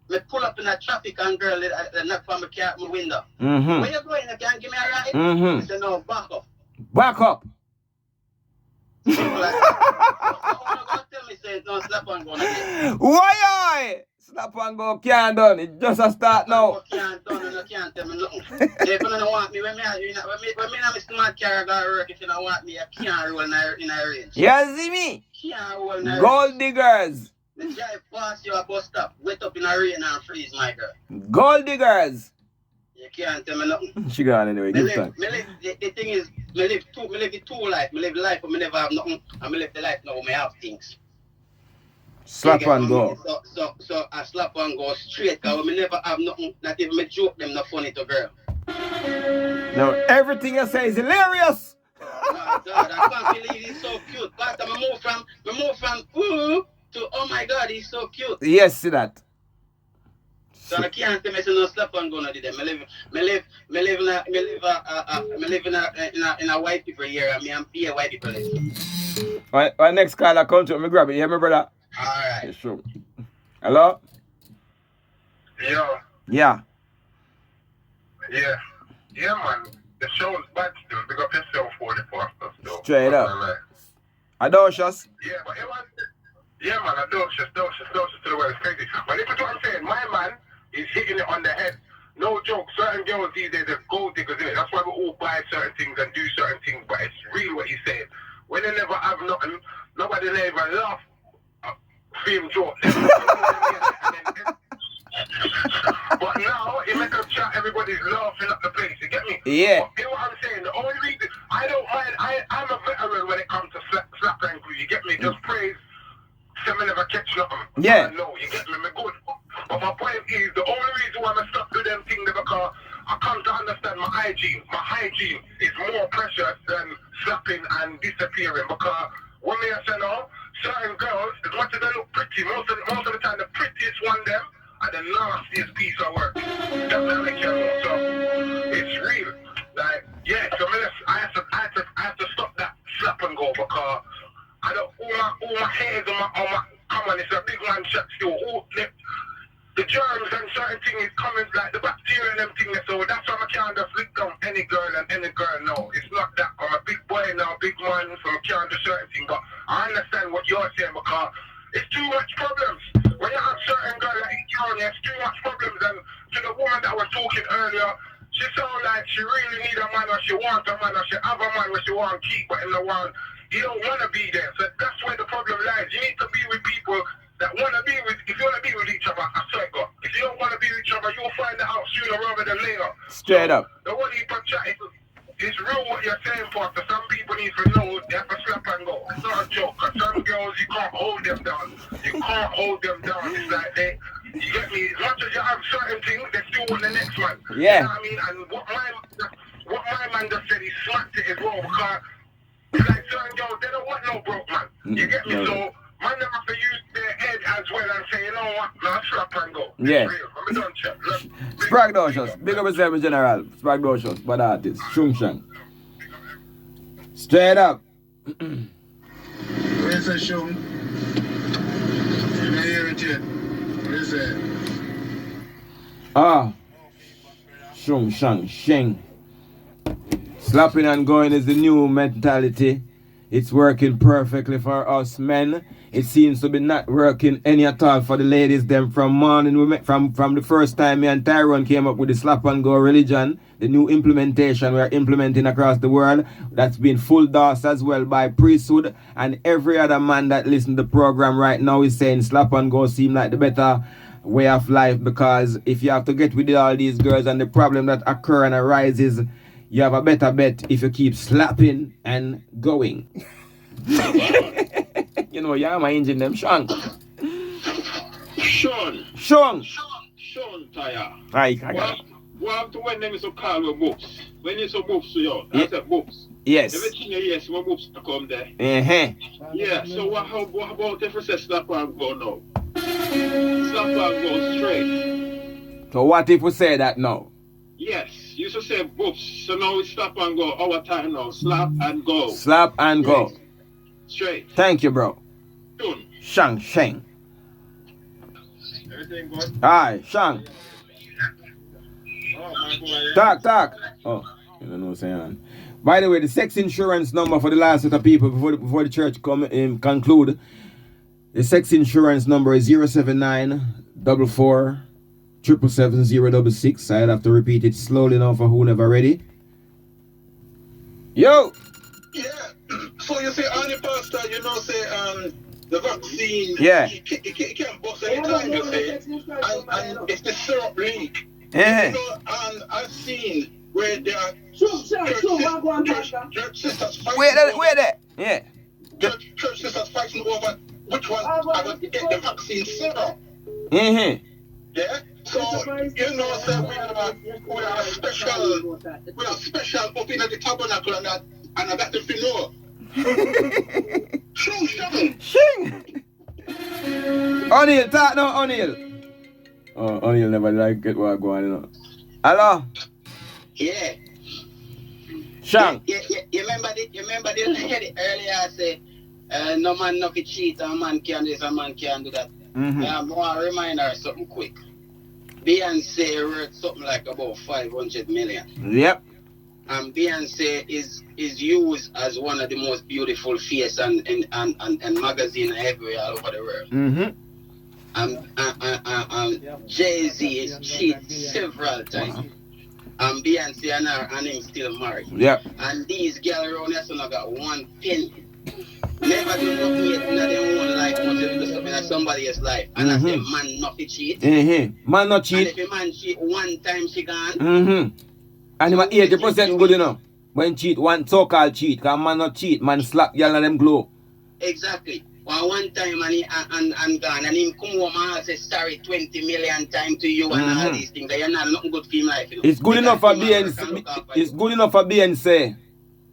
Me pull up in the traffic and girl that knock on my car at my window. Mm-hmm. Where you going? You can't give me a ride? Mm-hmm. She said, no, back up. Back up. Simple as that. Tell me, say, no, slap and go again. Why? Slap and go can't done. It just a start now. Can't done and you can't tell me nothing. If you don't want me, when me have a smart car, I got to work. If you don't want me, I can't roll in a range. You see me? Can't roll in a range. Gold diggers. The drive past you a bus stop, wet up in a rain and freeze, my girl. Gold diggers. You can't tell me nothing. She gone anyway, give time. The thing is, me live two life. Me live life but me never have nothing. And me live the life now me have things. Slap and go. So I slap and go straight, because me never have nothing. Not even me joke them not funny to girl. No, everything you say is hilarious. Oh God, I can't believe he's so cute. But I move from ooh to oh my God, he's so cute. Yes, see that. So I can't tell me no slap and go no did them. Me live in a white people here and me and pay white people live. My next caller come to me grab it, yeah, my brother. Alright. Yeah, sure. Hello? Yo. Yeah. Yeah. Yeah, man. The show's bad still. Big up yourself for the pastor still. Straight up. Adocious? Yeah, but it was... Yeah, man, adocious to the world. It's crazy. But listen to what I'm saying. My man is hitting it on the head. No joke. Certain girls these days are gold diggers in it. That's why we all buy certain things and do certain things. But it's real what he's saying. When they never have nothing, nobody never laugh. Film joke. But now, you make a chat, everybody's laughing at the place. You get me? Yeah. But hear what I'm saying? The only reason I don't mind, I'm a veteran when it comes to slap and glue. You get me? Just praise. So me never catch nothing. Yeah. No, you get me? Me good. But my point is, the only reason why I stop doing them things is because I come to understand my hygiene. My hygiene is more precious than slapping and disappearing. Because when me I say no, certain girls, as much as they look pretty, most of the time the prettiest one them are the nastiest piece of work. That's what I care about. So it's real. Like, yeah, so I have to stop that slap and go because I don't all my hairs on my come on, it's a big man shot still. The germs and certain things is coming like the bacteria and them things, so that's why I can't just lick down any girl and any girl. No, it's not that. I'm a big boy now, big man, so I can't do certain things. But I understand what you're saying because it's too much problems. When you have certain girl like it's too much problems. And to the woman that was talking earlier, she sound like she really need a man or she wants a man or she have a man where she want to keep but in the one. You don't want to be there. So that's where the problem lies. You need to be with people that want to be with, if you want to be with each other, I swear God, if you don't want to be with each other, you'll find that out sooner rather than later. Straight up. The one you put chat, it's real what you're saying, Pastor. Some people need to know they have to slap and go. It's not a joke, because some girls, you can't hold them down. You can't hold them down. It's like you get me, as much as you have certain things, they still want the next one. Yeah. You know what I mean? And what my man just said, he smacked it as well, because it's like certain girls, they don't want no broke man. You get me? So, man, they have to use their head as well and say, you know what, now slap and go. Yeah. It's real. I'm done, chat. Spragdocious. Big up yourself in general. Spragdocious. Bad artist. Shung Shang. Straight up. Where's the Shung? You may hear it yet. Where's it? Ah. Shung Shang Sheng. Slapping and going is the new mentality. It's working perfectly for us men. It seems to be not working any at all for the ladies. Them from morning, from the first time me and Tyrone came up with the slap and go religion, the new implementation we're implementing across the world, that's been full endorsed as well by priesthood, and every other man that listens to the program right now is saying slap and go seem like the better way of life, because if you have to get with all these girls and the problem that occur and arises, you have a better bet if you keep slapping and going. You know, my engine them, Sean. Sean. Sean. Sean tire. Aye, What have to when them is so call with books? When you so books to you, that's a books. Yes. Everything yes, what books to come there. Uh-huh. Yeah, so what about if we say slap and go now? Slap and go straight. So what if we say that now? Yes, you used to say books, so now we slap and go. Our time now, slap and go. Slap and go. Straight. Thank you, bro. Soon. Shang Sheng. Everything good? Aye, Shang. Oh, my boy. Talk. Oh, you don't know what I'm saying. By the way, the sex insurance number for the last set of people before the church conclude. The sex insurance number is 079 44 777 066. I'll have to repeat it slowly now for who never ready. Yo! Yeah. So you say dahornypastar, you know, say the vaccine. Yeah. You can't bust any time, you say. And it's the syrup leak. Eh. You know, and I've seen where there are church sisters fighting. Wait there. Yeah. Church sisters fighting over which one are going to get the vaccine syrup. Mm-hmm. Yeah. So you know, so we are special up in the tabernacle and I got them to know. Shing. O'Neil, talk now, O'Neil. Oh, O'Neil never like get what going on, you know. Hello? Yeah. Shang. You remember the lady earlier I said, no man no fit cheat, a man can do this, a man can do that. Mm-hmm. I want to remind her something quick. Beyonce worth something like about 500 million. Yep. And Beyonce is used as one of the most beautiful face and magazine everywhere all over the world. Mm-hmm. And Jay-Z is cheated several times. And Beyonce and him still married. Yep. And these girls around here still got one penny. Never do nothing yet in their own life until they do something in somebody else's life. And I say, man, not to cheat. Mm-hmm. Man not cheat. And if a man cheat one time, she gone. Mm-hmm. And him 80% good, you know. When cheat, one so-called cheat. Because man not cheat. Man slap y'all and them glow. Exactly. One time and gone. And him come home and say, sorry 20 million times to you and all these things. You're not nothing good for him life, you know. It's good enough for Beyonce. It's good enough for Beyonce.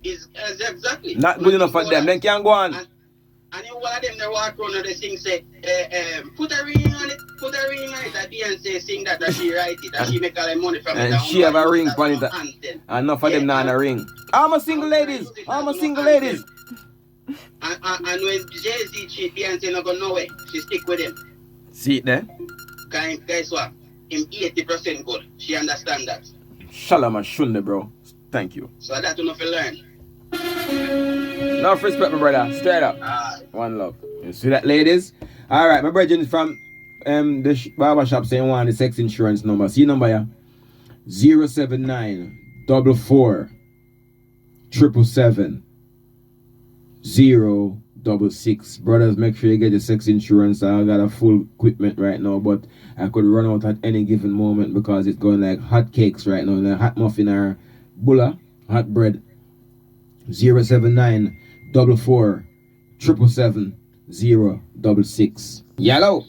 Exactly. Not good enough for them. They can go on. And you one of them they walk around and they sing say, put a ring on it, that Beyonce sing that she write it, that she make all the money from it. And she have a ring on it. And enough of them not a ring. I'm a single ladies. And when Jay-Z cheat, Beyonce not go nowhere. She stick with him. See it there? Guess what? Him 80% good. She understand that. Shalom shunde, bro. Thank you. So that's enough to learn. Enough respect, my brother. Straight up. One love. You see that, ladies? Alright, my brother is from the barber shop saying one the sex insurance number. See number, yeah? 079 44 777 066. Brothers, make sure you get the sex insurance. I got a full equipment right now, but I could run out at any given moment because it's going like hot cakes right now. Like hot muffin or bulla, hot bread. 079 44 777 066. Yellow.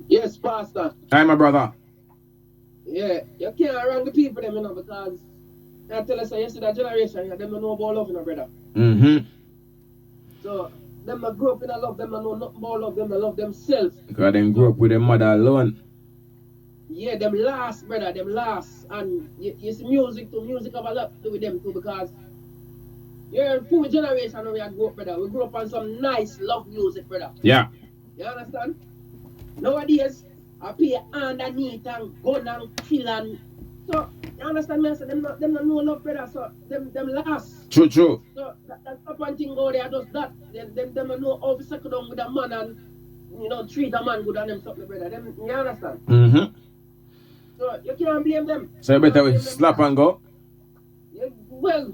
Yes, Pastor. Hi, my brother. Yeah, you can't run the people them, you know, because I tell us yesterday generation, them don't know about love, you know, brother. Mm-hmm. So, them that grew up in a love, them don't know nothing about love, them that love themselves. Because them grew up with their mother alone. Yeah, them last, brother, them last. And you see music have a lot to do with them too, because you're full generation when we grew up, brother. We grew up on some nice love music, brother. Yeah. You understand? Nowadays, I play underneath and gun and kill and so you understand me? So them not know love, brother. So them last. True. So that's up one thing go there, just that. Them don't know how to settle down with a man and you know treat a man good and them something, brother. Them you understand? Mm-hmm. So you can't blame them. So you better we slap and go? Well,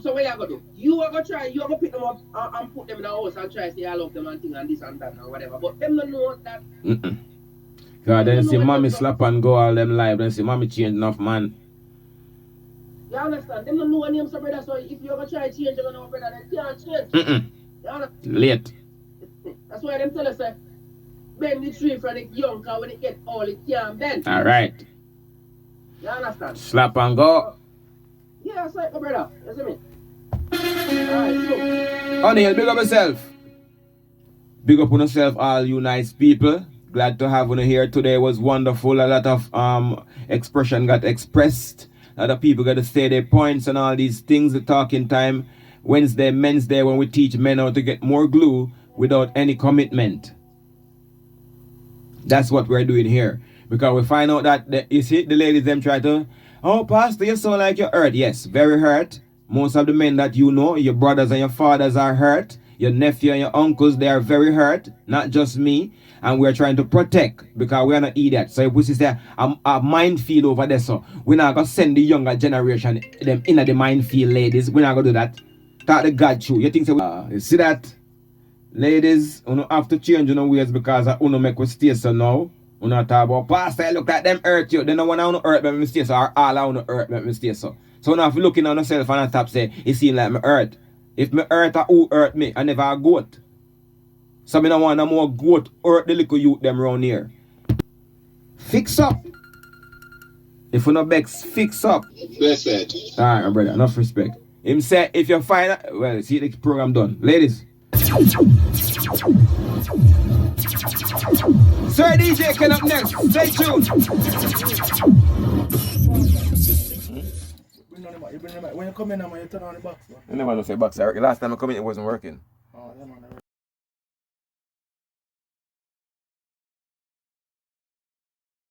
so what you gonna do? You are gonna try, you are gonna pick them up and put them in the house and try to say I love them and thing and this and that and whatever. But them don't know that. God, then see mommy slap and go all them live, then see mommy change enough, man. You understand? Them don't know what names, brother, so if you're gonna try to change, you're gonna brother, then you can't change. You understand? Late. That's why them tell us, bend the tree from the young, cause when it get old, it can't bend. Alright. You understand? Slap and go. Yeah, that's like my brother. You see me? Alright, so. O'Neal, big up yourself. Big up on yourself, all you nice people. Glad to have you here today. It was wonderful. A lot of expression got expressed. A lot of people got to say their points and all these things. The talking time. Wednesday, Men's Day, when we teach men how to get more glue without any commitment. That's what we're doing here. Because we find out that, you see, the ladies, them try to, oh, Pastor, you sound like you're hurt. Yes, very hurt. Most of the men that you know, your brothers and your fathers are hurt. Your nephew and your uncles, they are very hurt. Not just me. And we're trying to protect because we're not idiots. So if we say a minefield over there, so we're not going to send the younger generation them in the minefield, ladies. We're not going to do that. Talk the God true. You think so? You see that? Ladies, you don't have to change your ways because you don't make us stay so now. You don't talk about, Pastor, I look like them hurt you. They don't want to hurt me stay so, or all I want to hurt me stay so. So now if you're looking on yourself and on top say, it seems like me hurt. If me hurt or who hurt me, I never a goat. So I don't want no more goat hurt the little youth them around here. Fix up. If you not bex, fix up. That's it. Alright, my brother, enough respect. Him say, if you find, well, see the program done. Ladies. Sir DJ can up next. Stay tuned. When you come in, you turn on the box. I never know say box. Last time I come in, it wasn't working. Oh, yeah, man.